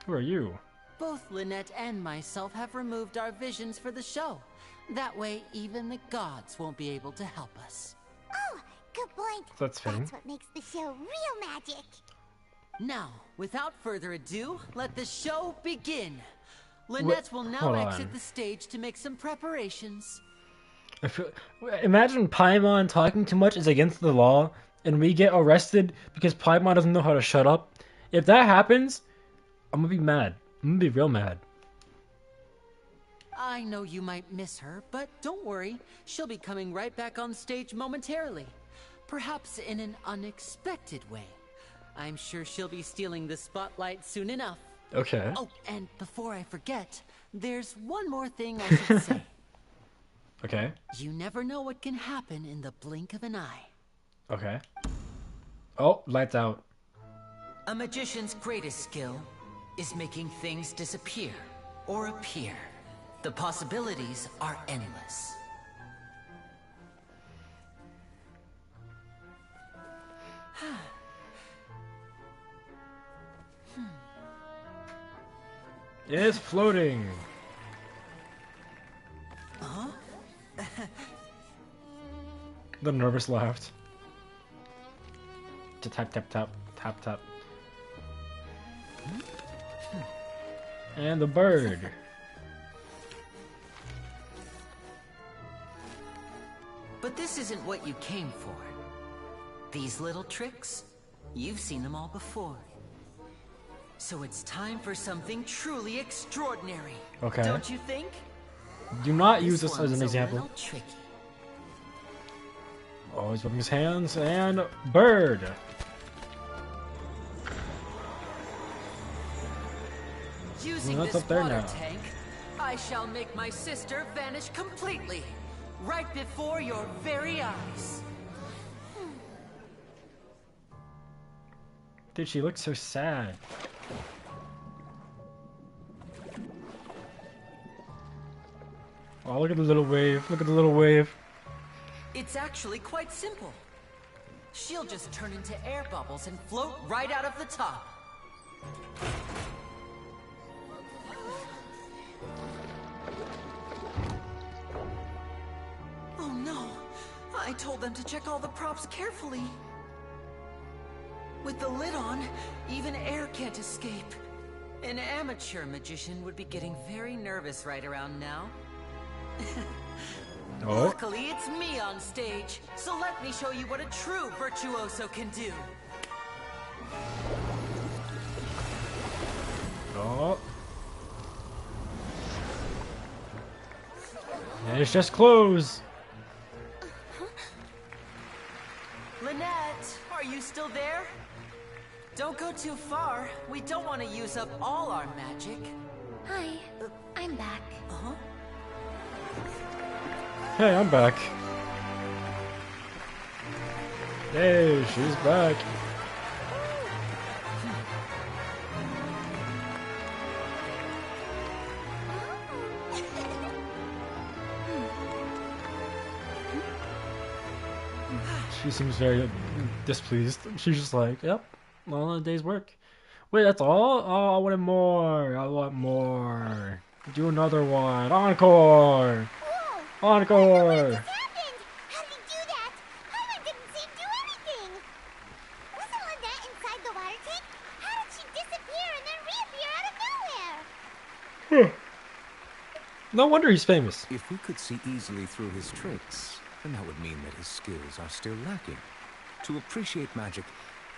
Who are you? Both Lynette and myself have removed our visions for the show. That way, even the gods won't be able to help us. Oh, good point. That's fitting. That's what makes the show real magic. Now, without further ado, let the show begin. Lynette will now hold exit on. the stage to make some preparations. I feel, imagine Paimon talking too much is against the law, and we get arrested because Paimon doesn't know how to shut up. If that happens, I'm gonna be mad. I'm gonna be real mad. I know you might miss her, but don't worry. She'll be coming right back on stage momentarily. Perhaps in an unexpected way. I'm sure she'll be stealing the spotlight soon enough. Okay. Oh, and before I forget, there's one more thing I should say. Okay. You never know what can happen in the blink of an eye. Okay. Oh, lights out. A magician's greatest skill is making things disappear or appear. The possibilities are endless. It's floating. Huh? The nervous laughed. To tap, tap, tap, tap, tap. And the bird. But this isn't what you came for. These little tricks, you've seen them all before. So it's time for something truly extraordinary. Okay. Don't you think? Do not use This this as one's an a example. little tricky. Oh, he's rubbing his hands and bird. Using Well, that's this up there water now. tank, I shall make my sister vanish completely, right before your very eyes. Dude, she looks so sad. Oh, look at the little wave. Look at the little wave. It's actually quite simple. She'll just turn into air bubbles and float right out of the top. Oh no! I told them to check all the props carefully. With the lid on, even air can't escape. An amateur magician would be getting very nervous right around now. Oh. Luckily, it's me on stage, so let me show you what a true virtuoso can do. Oh. And it's just clothes. Lynette, are you still there? Don't go too far. We don't want to use up all our magic. Hi, I'm back. Uh-huh. Hey, I'm back. Hey, she's back. She seems very displeased. She's just like, yep, well, a day's work. Wait, that's all? Oh, I wanted more. I want more. Do another one. Encore. Encore. How did he do that? Paimon didn't see him do anything. Wasn't Lynette inside the water tank? How did she disappear and then reappear out of nowhere? No wonder he's famous. If we could see easily through his tricks, then that would mean that his skills are still lacking. To appreciate magic,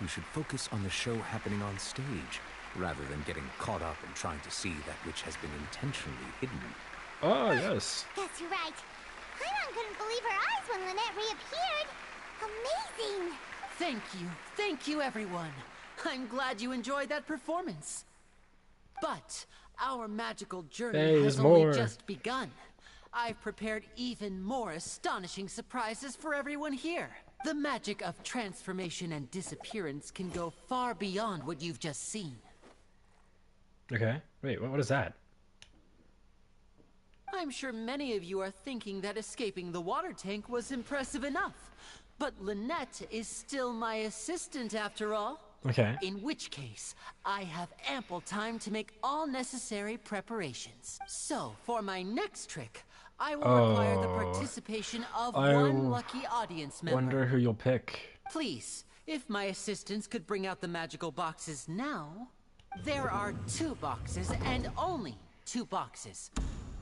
you should focus on the show happening on stage, rather than getting caught up in trying to see that which has been intentionally hidden. Oh, yes. Guess you're right. Paimon couldn't believe her eyes when Lynette reappeared. Amazing! Thank you, everyone. I'm glad you enjoyed that performance. But our magical journey Hey, has there's only more. just begun. I've prepared even more astonishing surprises for everyone here. The magic of transformation and disappearance can go far beyond what you've just seen. Okay. Wait, what is that? I'm sure many of you are thinking that escaping the water tank was impressive enough. But Lynette is still my assistant after all. Okay. In which case, I have ample time to make all necessary preparations. So, for my next trick, I will require the participation of one lucky audience member. Wonder who you'll pick. Please, if my assistants could bring out the magical boxes now. There are 2 boxes and only 2 boxes.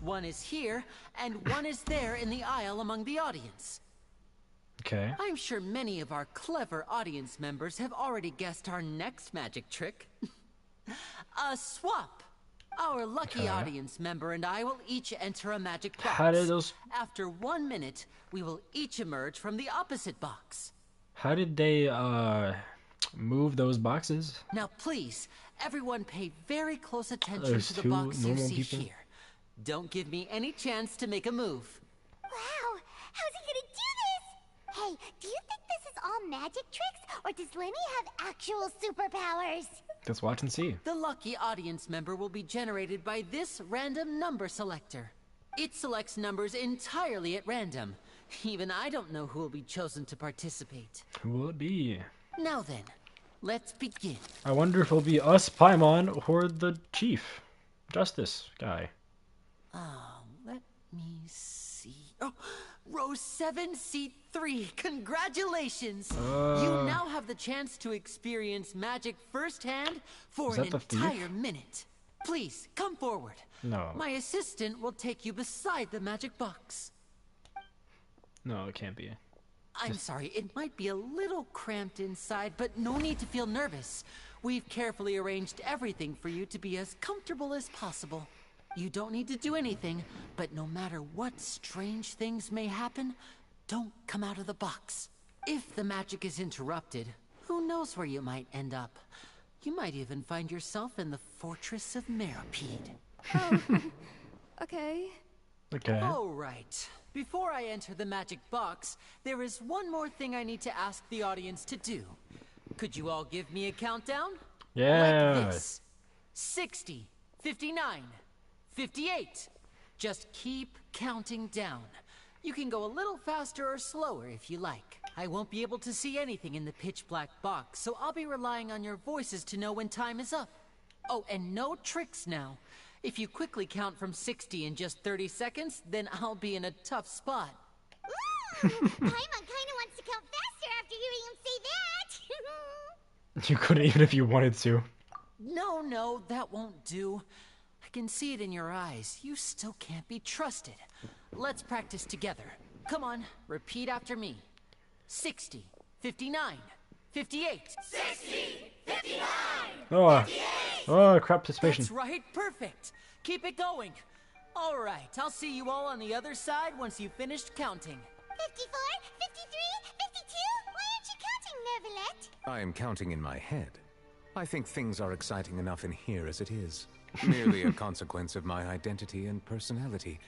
One is here, and one is there in the aisle among the audience. Okay. I'm sure many of our clever audience members have already guessed our next magic trick. A swap. Our lucky audience member and I will each enter a magic box. How did those... After 1 minute, we will each emerge from the opposite box. How did they, move those boxes? Now please, everyone pay very close attention There's to the 2 box you normal see people? here. Don't give me any chance to make a move. Wow! How's he gonna do this? Hey, do you think this is all magic tricks, or does Lenny have actual superpowers? Let's watch and see. The lucky audience member will be generated by this random number selector. It selects numbers entirely at random. Even I don't know who will be chosen to participate. Who will it be? Now then, let's begin. I wonder if it'll be us, Paimon, or the Chief Justice guy. Let me see. Oh, row 7, seat 3. Congratulations! You now have the chance to experience magic firsthand for Is an that the thief? entire minute. Please, come forward. No. My assistant will take you beside the magic box. No, it can't be. I'm sorry, it might be a little cramped inside, but no need to feel nervous. We've carefully arranged everything for you to be as comfortable as possible. You don't need to do anything, but no matter what strange things may happen, don't come out of the box. If the magic is interrupted, who knows where you might end up? You might even find yourself in the Fortress of Meropide. Oh, okay. Okay. All right. Before I enter the magic box, there is one more thing I need to ask the audience to do. Could you all give me a countdown? Yeah. Like this. 60, 59, 58. Just keep counting down. You can go a little faster or slower if you like. I won't be able to see anything in the pitch black box, so I'll be relying on your voices to know when time is up. Oh, and no tricks now. If you quickly count from 60 in just 30 seconds, then I'll be in a tough spot. Ooh, Paimon kinda wants to count faster after hearing him say that. You couldn't even if you wanted to. No, that won't do. I can see it in your eyes. You still can't be trusted. Let's practice together. Come on, repeat after me. 60, 59, 58. 60, 59, Oh, 58. oh, crap participation. That's right, perfect. Keep it going. All right, I'll see you all on the other side once you've finished counting. 54, 53, 52. Why aren't you counting, Nervalet? I am counting in my head. I think things are exciting enough in here as it is. Merely a consequence of my identity and personality.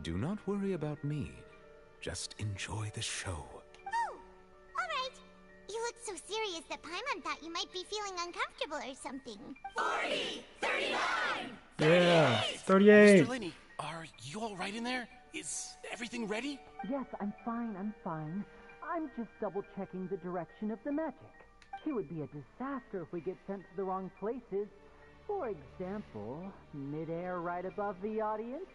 Do not worry about me. Just enjoy the show. Oh, all right. You look so serious that Paimon thought you might be feeling uncomfortable or something. 40, 39. Yeah, 38. Mr. Linney, are you all right in there? Is everything ready? Yes, I'm fine. I'm just double-checking the direction of the magic. It would be a disaster if we get sent to the wrong places. For example, midair right above the audience.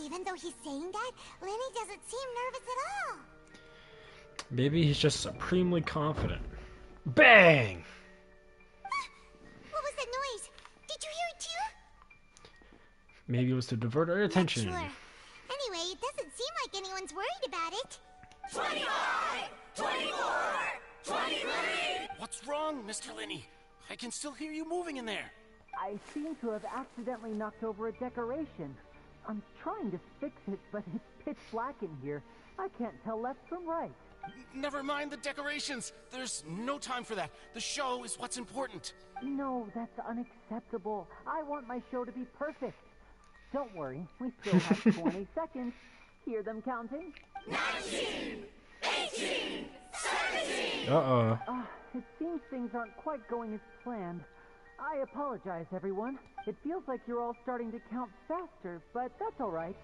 Even though he's saying that, Lenny doesn't seem nervous at all. Maybe he's just supremely confident. Bang! What was that noise? Did you hear it too? Maybe it was to divert our attention. Not sure. Anyway, it doesn't seem like anyone's worried about it. 25, 24, 23. What's wrong, Mr. Linney? I can still hear you moving in there. I seem to have accidentally knocked over a decoration. I'm trying to fix it, but it's pitch black in here. I can't tell left from right. Never mind the decorations. There's no time for that. The show is what's important. No, that's unacceptable. I want my show to be perfect. Don't worry, we still have 20 seconds. Hear them counting? 19, 18, 17. Uh-oh. It seems things aren't quite going as planned. I apologize, everyone. It feels like you're all starting to count faster, but that's all right.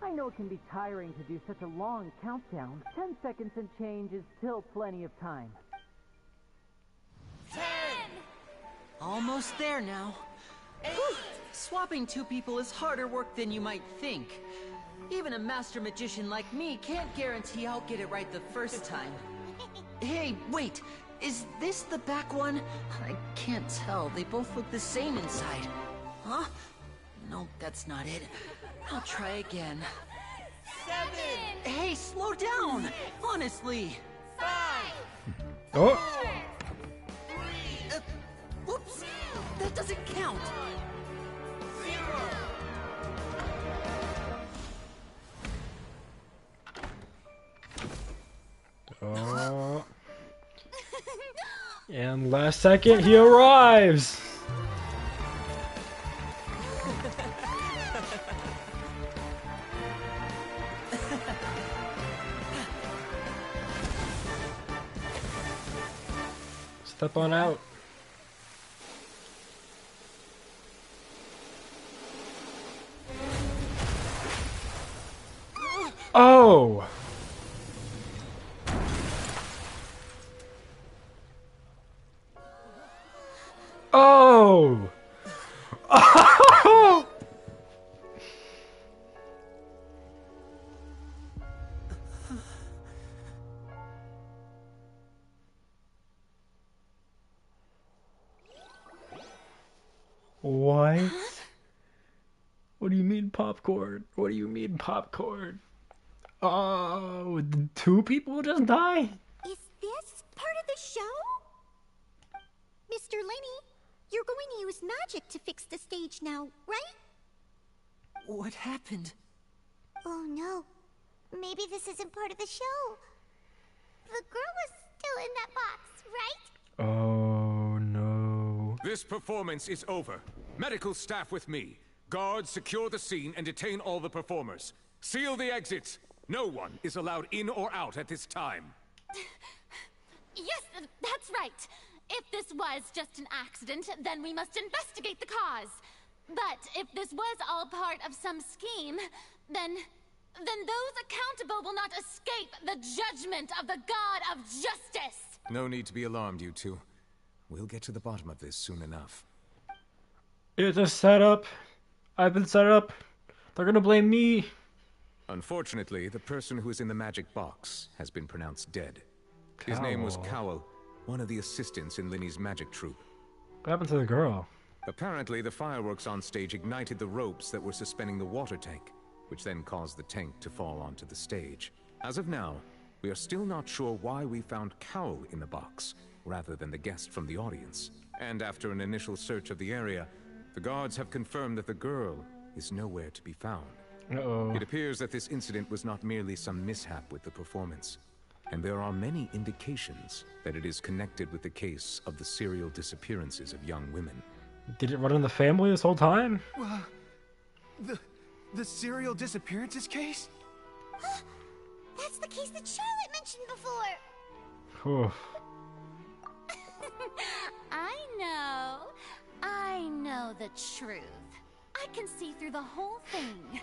I know it can be tiring to do such a long countdown. 10 seconds and change is still plenty of time. 10. Almost there now. Swapping two people is harder work than you might think. Even a master magician like me can't guarantee I'll get it right the first time. Hey, wait! Is this the back one? I can't tell. They both look the same inside. Huh? No, that's not it. I'll try again. 7. Hey, slow down! Honestly. 5. Oh! Whoops! That doesn't count! 0. Oh. And last second, he arrives! Step on out. Oh! Oh! Oh! What? What do you mean popcorn? What do you mean popcorn? Oh, did 2 people just die? Is this part of the show? Mr. Linney, you're going to use magic to fix the stage now, right? What happened? Oh no. Maybe this isn't part of the show. The girl was still in that box, right? Oh no. This performance is over. Medical staff with me. Guards, secure the scene and detain all the performers. Seal the exits. No one is allowed in or out at this time. Yes, that's right. If this was just an accident, then we must investigate the cause. But if this was all part of some scheme, then those accountable will not escape the judgment of the God of Justice. No need to be alarmed, you two. We'll get to the bottom of this soon enough. It's a setup. I've been set up. They're gonna blame me. Unfortunately, the person who is in the magic box has been pronounced dead. His name was Cowell, one of the assistants in Linny's magic troupe. What happened to the girl? Apparently, the fireworks on stage ignited the ropes that were suspending the water tank, which then caused the tank to fall onto the stage. As of now, we are still not sure why we found Cowell in the box, rather than the guest from the audience. And after an initial search of the area, the guards have confirmed that the girl is nowhere to be found. Uh-oh. It appears that this incident was not merely some mishap with the performance, and there are many indications that it is connected with the case of the serial disappearances of young women. Did it run in the family this whole time? The serial disappearances case? That's the case that Charlotte mentioned before. Oof. I know the truth. I can see through the whole thing.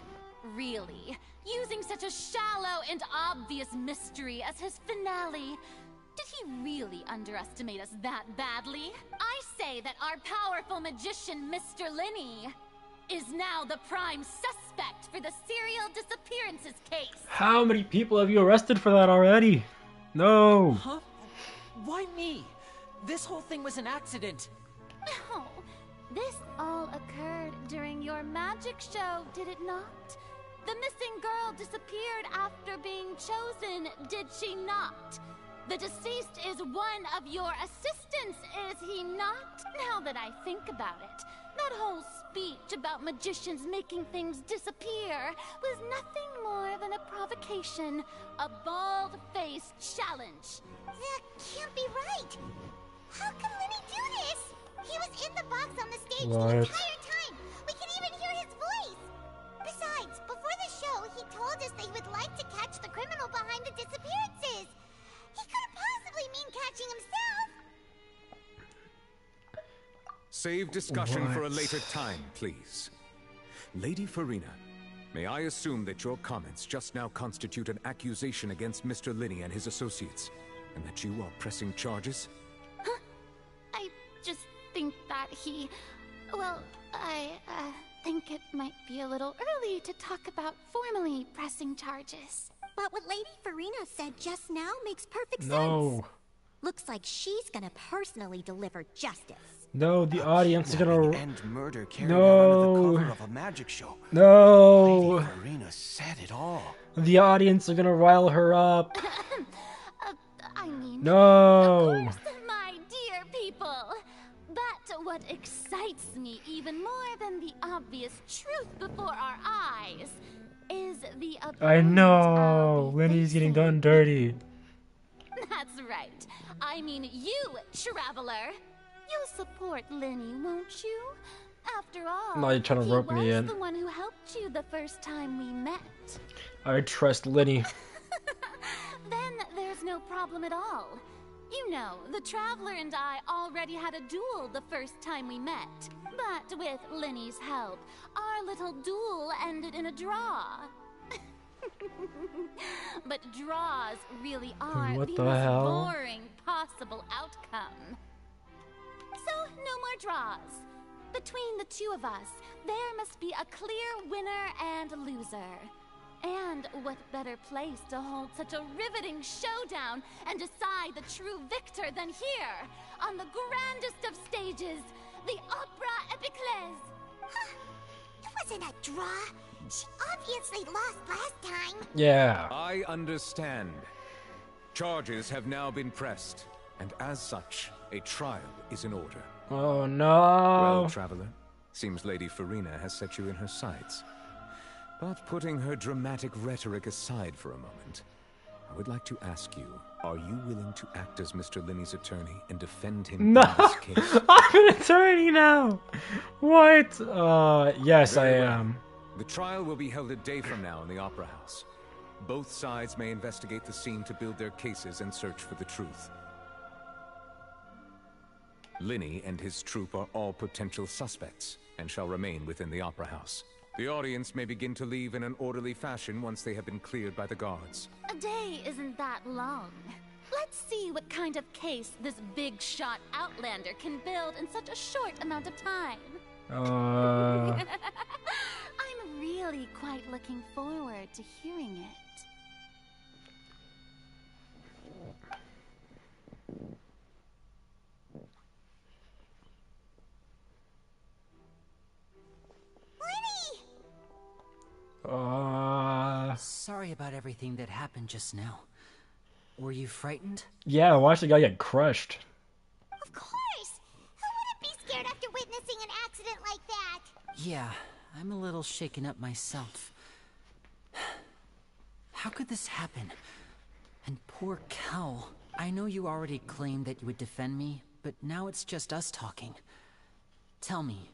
Really, using such a shallow and obvious mystery as his finale. Did he really underestimate us that badly? I say that our powerful magician, Mr. Linny, is now the prime suspect for the serial disappearances case. How many people have you arrested for that already? No. Huh? Why me? This whole thing was an accident. No, this all occurred during your magic show, did it not? The missing girl disappeared after being chosen, did she not? The deceased is one of your assistants, is he not? Now that I think about it, that whole speech about magicians making things disappear was nothing more than a provocation, a bald-faced challenge. That can't be right. How can Linny do this? He was in the box on the stage the entire time. We can even hear his voice. Besides, before the show, he told us that he would like to catch the criminal behind the disappearances. He couldn't possibly mean catching himself. Save discussion for a later time, please. Lady Farina, may I assume that your comments just now constitute an accusation against Mr. Linny and his associates, and that you are pressing charges? Huh? I just think that he... Well, I think it might be a little early to talk about formally pressing charges. But what Lady Farina said just now makes perfect sense. No. Looks like she's gonna personally deliver justice. No, the audience is gonna end murder carried out under the cover of a magic show. No. Lady Farina said it all. The audience are gonna rile her up. I mean, no. Of course, my dear people. But what excites me even more than the obvious truth before our eyes is the I know. Linny's getting done dirty. That's right. I mean you, traveler. You'll support Linny, won't you? After all, Now you're trying to rope me in. the one who helped you the first time we met. I trust Linny. Then there's no problem at all. You know, the Traveler and I already had a duel the first time we met. But with Linny's help, our little duel ended in a draw. But draws really are What the the most hell? boring possible outcome. So, no more draws. Between the two of us, there must be a clear winner and loser. And what better place to hold such a riveting showdown and decide the true victor than here, on the grandest of stages, the Opera Epiclese. Huh. It wasn't a draw. She obviously lost last time. Yeah. I understand. Charges have now been pressed, and as such, a trial is in order. Oh no. Well, Traveler, seems Lady Farina has set you in her sights. But putting her dramatic rhetoric aside for a moment, I would like to ask you, are you willing to act as Mr. Linney's attorney and defend him No, in this case? I'm an attorney now. What? Yes, Very I well. am. The trial will be held a day from now in the Opera House. Both sides may investigate the scene to build their cases and search for the truth. Linney and his troupe are all potential suspects and shall remain within the Opera House. The audience may begin to leave in an orderly fashion once they have been cleared by the guards. A day isn't that long. Let's see what kind of case this big shot Outlander can build in such a short amount of time. I'm really quite looking forward to hearing it. Sorry about everything that happened just now. Were you frightened? Yeah, watch the guy get crushed. Of course! Who wouldn't be scared after witnessing an accident like that? Yeah, I'm a little shaken up myself. How could this happen? And poor Cal. I know you already claimed that you would defend me, but now it's just us talking. Tell me,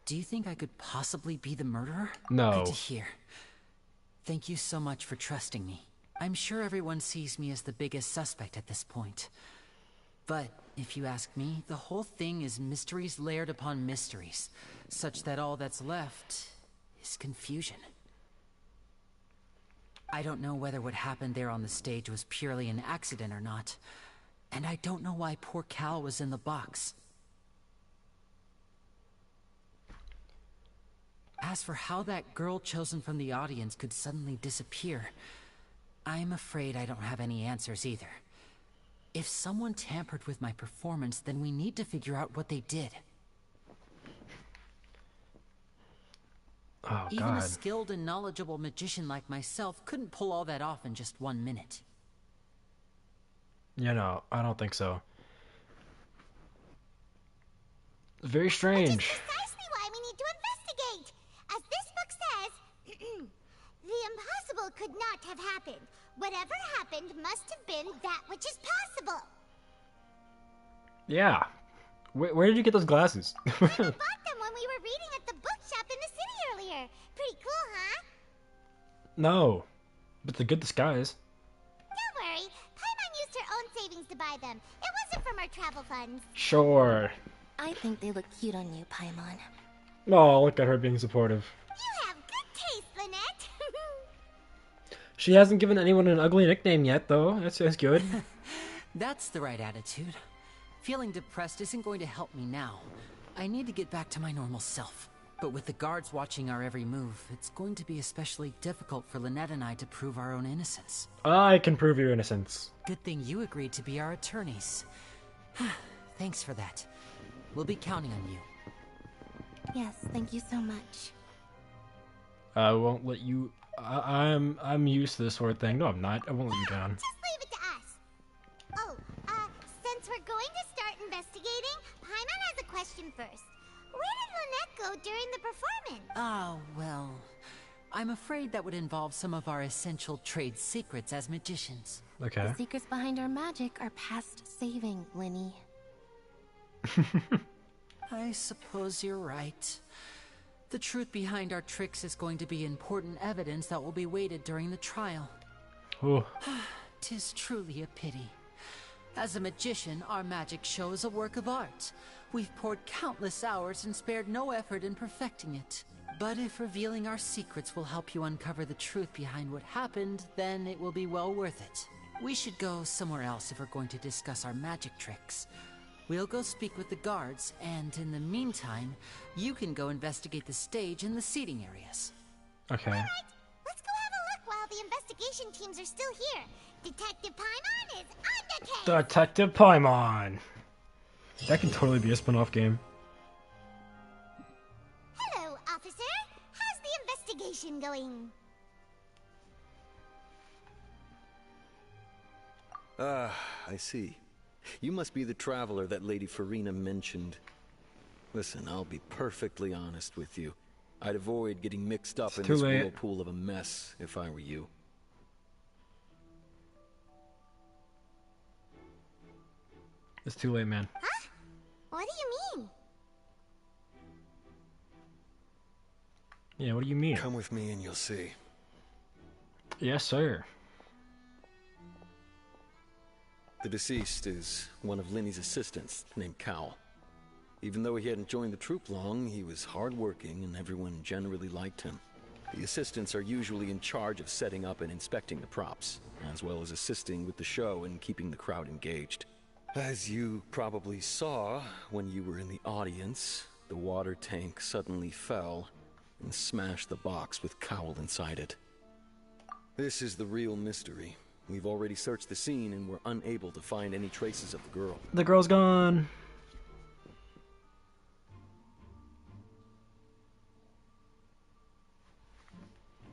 do you think I could possibly be the murderer? No. Good to hear. Thank you so much for trusting me. I'm sure everyone sees me as the biggest suspect at this point. But if you ask me, the whole thing is mysteries layered upon mysteries, such that all that's left is confusion. I don't know whether what happened there on the stage was purely an accident or not, and I don't know why poor Cal was in the box. As for how that girl chosen from the audience could suddenly disappear, I'm afraid I don't have any answers either. If someone tampered with my performance, then we need to figure out what they did. Oh, Even God. a skilled and knowledgeable magician like myself couldn't pull all that off in just 1 minute. You know, I don't think so. Very strange. Precisely why we need to investigate! As this book says, the impossible could not have happened. Whatever happened must have been that which is possible. Yeah. Where did you get those glasses? I bought them when we were reading at the bookshop in the city earlier. Pretty cool, huh? No. But it's a good disguise. Don't worry. Paimon used her own savings to buy them. It wasn't from our travel funds. Sure. I think they look cute on you, Paimon. Oh, look at her being supportive. You have good taste, Lynette. She hasn't given anyone an ugly nickname yet, though. That's good. That's the right attitude. Feeling depressed isn't going to help me now. I need to get back to my normal self. But with the guards watching our every move, it's going to be especially difficult for Lynette and I to prove our own innocence. I can prove your innocence. Good thing you agreed to be our attorneys. Thanks for that. We'll be counting on you. Yes, thank you so much. I won't let you... I'm used to this sort of thing. No, I'm not. I won't let you down. Just leave it to us. Oh, since we're going to start investigating, Paimon has a question first. Where did Lynette go during the performance? Oh, well... I'm afraid that would involve some of our essential trade secrets as magicians. Okay. The secrets behind our magic are past saving, Linny. I suppose you're right. The truth behind our tricks is going to be important evidence that will be weighted during the trial. Oh. 'Tis truly a pity. As a magician, our magic show is a work of art. We've poured countless hours and spared no effort in perfecting it. But if revealing our secrets will help you uncover the truth behind what happened, then it will be well worth it. We should go somewhere else if we're going to discuss our magic tricks. We'll go speak with the guards, and in the meantime, you can go investigate the stage and the seating areas. Okay. All right, let's go have a look while the investigation teams are still here. Detective Paimon is on the case! Detective Paimon! That could totally be a spin-off game. Hello, officer. How's the investigation going? Ah, I see. You must be the traveler that Lady Farina mentioned. Listen, I'll be perfectly honest with you. I'd avoid getting mixed up It's in too this late. whirlpool of a mess if I were you. It's too late, man. Huh? What do you mean? Yeah, what do you mean? Come with me and you'll see. Yes, sir. The deceased is one of Linny's assistants named Cal. Even though he hadn't joined the troupe long, he was hardworking and everyone generally liked him. The assistants are usually in charge of setting up and inspecting the props, as well as assisting with the show and keeping the crowd engaged. As you probably saw when you were in the audience, the water tank suddenly fell and smashed the box with Cowl inside it. This is the real mystery. We've already searched the scene and we're unable to find any traces of the girl. The girl's gone.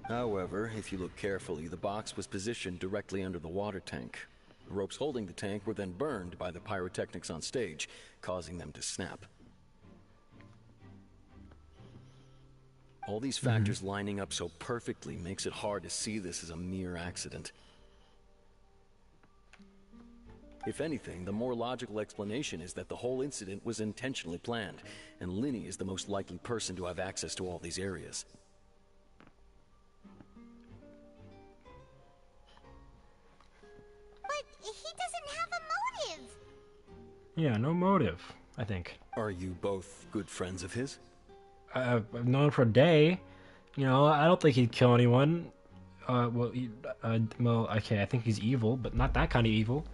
However, if you look carefully, the box was positioned directly under the water tank. The ropes holding the tank were then burned by the pyrotechnics on stage, causing them to snap. All these factors lining up so perfectly makes it hard to see this as a mere accident. If anything, the more logical explanation is that the whole incident was intentionally planned, and Linny is the most likely person to have access to all these areas. But he doesn't have a motive. Yeah, no motive, I think. Are you both good friends of his? I've known him for a day. You know, I don't think he'd kill anyone. Well, okay, I think he's evil, but not that kind of evil.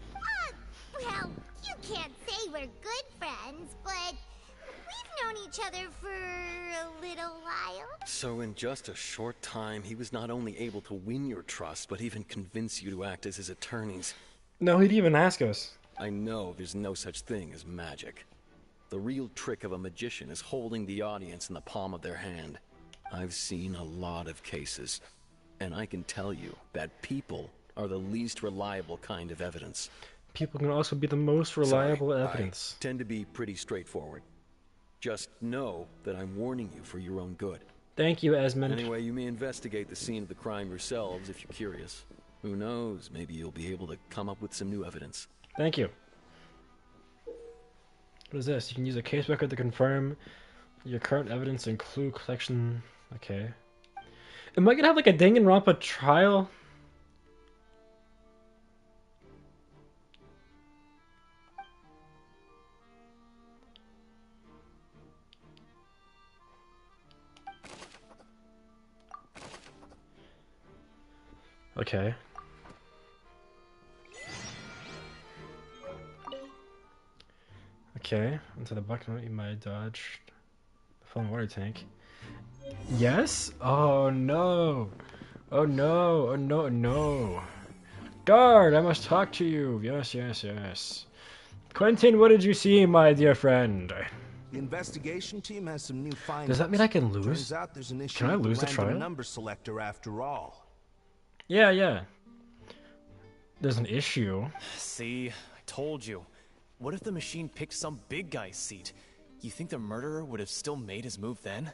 Well, you can't say we're good friends, but we've known each other for a little while. So in just a short time, he was not only able to win your trust, but even convince you to act as his attorneys. No, he'd even ask us. I know there's no such thing as magic. The real trick of a magician is holding the audience in the palm of their hand. I've seen a lot of cases, and I can tell you that people are the least reliable kind of evidence. People can also be the most reliable evidence. I tend to be pretty straightforward. Just know that I'm warning you for your own good. Thank you, Esmond. Anyway, you may investigate the scene of the crime yourselves if you're curious. Who knows, maybe you'll be able to come up with some new evidence. Thank you. What is this? You can use a case record to confirm your current evidence and clue collection. Okay. Am I gonna have like a Danganronpa trial? Okay. Okay, into the bucket you might dodge the fallen water tank. Yes? Oh no! Oh no! Oh no! Oh, no! Guard, I must talk to you. Yes, yes, yes. Quentin, what did you see, my dear friend? The investigation team has some new findings. Does that mean I can lose? Turns out there's an issue Can I with lose the random trial? number selector after all. Yeah, yeah. There's an issue. See, I told you. What if the machine picked some big guy's seat? You think the murderer would have still made his move then?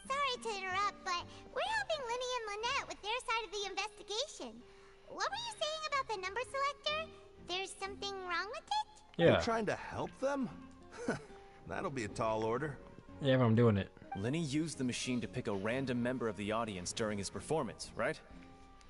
Sorry to interrupt, but we're helping Linny and Lynette with their side of the investigation. What were you saying about the number selector? There's something wrong with it? You're trying to help them? That'll be a tall order. Yeah, but I'm doing it. Lenny used the machine to pick a random member of the audience during his performance, right?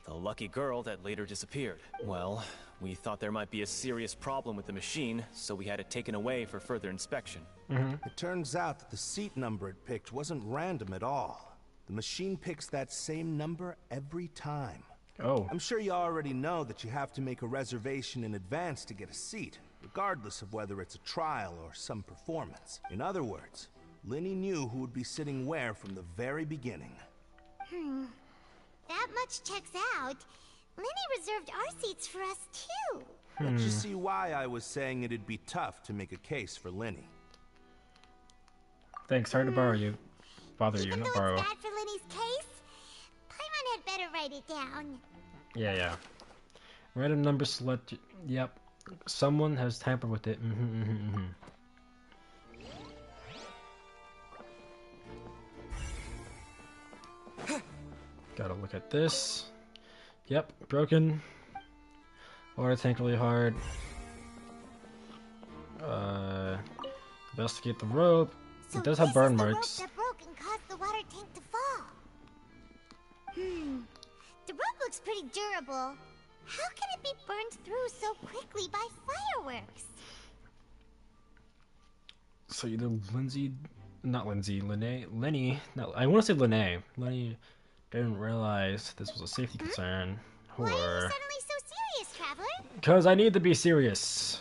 The lucky girl that later disappeared. Well, we thought there might be a serious problem with the machine, so we had it taken away for further inspection. It turns out that the seat number it picked wasn't random at all. The machine picks that same number every time. Oh. I'm sure you already know that you have to make a reservation in advance to get a seat, regardless of whether it's a trial or some performance. In other words, Linny knew who would be sitting where from the very beginning. That much checks out. Linny reserved our seats for us, too. Let's just see why I was saying it'd be tough to make a case for Linny. Thanks, sorry to borrow you. Bother you, not borrow. Bad for Linny's case? Paimon had better write it down. Yeah, yeah. Random number select. Yep. Someone has tampered with it. Gotta look at this. Yep, broken. Water tank really hard. Investigate the rope. So It does have burn the marks. rope that broke and caused the water tank to fall. The rope looks pretty durable. How can it be burned through so quickly by fireworks? So either Lenny, no, I want to say Lene. Lenny didn't realize this was a safety concern. Why are you Or suddenly so serious, Traveler? because I need to be serious.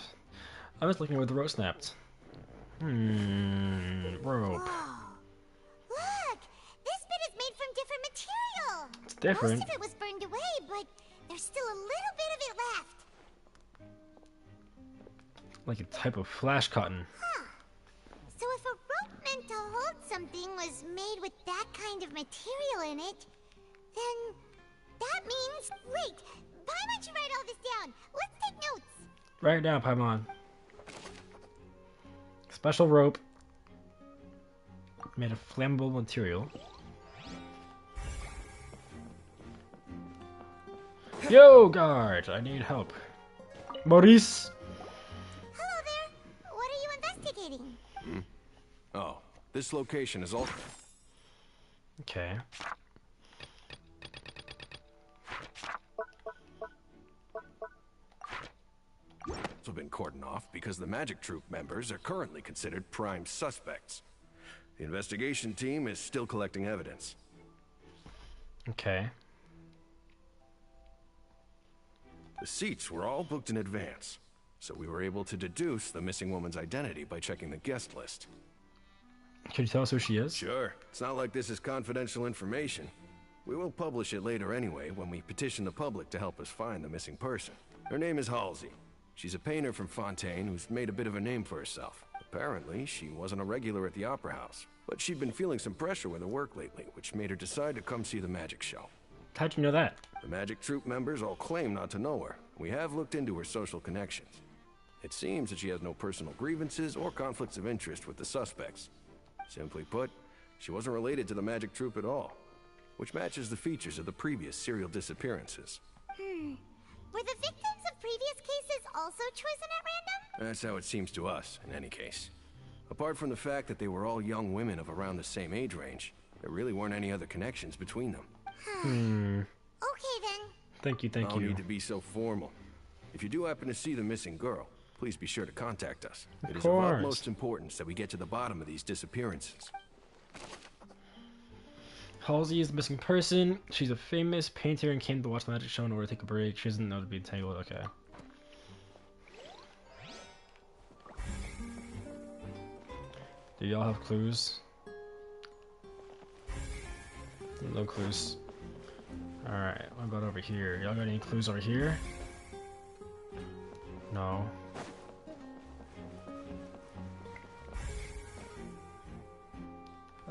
I was looking where the rope snapped. Rope. Look! This bit is made from different material! It's different. Most of it was burned away, but there's still a little bit of it left. Like a type of flash cotton. So if a rope meant to hold something was made with that kind of material in it, then that means... Wait! Paimon should write all this down! Let's take notes! Write it down, Paimon. Special rope. Made of flammable material. Yo, guard! I need help. Maurice! Hello there! What are you investigating? Oh, this location is all... Okay. have been cordoned off because the Magic Troop members are currently considered prime suspects. The investigation team is still collecting evidence. Okay. The seats were all booked in advance, so we were able to deduce the missing woman's identity by checking the guest list. Can you tell us who she is? Sure. It's not like this is confidential information. We will publish it later anyway when we petition the public to help us find the missing person. Her name is Halsey. She's a painter from Fontaine who's made a bit of a name for herself. Apparently, she wasn't a regular at the Opera House, but she'd been feeling some pressure with her work lately, which made her decide to come see the magic show. How'd you know that? The Magic Troop members all claim not to know her. We have looked into her social connections. It seems that she has no personal grievances or conflicts of interest with the suspects. Simply put, she wasn't related to the Magic Troop at all, which matches the features of the previous serial disappearances. Were the victims of previous cases also chosen at random? That's how it seems to us, in any case. Apart from the fact that they were all young women of around the same age range, there really weren't any other connections between them. Okay then. Thank you, thank I'll you. need to be so formal. If you do happen to see the missing girl, please be sure to contact us. It is of course. utmost importance that we get to the bottom of these disappearances. Halsey is the missing person. She's a famous painter and came to watch the magic show in order to take a break. She doesn't know to be entangled. Okay. Do y'all have clues? No clues. Alright, what about over here? Y'all got any clues over here? No.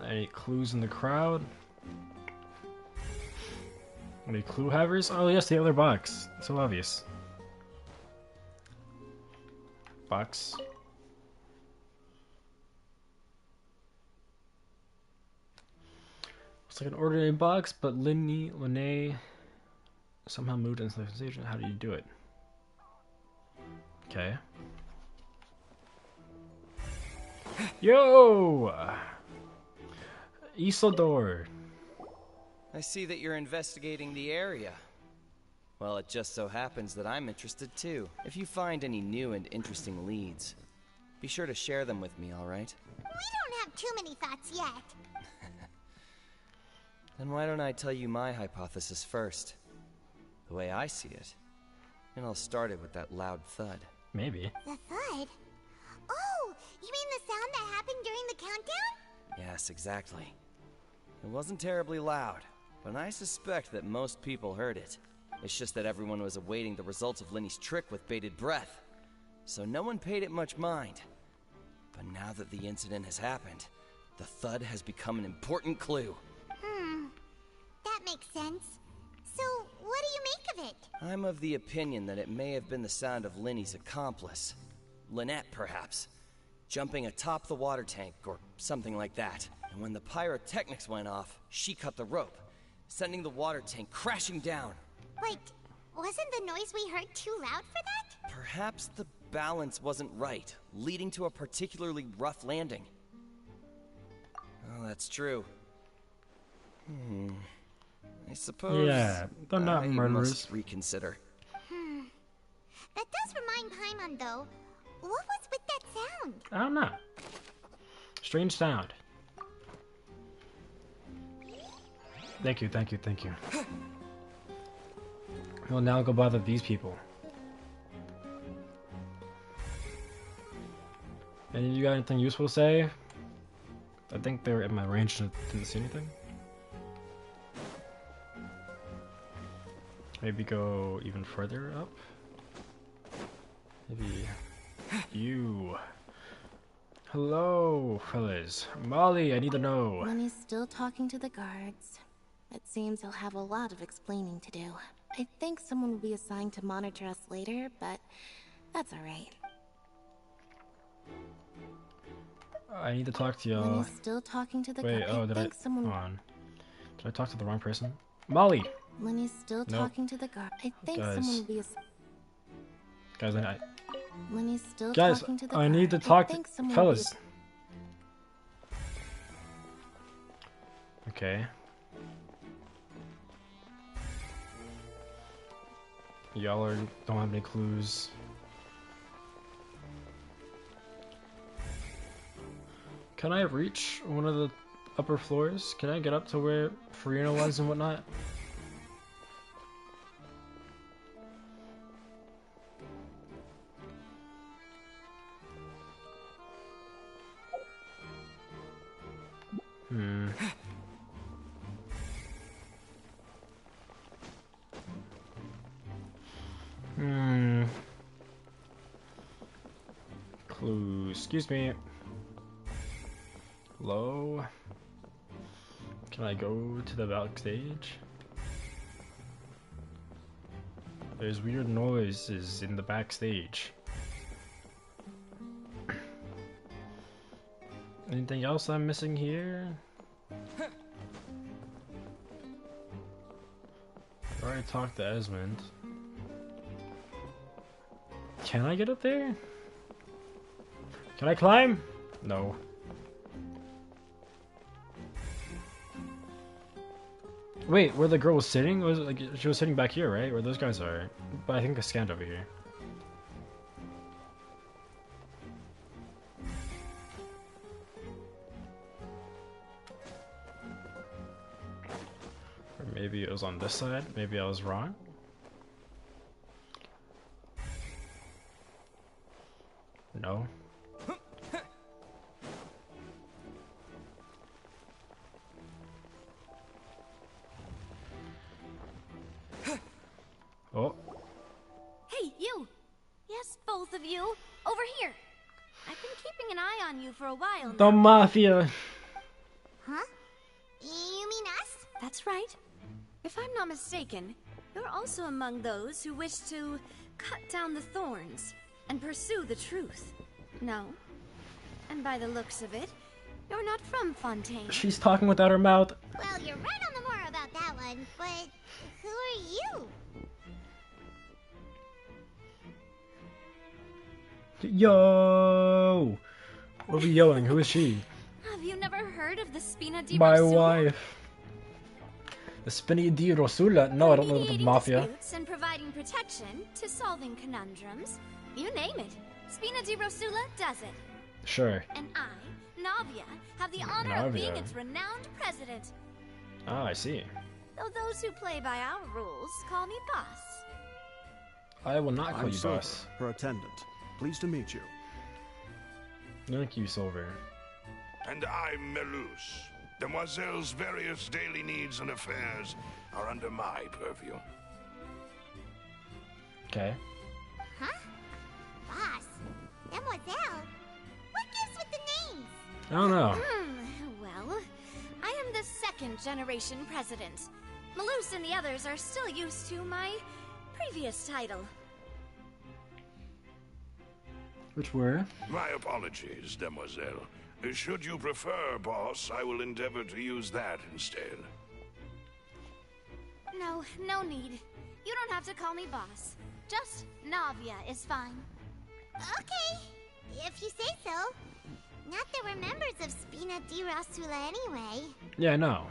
Any clues in the crowd? Any clue havers? Oh yes, the other box. So obvious. Box. It's like an ordinary box, but Lene somehow moved into the station. How do you do it? Okay. Yo! Isildur. I see that you're investigating the area. Well, it just so happens that I'm interested too. If you find any new and interesting leads, be sure to share them with me, alright? We don't have too many thoughts yet. Then why don't I tell you my hypothesis first? The way I see it. And I'll start it with that loud thud. Maybe. The thud? Oh, you mean the sound that happened during the countdown? Yes, exactly. It wasn't terribly loud, but I suspect that most people heard it. It's just that everyone was awaiting the results of Lenny's trick with bated breath, so no one paid it much mind. But now that the incident has happened, the thud has become an important clue. That makes sense. So, what do you make of it? I'm of the opinion that it may have been the sound of Lenny's accomplice. Lynette, perhaps. Jumping atop the water tank, or something like that. And when the pyrotechnics went off, she cut the rope. sending the water tank crashing down. Wait, wasn't the noise we heard too loud for that? Perhaps the balance wasn't right, leading to a particularly rough landing. Oh, that's true. I suppose Yeah, they're not I murderers. must reconsider. That does remind Paimon, though. What was with that sound? I don't know. Strange sound. Thank you, thank you, thank you. We'll now go bother these people. And you got anything useful to say? I think they're in my range to see anything. Maybe go even further up? Maybe you. Hello, fellas. Molly, I need to know. When he's still talking to the guards, it seems he'll have a lot of explaining to do. I think someone will be assigned to monitor us later, but that's alright. I need to talk to y'all. When he's still talking to the Wait, guards, oh, I did think someone... Hold on. Did I talk to the wrong person? Molly! When he's still Nope. talking to the guards, I think Guys. someone will be Guys, When he's still Guys, talking to the I need to guards, talk I think to someone will be fellas. Okay. Y'all don't have any clues. Can I reach one of the upper floors? Can I get up to where Farina was and whatnot? Clue. Excuse me. Hello? Can I go to the backstage? There's weird noises in the backstage. Anything else I'm missing here? I already talked to Esmond. Can I get up there? Can I climb? No. Wait, where the girl was sitting? Was it like she was sitting back here, right? Where those guys are. But I think I scanned over here. Or maybe it was on this side. Maybe I was wrong. No. Oh. Hey, you! Yes, both of you! Over here! I've been keeping an eye on you for a while now. The Mafia! Huh? You mean us? That's right. If I'm not mistaken, you're also among those who wish to cut down the thorns and pursue the truth. No? And by the looks of it, you're not from Fontaine. She's talking without her mouth. Well, you're right on the more about that one, but who are you? Yo! What are we yelling? Who is she? Have you never heard of the Spina di My Rosula? wife. The Spina di Rosula? No, I don't know the Mediating Mafia. disputes and providing protection to solving conundrums. You name it. Spina di Rosula does it. Sure. And I, Navia, have the honor of being Navia. its renowned president. Ah, I see. Though those who play by our rules call me boss. I will not call I'm you Silver, boss. her attendant. Pleased to meet you. Thank you, Silver. And I'm Melus. Demoiselle's various daily needs and affairs are under my purview. Okay. Huh? Boss? Demoiselle? What gives with the names? I don't know. Well, I am the second generation president. Malus and the others are still used to my previous title. Which were? My apologies, Demoiselle. Should you prefer, boss, I will endeavor to use that instead. No, no need. You don't have to call me boss. Just Navia is fine. Okay, if you say so. Not that we're members of Spina di Rasula anyway. Yeah, no.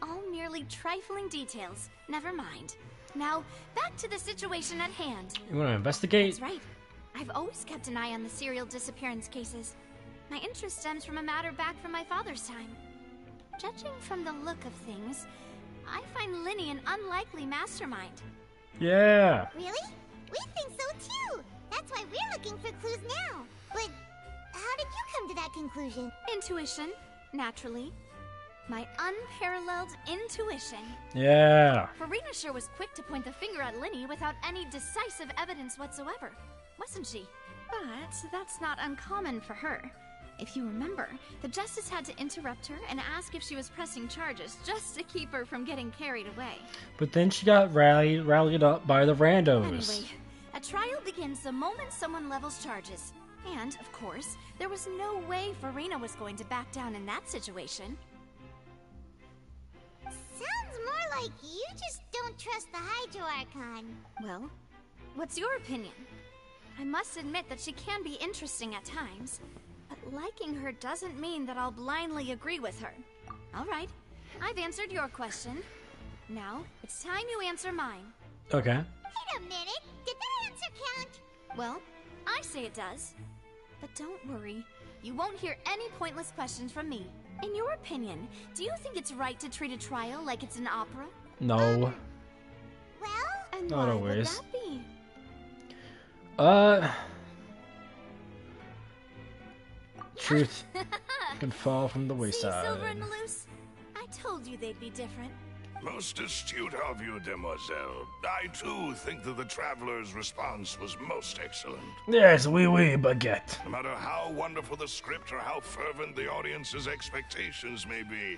All merely trifling details. Never mind. Now, back to the situation at hand. You want to investigate? That's right. I've always kept an eye on the serial disappearance cases. My interest stems from a matter back from my father's time. Judging from the look of things, I find Linny an unlikely mastermind. Yeah. Really? We think so too. That's why we're looking for clues now. But how did you come to that conclusion? Intuition, naturally. My unparalleled intuition. Yeah. Farina sure was quick to point the finger at Linny without any decisive evidence whatsoever, wasn't she? But that's not uncommon for her. If you remember, the Justice had to interrupt her and ask if she was pressing charges just to keep her from getting carried away. But then she got rallied up by the randos. Anyway, a trial begins the moment someone levels charges. And, of course, there was no way Farina was going to back down in that situation. Sounds more like you just don't trust the Hydro Archon. Well, what's your opinion? I must admit that she can be interesting at times, but liking her doesn't mean that I'll blindly agree with her. All right, I've answered your question. Now, it's time you answer mine. Okay. Wait a minute, did that answer count? Well, I say it does. But don't worry, you won't hear any pointless questions from me. In your opinion, do you think it's right to treat a trial like it's an opera? No. Well, and Not why always. would that be? Truth can fall from the See, wayside. Silver and Malus? I told you they'd be different. Most astute of you, demoiselle. I too think that the traveler's response was most excellent. Yes, oui, baguette. No matter how wonderful the script or how fervent the audience's expectations may be,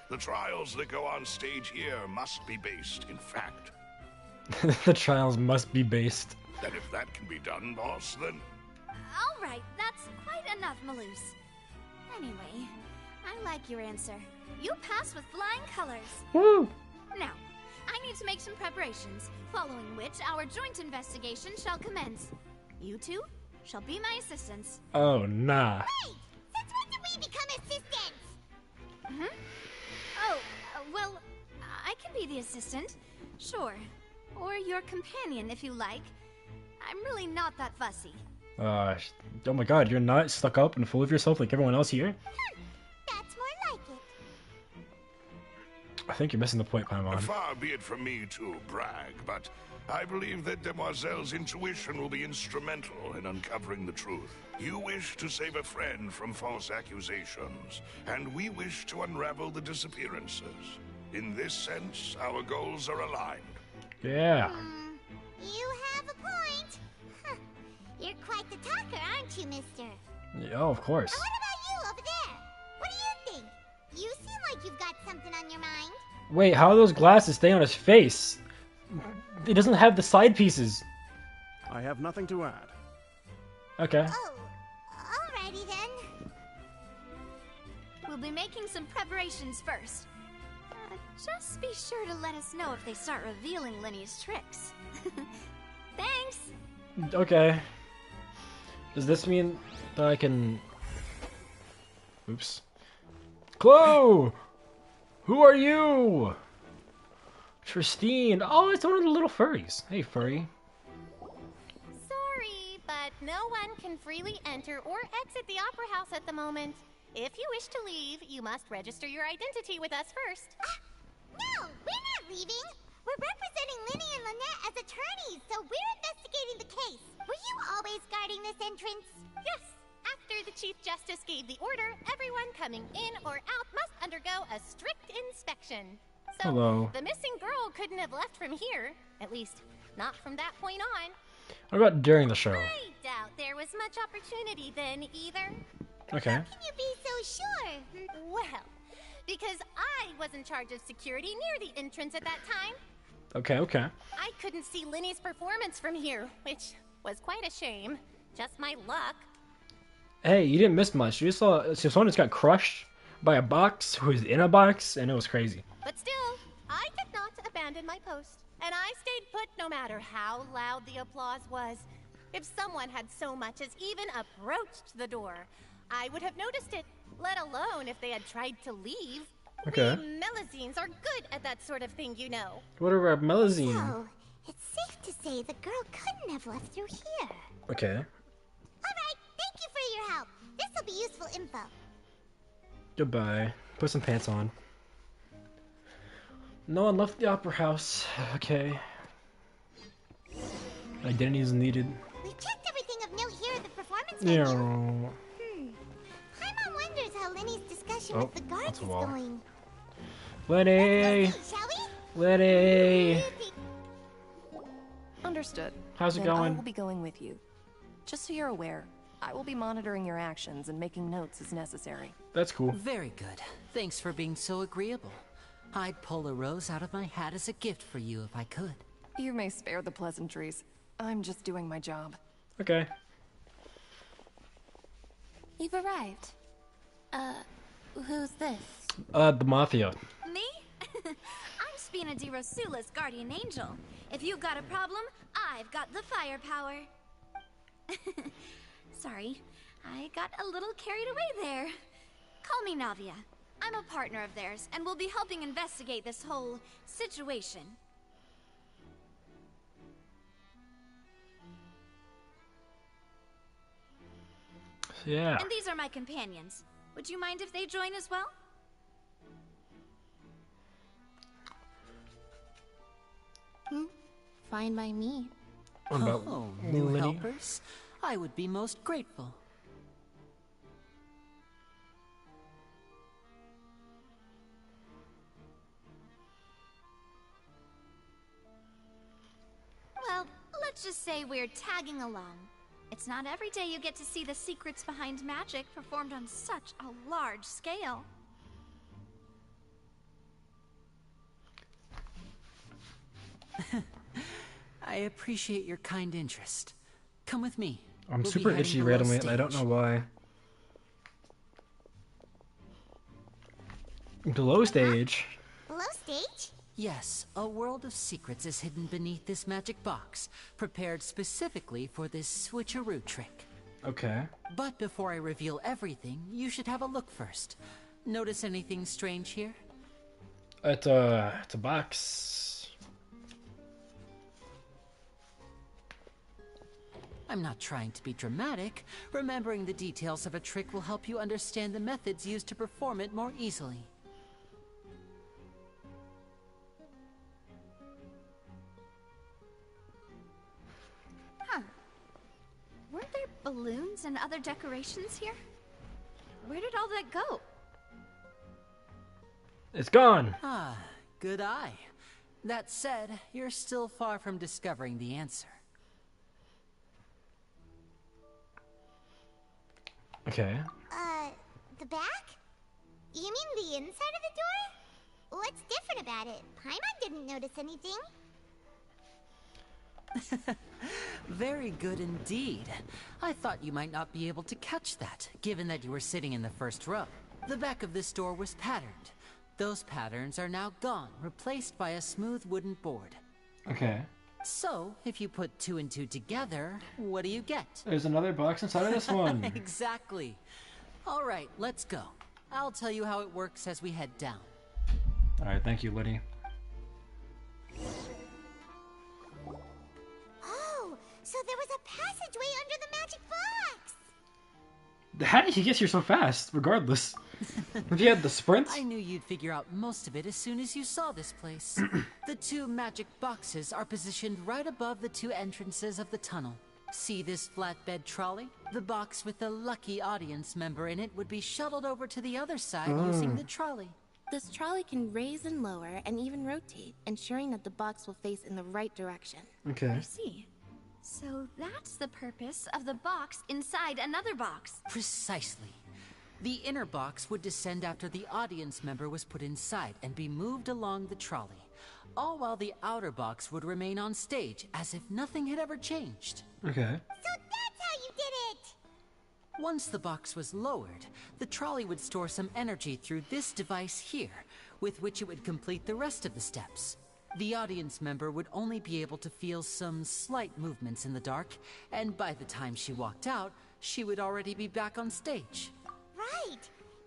the trials that go on stage here must be based in fact. The trials must be based. And if that can be done, boss, then... All right, that's quite enough, Malus. Anyway, I like your answer. You pass with flying colors. Woo! Now, I need to make some preparations, following which our joint investigation shall commence. You two shall be my assistants. Oh, nah. Wait! Since when did we become assistants? Oh, well, I can be the assistant. Sure. Or your companion, if you like. I'm really not that fussy. Oh my god, you're not stuck up and full of yourself like everyone else here? That's more like it. I think you're missing the point, Paimon. Far be it from me to brag, but I believe that Demoiselle's intuition will be instrumental in uncovering the truth. You wish to save a friend from false accusations, and we wish to unravel the disappearances. In this sense, our goals are aligned. Yeah. You have a point. Huh. You're quite the talker, aren't you, mister? Yeah, of course. What about you over there? What do you think? You seem like you've got something on your mind. Wait, how do those glasses stay on his face? It doesn't have the side pieces. I have nothing to add. Okay. Oh, alrighty then. We'll be making some preparations first. Just be sure to let us know if they start revealing Linny's tricks. Thanks! Okay. Does this mean that I can... Oops. Chloe! Who are you? Tristine. Oh, it's one of the little furries. Hey, furry. Sorry, but no one can freely enter or exit the Opera House at the moment. If you wish to leave, you must register your identity with us first. No, we're not leaving. We're representing Linny and Lynette as attorneys, so we're investigating the case. Were you always guarding this entrance? Yes. After the Chief Justice gave the order, everyone coming in or out must undergo a strict inspection. So, Hello. the missing girl couldn't have left from here. At least, not from that point on. What about during the show? I doubt there was much opportunity then, either. Okay. How can you be so sure? Well, because I was in charge of security near the entrance at that time. Okay, okay. I couldn't see Linny's performance from here, which was quite a shame. Just my luck. Hey, you didn't miss much. You just saw someone just got crushed by a box who was in a box, and it was crazy. But still, I I did not abandon my post, and I stayed put no matter how loud the applause was. If someone had so much as even approached the door, I would have noticed it, let alone if they had tried to leave. Okay. We Melazines are good at that sort of thing, you know. What are Melazine? So, it's safe to say the girl couldn't have left through here. Okay. Alright, thank you for your help. This'll be useful info. Goodbye. Put some pants on. No one left the opera house. Okay. Identity is needed. We've checked everything of note here at the performance Yeah. venue. Paimon wonders how Lenny's discussion with the guards is going. Lenny! Shall we? Lenny! Understood. How's it Then going? I will be going with you. Just so you're aware, I will be monitoring your actions and making notes as necessary. That's cool. Very good. Thanks for being so agreeable. I'd pull a rose out of my hat as a gift for you if I could. You may spare the pleasantries. I'm just doing my job. Okay. You've arrived. Who's this? The Mafia. Me? I'm Spina di Rosula's guardian angel. If you got a problem, I've got the firepower. Sorry, I got a little carried away there. Call me Navia. I'm a partner of theirs, and we'll be helping investigate this whole situation. Yeah. And these are my companions. Would you mind if they join as well? Fine by me. What about Oh, new Lenny? helpers? I would be most grateful. Well, let's just say we're tagging along. It's not every day you get to see the secrets behind magic performed on such a large scale. I appreciate your kind interest. Come with me. I'm We'll be super heading itchy below randomly, and I don't stage. know why. Below stage? Below stage? Yes, a world of secrets is hidden beneath this magic box, prepared specifically for this switcheroo trick. Okay. But before I reveal everything, you should have a look first. Notice anything strange here? It's a box. I'm not trying to be dramatic. Remembering the details of a trick will help you understand the methods used to perform it more easily. Huh. Weren't there balloons and other decorations here? Where did all that go? It's gone. Ah, good eye. That said, you're still far from discovering the answer. Okay. The back? You mean the inside of the door? What's different about it? Paimon didn't notice anything. Very good indeed. I thought you might not be able to catch that, given that you were sitting in the first row. The back of this door was patterned. Those patterns are now gone, replaced by a smooth wooden board. Okay. So, if you put 2 and 2 together, what do you get? There's another box inside of this one. Exactly. All right, let's go. I'll tell you how it works as we head down. Alright, thank you, Liddy. Oh, so there was a passageway under the magic box! How did he get here so fast, regardless? If he had the sprint? I knew you'd figure out most of it as soon as you saw this place. The 2 magic boxes are positioned right above the 2 entrances of the tunnel. See this flatbed trolley? The box with the lucky audience member in it would be shuttled over to the other side using the trolley. This trolley can raise and lower and even rotate, ensuring that the box will face in the right direction. Okay. I see. So that's the purpose of the box inside another box. Precisely. The inner box would descend after the audience member was put inside and be moved along the trolley, all while the outer box would remain on stage as if nothing had ever changed. Okay. So that's how you did it! Once the box was lowered, the trolley would store some energy through this device here, with which it would complete the rest of the steps. The audience member would only be able to feel some slight movements in the dark, and by the time she walked out, she would already be back on stage. Right!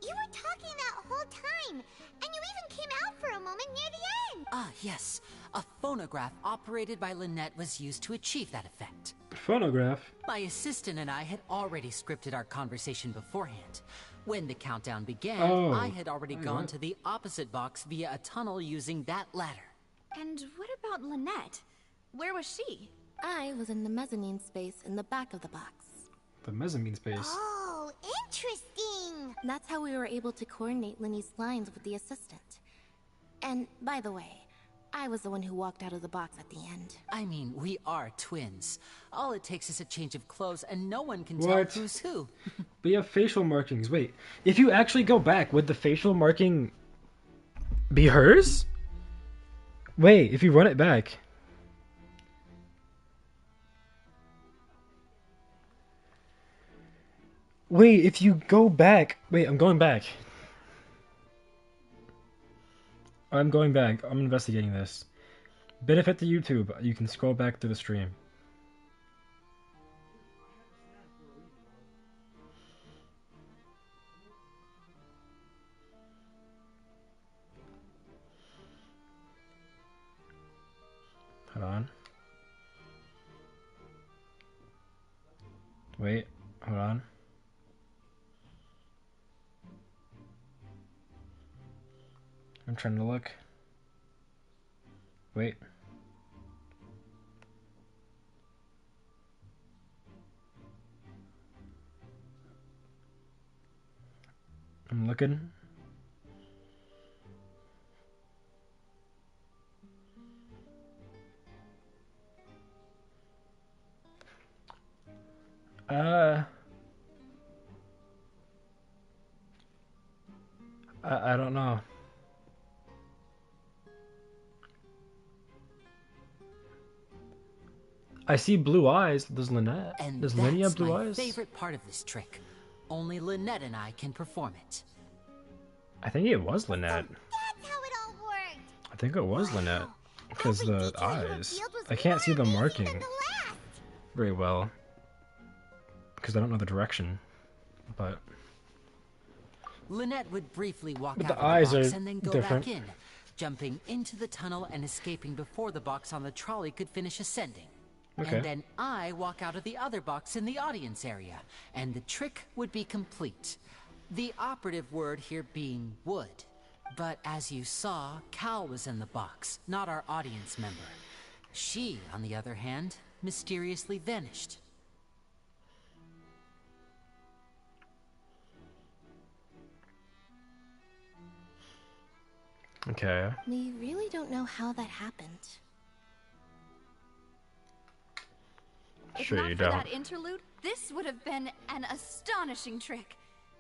You were talking that whole time, and you even came out for a moment near the end! Ah, yes. A phonograph operated by Lynette was used to achieve that effect. Phonograph? My assistant and I had already scripted our conversation beforehand. When the countdown began, I had already gone to the opposite box via a tunnel using that ladder. And what about Lynette? Where was she? I was in the mezzanine space in the back of the box. The mezzanine space? Oh, interesting! That's how we were able to coordinate Linny's lines with the assistant. And, by the way, I was the one who walked out of the box at the end. I mean, we are twins. All it takes is a change of clothes and no one can tell who's who. But you have facial markings. Wait, if you actually go back, would the facial marking be hers? Wait, if you run it back. Wait, if you go back. Wait, I'm going back. I'm going back. I'm investigating this. Benefit to YouTube. You can scroll back through the stream. Hold on. Wait, hold on. I'm trying to look. Wait. I'm looking. I don't know. I see blue eyes. There's Lynette. And Does Lenny have that's blue my eyes? favorite part of this trick. Only Lynette and I can perform it. I think it was Lynette. That's how it all worked! I think it was Lynette. Because the eyes. I can't see the marking very well. Because I don't know the direction. But Lynette would briefly walk But out the of the eyes box are and then go different. back in, jumping into the tunnel and escaping before the box on the trolley could finish ascending. Okay. And then I walk out of the other box in the audience area, and the trick would be complete. The operative word here being would. But as you saw, Cal was in the box, not our audience member. She, on the other hand, mysteriously vanished. okay. We really don't know how that happened. If Sure not you for don't. that interlude, this would have been an astonishing trick.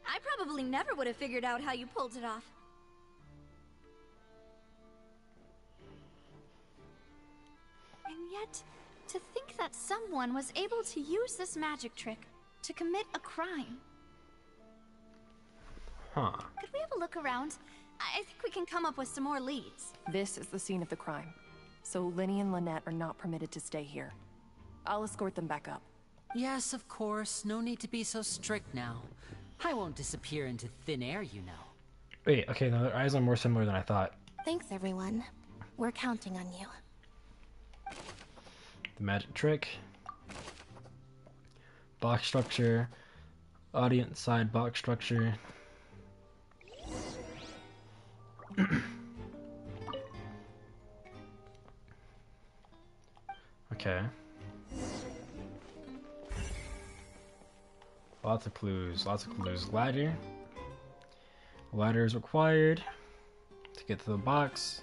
I probably never would have figured out how you pulled it off. And yet, to think that someone was able to use this magic trick to commit a crime. Huh. Could we have a look around? I think we can come up with some more leads. This is the scene of the crime, so Linny and Lynette are not permitted to stay here. I'll escort them back up. Yes, of course. No need to be so strict now. I won't disappear into thin air, you know. Wait, okay, no, their eyes are more similar than I thought. Thanks, everyone. We're counting on you. The magic trick. Box structure. Audience side box structure. Okay. Lots of clues, lots of clues. Ladder. Ladder is required to get to the box.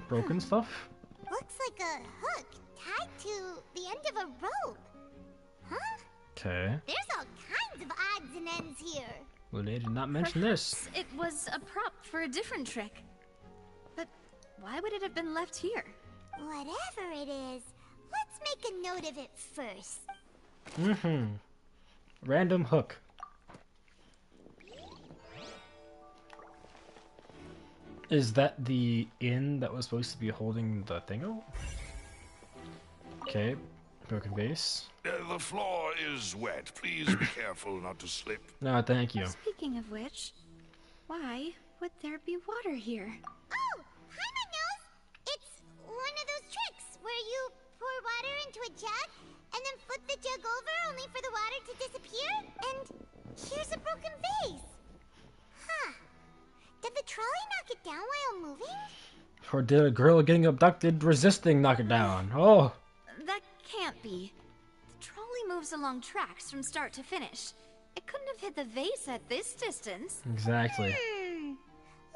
Broken stuff? Looks like a hook tied to the end of a rope. Huh? Okay. There's all kinds of odds and ends here. Well, they did not mention this. It was a prop for a different trick. But why would it have been left here? Whatever it is, let's make a note of it first. Random hook. Is that the inn that was supposed to be holding the thingo? Okay, broken vase. The floor is wet. Please be careful not to slip. No, thank you. Speaking of which, why would there be water here? Oh, Paimon knows! It's one of those tricks where you pour water into a jug and then flip the jug over only for the water to disappear. And here's a broken vase. Huh. Did the trolley knock it down while moving? Or did a girl getting abducted resisting knock it down? Oh. That can't be. The trolley moves along tracks from start to finish. It couldn't have hit the vase at this distance. Exactly.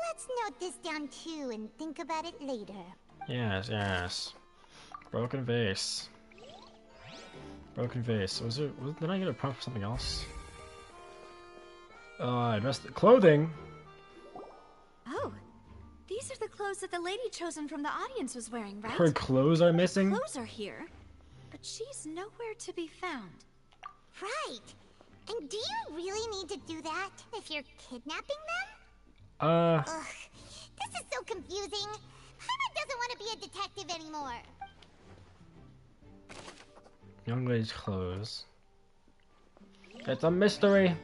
Let's note this down too and think about it later. Yes, yes. Broken vase. Broken vase. Did I get a prompt for something else? I dressed the clothing. Oh, these are the clothes that the lady chosen from the audience was wearing, right? Her clothes are missing? Clothes are here, but she's nowhere to be found. Right. And do you really need to do that if you're kidnapping them? Ugh, this is so confusing. Paimon doesn't want to be a detective anymore. young lady's clothes. It's a mystery.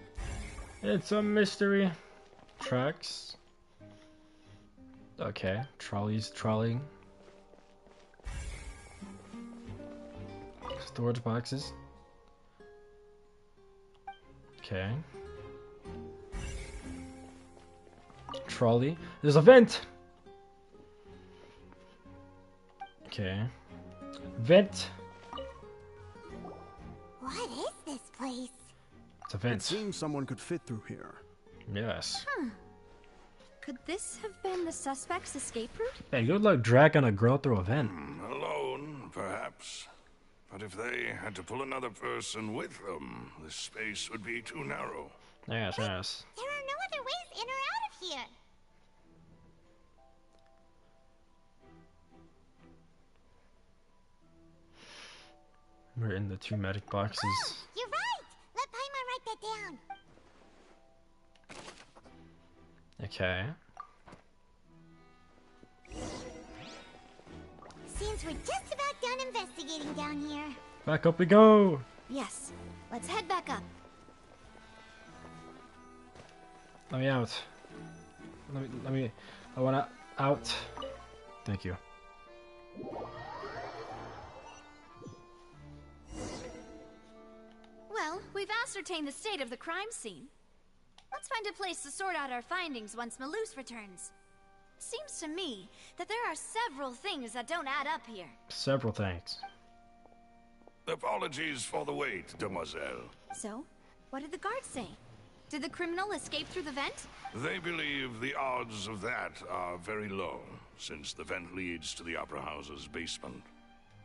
It's a mystery. Tracks. Okay, trolleys, trolleying. Storage boxes. Okay. Trolley. There's a vent! Okay. Vent! What is this place? It's a vent. It seems someone could fit through here. Yes. Could this have been the suspect's escape route? Hey, good luck dragging a girl through a vent. Alone, perhaps. But if they had to pull another person with them, the space would be too narrow. Yes, yes. There are no other ways in or out of here. We're in the two magic boxes. Oh, you're right! Let Paimon write that down. Okay. Seems we're just about done investigating down here. Back up we go! Yes. Let's head back up. Let me out. I wanna out. Thank you. Well, we've ascertained the state of the crime scene. Let's find a place to sort out our findings once Malus returns. Seems to me that there are several things that don't add up here. Several things. Apologies for the wait, demoiselle. So, what did the guards say? Did the criminal escape through the vent? They believe the odds of that are very low, since the vent leads to the Opera House's basement.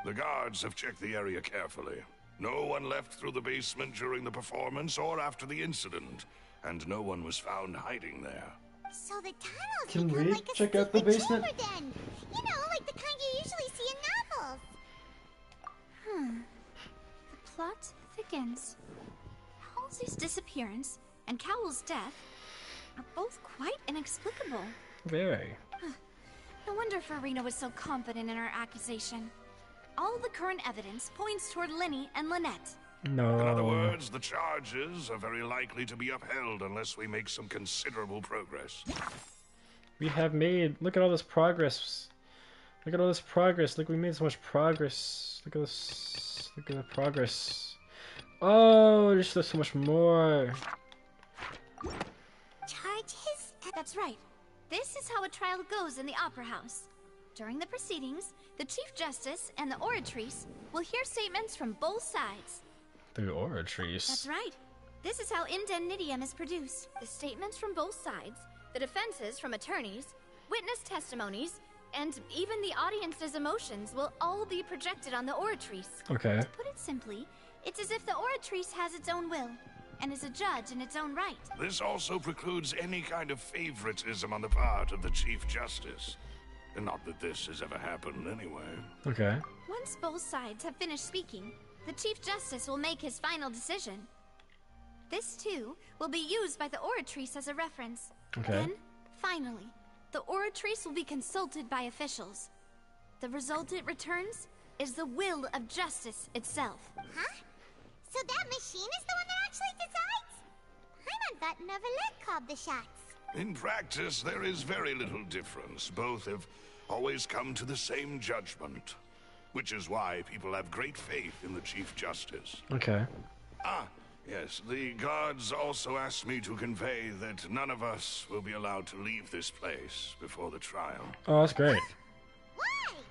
The guards have checked the area carefully. No one left through the basement during the performance or after the incident, and no one was found hiding there. So the tunnels Can become we like a check out the secret basement? chamber then. You know, like the kind you usually see in novels. The plot thickens. Halsey's disappearance and Cowell's death are both quite inexplicable. Very. No wonder Farina was so confident in her accusation. All the current evidence points toward Lenny and Lynette. No. In other words, the charges are very likely to be upheld unless we make some considerable progress. We have made. Look at all this progress. Look at all this progress. Look, we made so much progress. Look at this. Look at the progress. Oh, there's still so much more. Charges? That's right. This is how a trial goes in the Opera House. During the proceedings, the Chief Justice and the Oratrice will hear statements from both sides. The Oratrice. That's right. This is how indemnitium is produced. The statements from both sides, the defenses from attorneys, witness testimonies, and even the audience's emotions will all be projected on the Oratrice. Okay. To put it simply, it's as if the Oratrice has its own will, and is a judge in its own right. This also precludes any kind of favoritism on the part of the Chief Justice. And not that this has ever happened anyway. Okay. Once both sides have finished speaking, the Chief Justice will make his final decision. This, too, will be used by the Oratrice as a reference. Okay. Then, finally, the Oratrice will be consulted by officials. The result it returns is the will of justice itself. Huh? So that machine is the one that actually decides? Paimon thought Neverlet called the shots. In practice, there is very little difference. Both have always come to the same judgment, which is why people have great faith in the Chief Justice. Okay. Ah, yes, the guards also asked me to convey that none of us will be allowed to leave this place before the trial. Oh, that's great.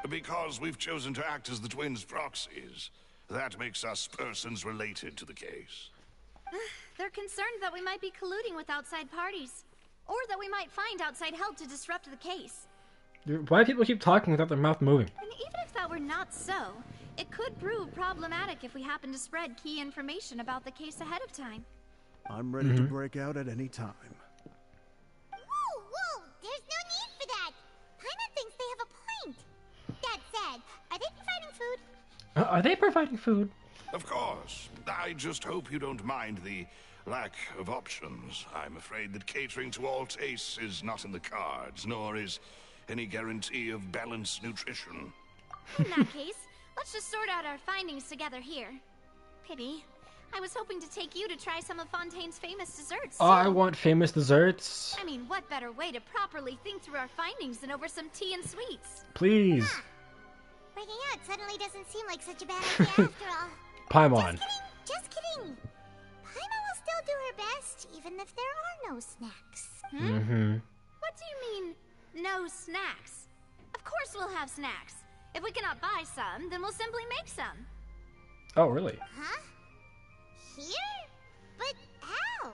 Because we've chosen to act as the twins' proxies. That makes us persons related to the case. They're concerned that we might be colluding with outside parties, or that we might find outside help to disrupt the case. Why do people keep talking without their mouth moving? And even if that were not so, it could prove problematic if we happen to spread key information about the case ahead of time. I'm ready to break out at any time. Whoa! There's no need for that! Paimon thinks they have a point. That said, are they providing food? Are they providing food? Of course. I just hope you don't mind the lack of options. I'm afraid that catering to all tastes is not in the cards, nor is any guarantee of balanced nutrition. In that case, let's just sort out our findings together here. Pity. I was hoping to take you to try some of Fontaine's famous desserts. Oh, I want famous desserts. I mean, what better way to properly think through our findings than over some tea and sweets? Please. Breaking out suddenly doesn't seem like such a bad idea after all. Paimon. Just kidding. Paimon will still do her best, even if there are no snacks. What do you mean, no snacks? Of course we'll have snacks. If we cannot buy some, then we'll simply make some. Oh, really? Huh? Here? But how?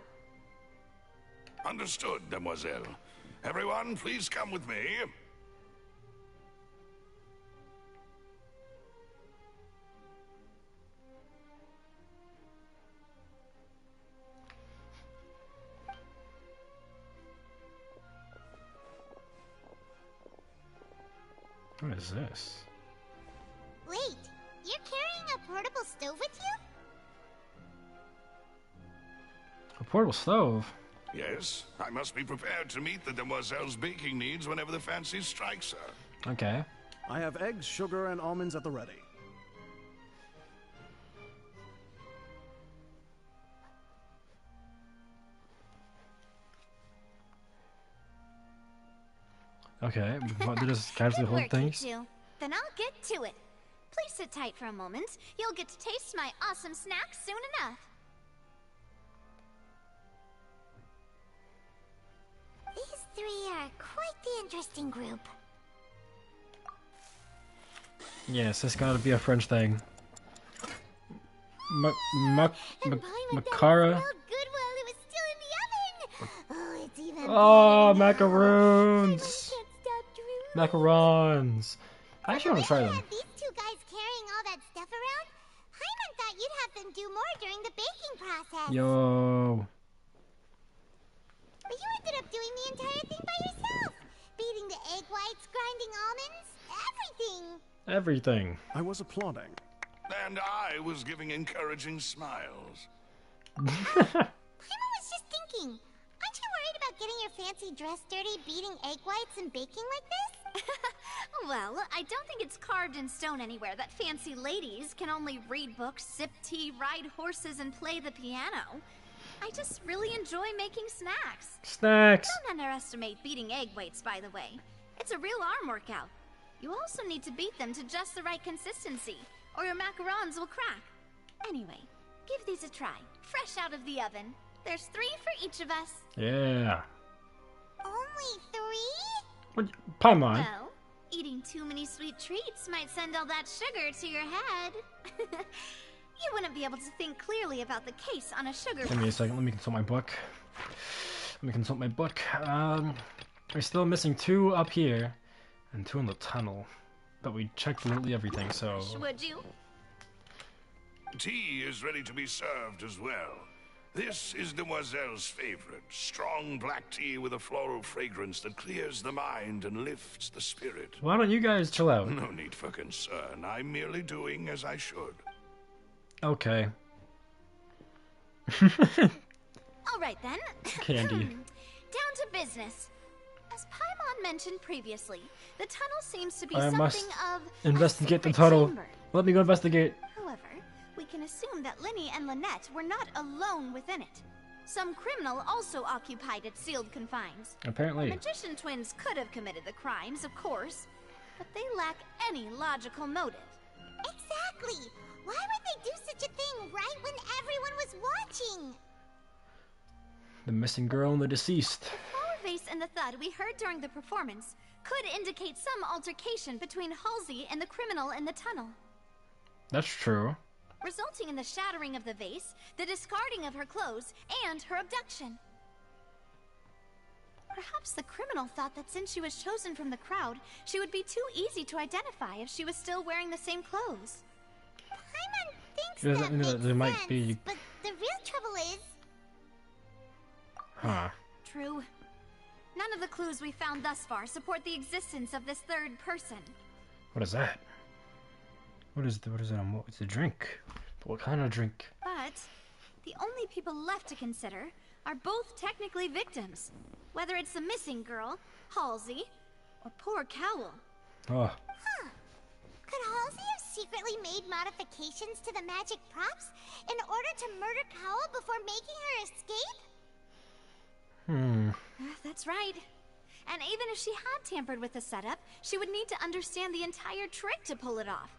Understood, Demoiselle. Everyone, please come with me. What is this? Wait, you're carrying a portable stove with you? A portable stove? Yes, I must be prepared to meet the Demoiselle's baking needs whenever the fancy strikes her. Okay. I have eggs, sugar, and almonds at the ready. Okay, but they just casually hold things. Then I'll get to it. Please sit tight for a moment. You'll get to taste my awesome snacks soon enough. These three are quite the interesting group. Yes, it's gotta be a French thing. Macara. Oh, macaroons! Macarons! I actually want to try them. These two guys carrying all that stuff around? Paimon thought you'd have them do more during the baking process. Yo. But you ended up doing the entire thing by yourself. Beating the egg whites, grinding almonds, everything. Everything. I was applauding. And I was giving encouraging smiles. Paimon was just thinking. Aren't you worried about getting your fancy dress dirty, beating egg whites and baking like this? Well, I don't think it's carved in stone anywhere that fancy ladies can only read books, sip tea, ride horses, and play the piano. I just really enjoy making snacks. Snacks! Don't underestimate beating egg whites, by the way. It's a real arm workout. You also need to beat them to just the right consistency, or your macarons will crack. Anyway, give these a try, fresh out of the oven. There's 3 for each of us. Yeah. Only 3? What? Paimon. Well, eating too many sweet treats might send all that sugar to your head. You wouldn't be able to think clearly about the case on a sugar. Give me a second. Let me consult my book. We're still missing 2 up here and 2 in the tunnel, but we checked literally everything. So. Would you? Tea is ready to be served as well. This is Demoiselle's favorite, strong black tea with a floral fragrance that clears the mind and lifts the spirit. Why don't you guys chill out? No need for concern. I'm merely doing as I should. Okay. All right then. Candy. Down to business. As Paimon mentioned previously, the tunnel seems to be I something must of investigate the a secret tunnel. chamber. Let me go investigate. However, we can assume that Linny and Lynette were not alone within it. Some criminal also occupied its sealed confines. Apparently. The magician twins could have committed the crimes, of course, but they lack any logical motive. Exactly! Why would they do such a thing right when everyone was watching? The missing girl and the deceased. The flower vase and the thud we heard during the performance could indicate some altercation between Halsey and the criminal in the tunnel, That's true. resulting in the shattering of the vase, the discarding of her clothes, and her abduction. Perhaps the criminal thought that since she was chosen from the crowd, she would be too easy to identify if she was still wearing the same clothes. Paimon thinks Doesn't that mean makes that there might sense, be. but the real trouble is... Huh. True. None of the clues we found thus far support the existence of this third person. What is that? What is it? It's a drink. But what kind of drink? But the only people left to consider are both technically victims. Whether it's the missing girl, Halsey, or poor Cowell. Oh. Huh. Could Halsey have secretly made modifications to the magic props in order to murder Cowell before making her escape? That's right. And even if she had tampered with the setup, she would need to understand the entire trick to pull it off.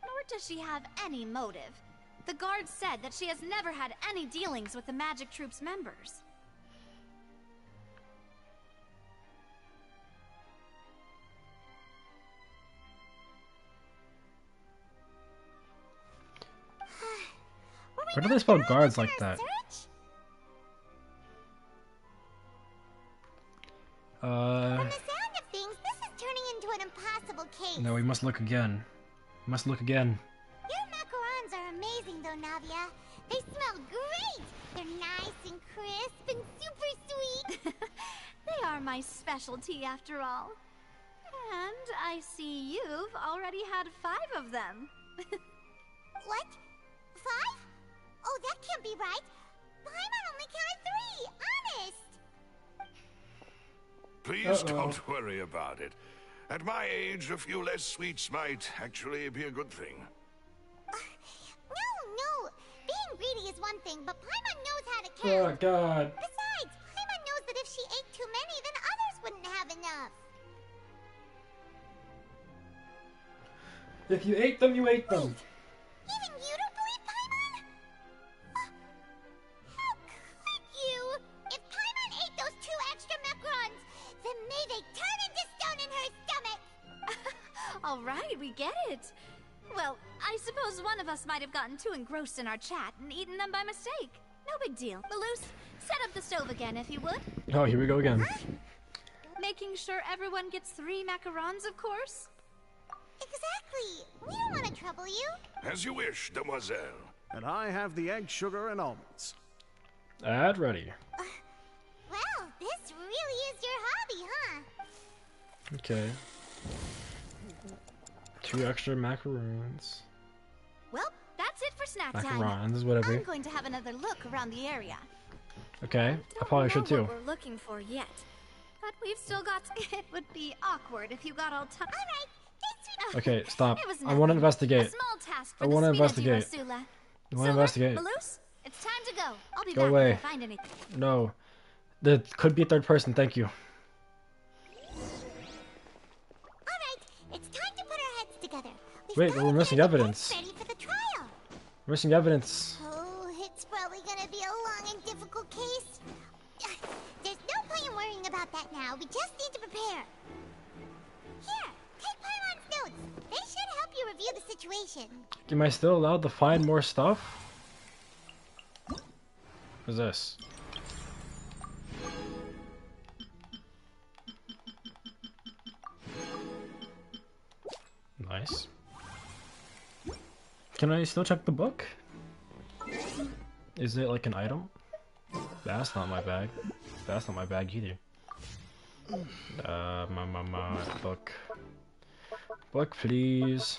Nor does she have any motive. The guard said that she has never had any dealings with the Magic Troop's members. Why do they spell guards like that? From the sound of things, this is turning into an impossible case. No, we must look again. Must look again. Your macarons are amazing, though, Navia. They smell great. They're nice and crisp and super sweet. They are my specialty, after all. And I see you've already had 5 of them. What? 5? Oh, that can't be right. Paimon only counted 3, honest. Please don't worry about it. At my age, a few less sweets might actually be a good thing. No. Being greedy is one thing, but Paimon knows how to count. Oh, God. Besides, Paimon knows that if she ate too many, then others wouldn't have enough. If you ate them, you ate them. Even you don't believe Paimon? How could you? If Paimon ate those 2 extra macarons, then may they turn into stone in her stomach! All right, we get it. Well, I suppose one of us might have gotten too engrossed in our chat and eaten them by mistake. No big deal. Malus, set up the stove again if you would. Oh, here we go again. Making sure everyone gets 3 macarons, of course. Exactly. We don't want to trouble you. As you wish, demoiselle. And I have the egg, sugar, and almonds. Ad ready. Well, this really is your hobby, huh? Okay. 2 extra macaroons. Well, that's it for snack time. Macarons, whatever. I'm going to have another look around the area. Okay, I probably should too. What we're looking for yet, but we've still got. It would be awkward if you got all tired. All right. Okay, stop. It was I want to nothing. investigate. A small task for I the want to Sweet investigate. Rosula. I want to investigate. Malus, it's time to go. I'll be Go back away. if I find anything. No. There could be a third person, thank you. Alright, it's time to put our heads together. Wait, we're missing evidence. Ready for the trial. We're missing evidence. Oh, it's probably gonna be a long and difficult case. There's no point in worrying about that now. We just need to prepare. Here, take Paimon's notes. They should help you review the situation. Am I still allowed to find more stuff? What's this? Nice. Can I still check the book? Is it like an item? That's not my bag. That's not my bag either. My book. Book, please.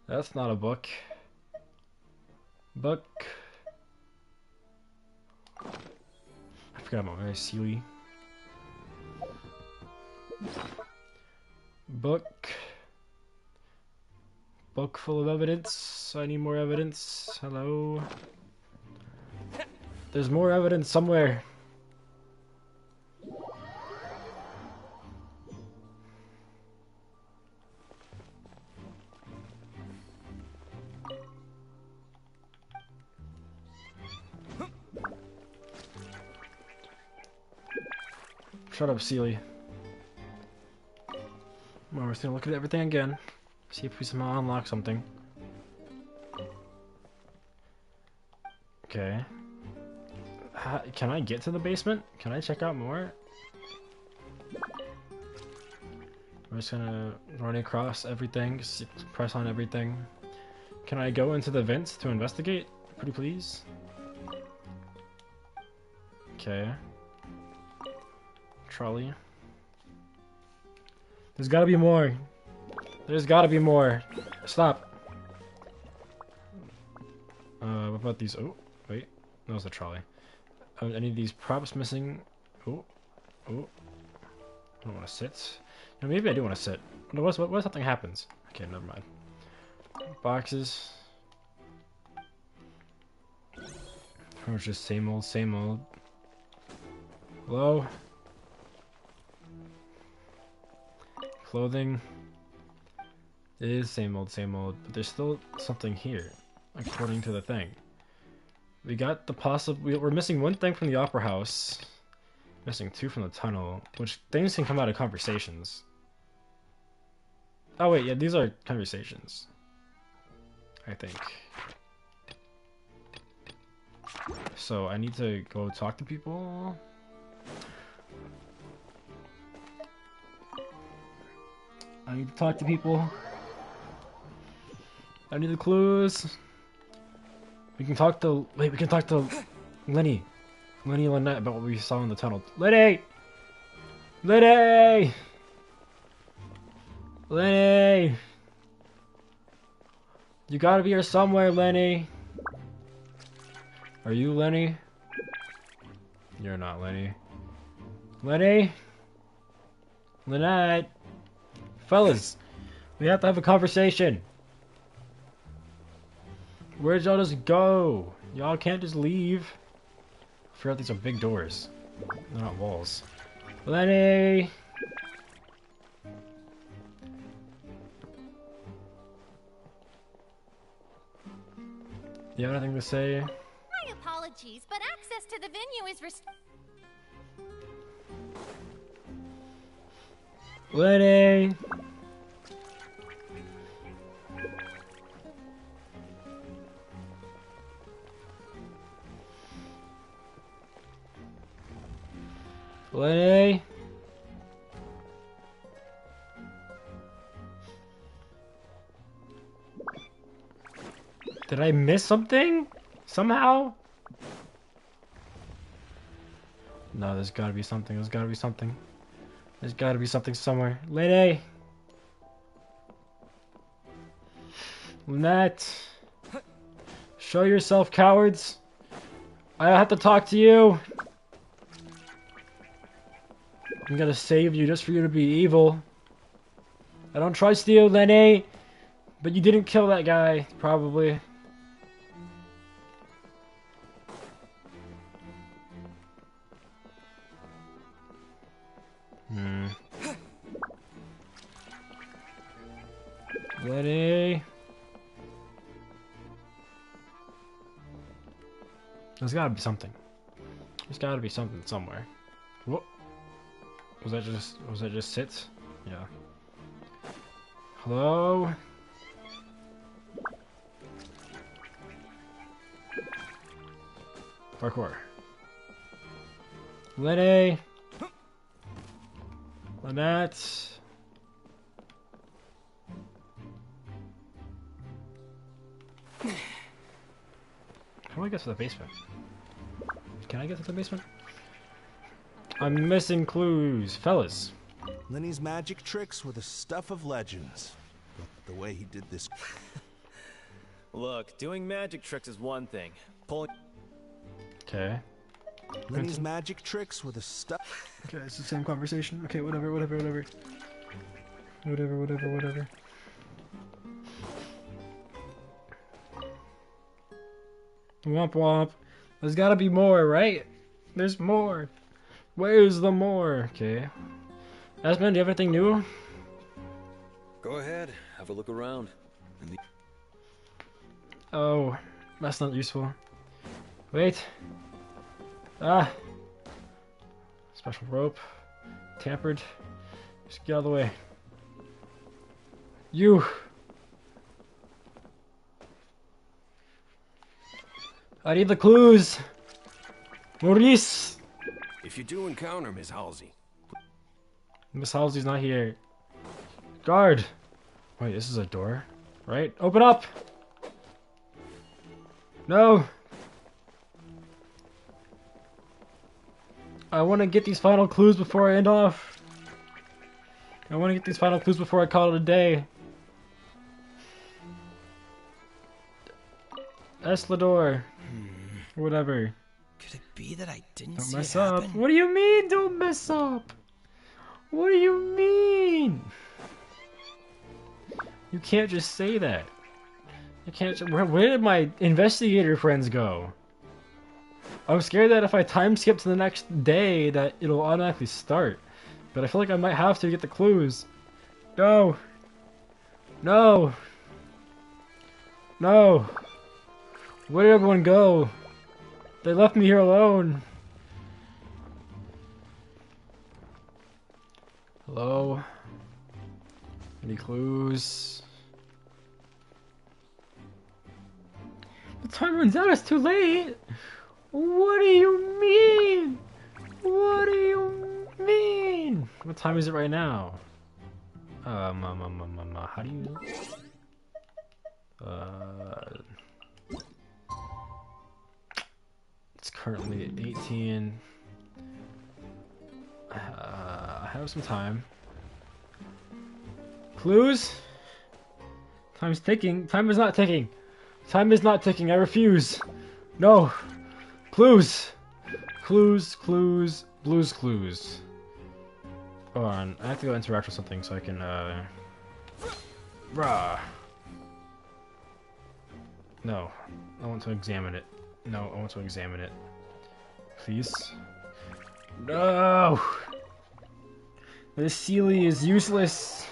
That's not a book. Book. I forgot about my Sealy. Book. Book full of evidence. I need more evidence. Hello. There's more evidence somewhere. Shut up, Sealy. Well, we're just gonna look at everything again. See if we somehow unlock something. Okay. Can I get to the basement? Can I check out more? I'm just gonna run across everything, press on everything. Can I go into the vents to investigate? Pretty please? Okay. Trolley. There's gotta be more. There's gotta be more. Stop. What about these? Oh, wait. That was a trolley. Any of these props missing? Oh, oh. I don't want to sit. You know, maybe I do want to sit. What if something happens? Okay, never mind. Boxes. Or just same old, same old. Hello? Clothing. It is same old, but there's still something here, according to the thing. We got the we're missing one thing from the Opera House. Missing two from the tunnel, which things can come out of conversations. Oh wait, yeah, these are conversations. I think. So I need to go talk to people. I need to talk to people. I need the clues. We can talk to Lenny. Lenny and Lynette about what we saw in the tunnel. Lenny! Lenny! Lenny! You gotta be here somewhere, Lenny. Are you Lenny? You're not Lenny. Lenny? Lynette? Fellas, we have to have a conversation. Where'd y'all just go? Y'all can't just leave. I forgot these are big doors. They're not walls. Lenny! You have anything to say? My apologies, but access to the venue is Lenny! Lenny! Did I miss something? Somehow? No, there's gotta be something. There's gotta be something. There's gotta be something somewhere. Lenny! Lynette! Show yourself, cowards! I have to talk to you! I'm gonna save you just for you to be evil. I don't trust you, Lenny! But you didn't kill that guy, probably. Lenny! There's gotta be something. There's gotta be something somewhere. Whoa. Was that just sit? Yeah. Hello? Parkour. Lenny! Lynette! How do I get to the basement? Can I get to the basement? I'm missing clues. Fellas. Lenny's magic tricks were the stuff of legends. But the way he did this... Look, doing magic tricks is one thing. Pulling... Okay. Lenny's magic tricks were the stuff. Okay, it's the same conversation. Okay, whatever. Womp womp. There's gotta be more, right? There's more. Where's the more? Okay. Aspen, do you have anything new? Go ahead, have a look around. Oh, that's not useful. Wait. Ah. Special rope. Tampered. Just get out of the way. You. I need the clues. Maurice. If you do encounter Miss Halsey. Miss Halsey's not here. Guard. Wait, this is a door, right? Open up. No. I want to get these final clues before I end off. I want to get these final clues before I call it a day. Eslador. Whatever. Could it be that I didn't Don't see mess it up. happen? What do you mean, don't mess up? What do you mean? You can't just say that. You can't. Where did my investigator friends go? I'm scared that if I time skip to the next day, that it'll automatically start. But I feel like I might have to get the clues. No. No. No. Where did everyone go? They left me here alone. Hello? Any clues? The time runs out, it's too late! What do you mean? What do you mean? What time is it right now? How do you... It's currently 18. I have some time. Clues? Time's ticking. Time is not ticking. Time is not ticking. I refuse. No. Clues. Clues. Blues clues. Hold on. I have to go interact with something so I can, Rah. No. I want to examine it. No, I want to examine it. Please. No! This Sealy is useless.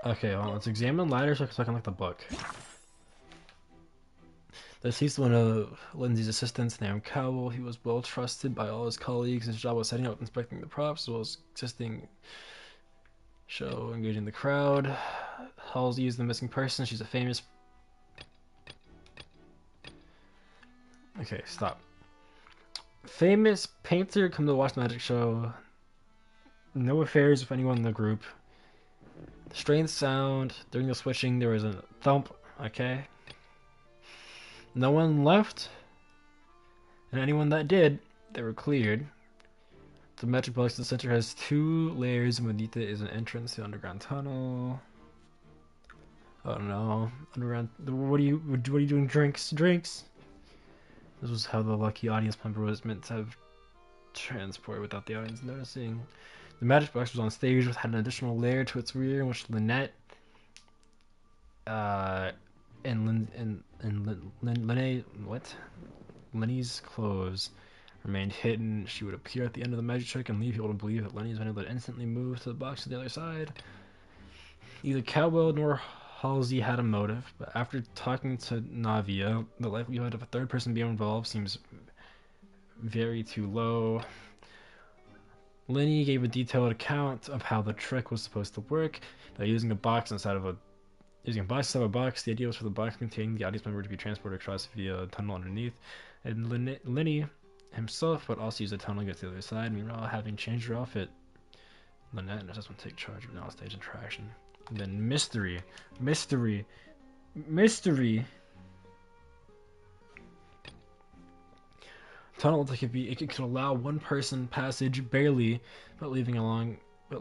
Okay, well, let's examine ladder so I can look the book. He's one of Lindsay's assistants named Cowell. He was well trusted by all his colleagues. His job was setting up and inspecting the props, as well as assisting show, engaging the crowd. Halsey is the missing person. She's a famous... Okay, stop. Famous painter come to watch the magic show. No affairs with anyone in the group. Strange sound. During the switching, there was a thump. Okay. No one left. And anyone that did, they were cleared. The magic box in the center has 2 layers, and beneath it is an entrance to the underground tunnel. Oh no. Underground. What are you doing? Drinks. This was how the lucky audience member was meant to have transported without the audience noticing. The magic box was on stage, which had an additional layer to its rear, in which Lynette Lenny's clothes remained hidden. She would appear at the end of the magic trick and leave people to believe that Lenny's been able to instantly move to the box to the other side. Neither Cowell nor Halsey had a motive, but after talking to Navia, the likelihood of a third person being involved seems very too low. Lenny gave a detailed account of how the trick was supposed to work by using a box inside of a box. The idea was for the box containing the audience member to be transported across via a tunnel underneath, and Lenny himself would also use the tunnel to get to the other side. Meanwhile, having changed her outfit, Lynette and her husband take charge of now stage interaction. And then mystery. Tunnel looks like it could allow one person passage barely, but leaving along the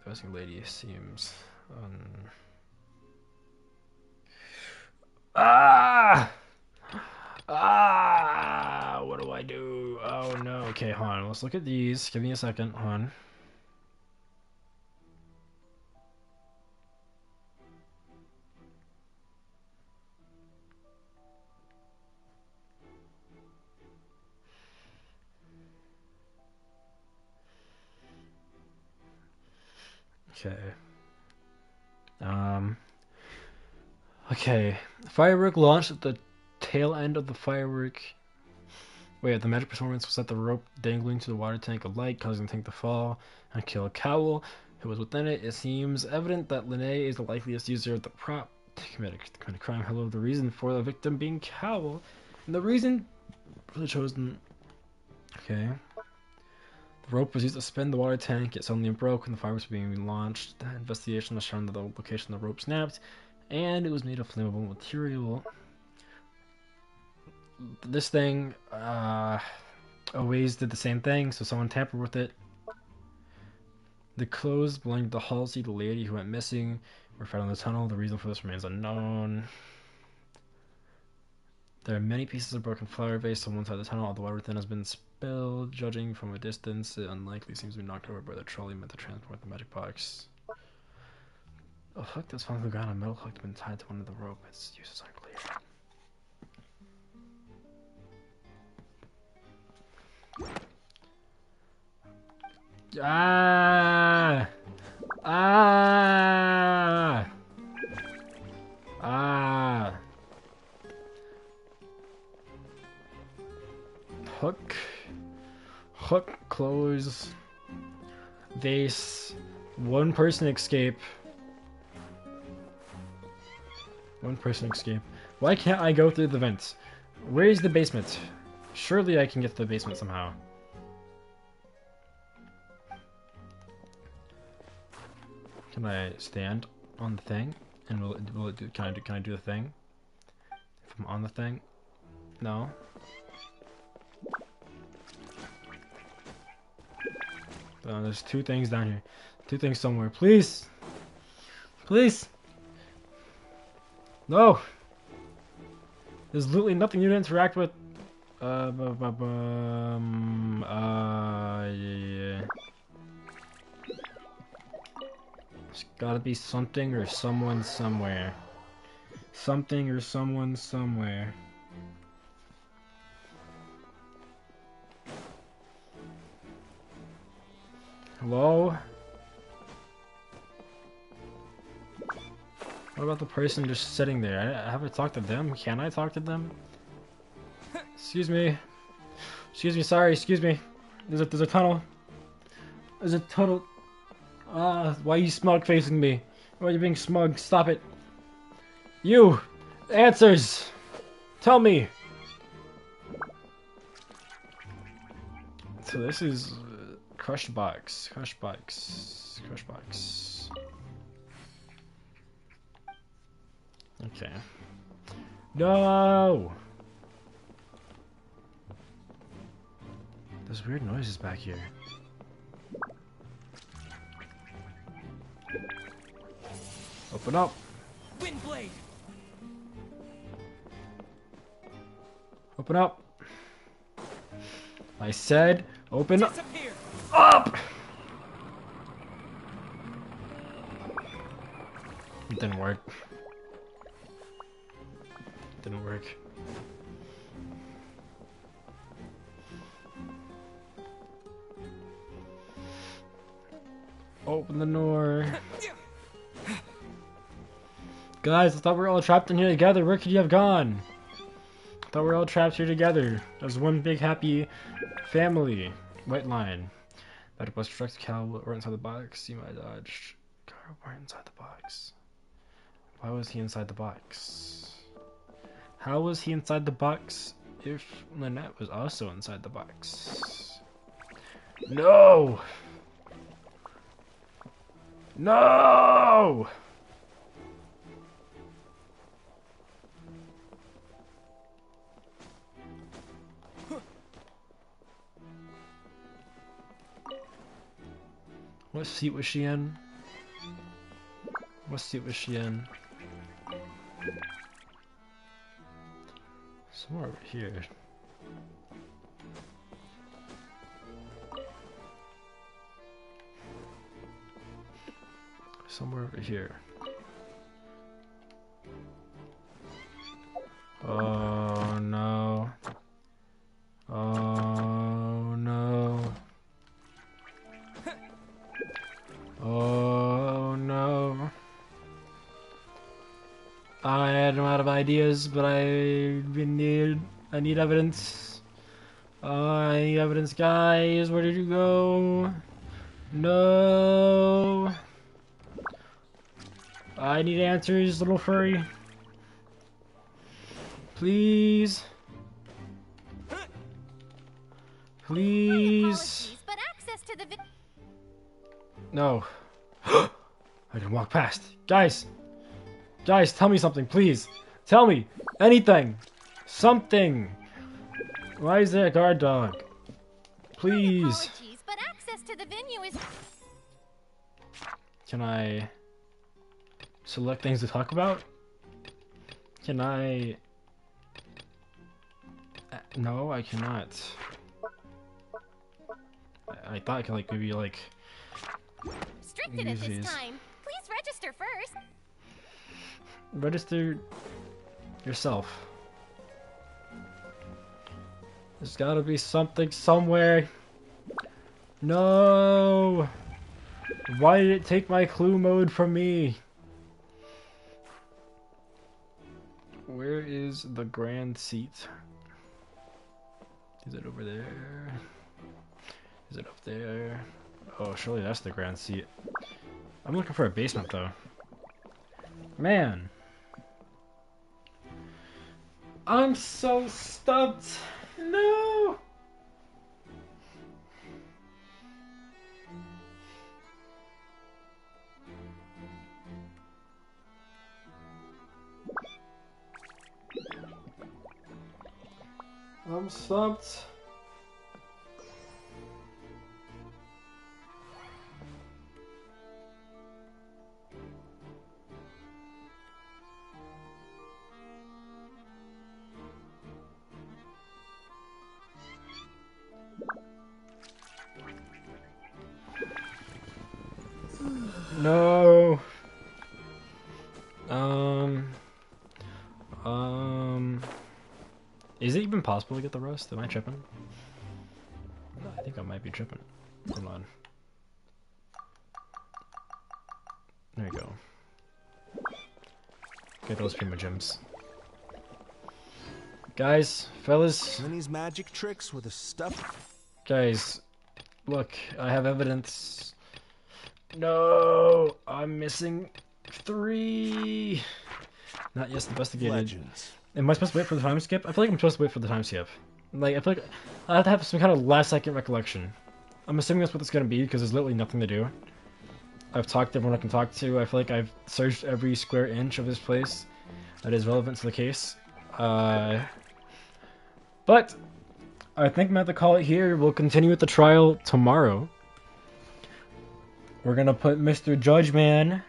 missing lady seems Okay, hon. Let's look at these. Give me a second, hon. Okay. Okay. Firework launched at the tail end of the firework. Wait, the magic performance was set the rope dangling to the water tank of light, causing the tank to fall and kill Cowell, who was within it. It seems evident that Linnae is the likeliest user of the prop to commit a crime. Hello, the reason for the victim being Cowell, and the reason for the chosen. Okay. The rope was used to spin the water tank. It suddenly broke when the fireworks were being launched. The investigation has shown that the location of the rope snapped, and it was made of flammable material. This thing always did the same thing, so someone tampered with it. The clothes belonging to Halsey, the lady who went missing, were found in the tunnel. The reason for this remains unknown. There are many pieces of broken flower vase on one side of the tunnel. All the water within has been spilled. Judging from a distance, it unlikely seems to be knocked over by the trolley meant to transport the magic box. A hook that's found on the ground, a metal hook that's been tied to one of the rope. Its use is unclear. Ah! Ah! Ah! Hook. Hook, close. Vase. One person escape. One person escape. Why can't I go through the vents? Where is the basement? Surely I can get to the basement somehow. Can I stand on the thing? And will it do, can I do the thing? If I'm on the thing? No. There's two things down here. Two things somewhere. Please! Please! No! There's literally nothing new to interact with. Yeah. There's gotta be something or someone somewhere. Something or someone somewhere. Hello? What about the person just sitting there? I haven't talked to them. Can I talk to them? Excuse me. Excuse me, sorry, excuse me. There's a tunnel. There's a tunnel. Why are you smug facing me? Why are you being smug? Stop it. You! Answers! Tell me! So this is Crush Box. Crush Box. Crush Box. Okay. No! There's weird noises back here. Open up! Windblade! Open up! I said, open Disappear. up! It didn't work. It didn't work. Open the door. Guys, I thought we were all trapped in here together. Where could you have gone? I thought we were all trapped here together. There's one big happy family. White line. Better bus truck Cal or inside the box. See my dodge. Car right inside the box. Why was he inside the box? How was he inside the box if Lynette was also inside the box? No! No! What seat was she in? What seat was she in? Somewhere over here. somewhere over here. Oh no. Oh no. Oh no. I am out of ideas, but I need evidence. I need evidence, guys. Where did you go? No. I need answers, little furry. Please. Please. But access to the No. I can walk past. Guys. Guys, tell me something, please. Tell me. Anything. Something. Why is there a guard dog? Please. but access to the venue is Can I select things to talk about? Can I... No, I cannot. I thought I could, like, maybe, like... restricted at this time. Please register first. Register yourself. There's gotta be something somewhere. No! Why did it take my clue mode from me? Where is the grand seat? Is it over there? Is it up there? Oh, surely that's the grand seat. I'm looking for a basement though. Man! I'm so stumped! No! I'm stumped. No. Is it even possible to get the rust? Am I tripping? No, I think I might be tripping. Hold on. There you go. Get those prima gems. Guys, fellas. Lenny's magic tricks with the stuff. Guys, look, I have evidence. No, I'm missing 3. Not yet investigated. Legends. Am I supposed to wait for the time skip? I feel like I'm supposed to wait for the time skip. Like, I feel like I have to have some kind of last second recollection. I'm assuming that's what it's gonna be because there's literally nothing to do. I've talked to everyone I can talk to. I feel like I've searched every square inch of this place that is relevant to the case. But I think I'm gonna have to call it here. We'll continue with the trial tomorrow. We're gonna put Mr. Judgeman.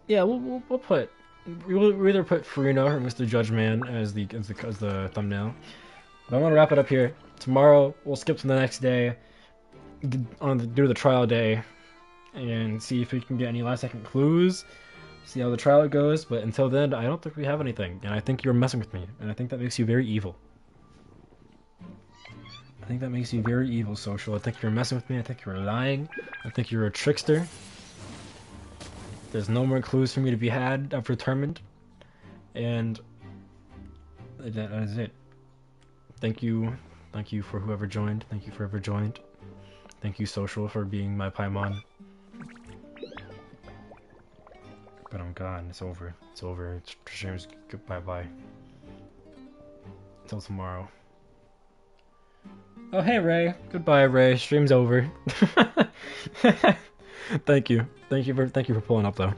Yeah, we'll put. We'll either put Furino or Mr. Judgeman as the thumbnail. But I'm gonna wrap it up here. Tomorrow we'll skip to the next day, do the trial day, and see if we can get any last second clues. See how the trial goes. But until then, I don't think we have anything, and I think you're messing with me, and I think that makes you very evil. I think that makes you very evil, Social. I think you're messing with me. I think you're lying. I think you're a trickster. There's no more clues for me to be had. I've determined. And that is it. Thank you. Thank you for whoever joined. Thank you for whoever joined. Thank you, Social, for being my Paimon. But I'm gone. It's over. It's over. It's stream's bye-bye. Until tomorrow. Oh, hey, Ray. Goodbye, Ray. Stream's over. Thank you. Thank you for pulling up, though.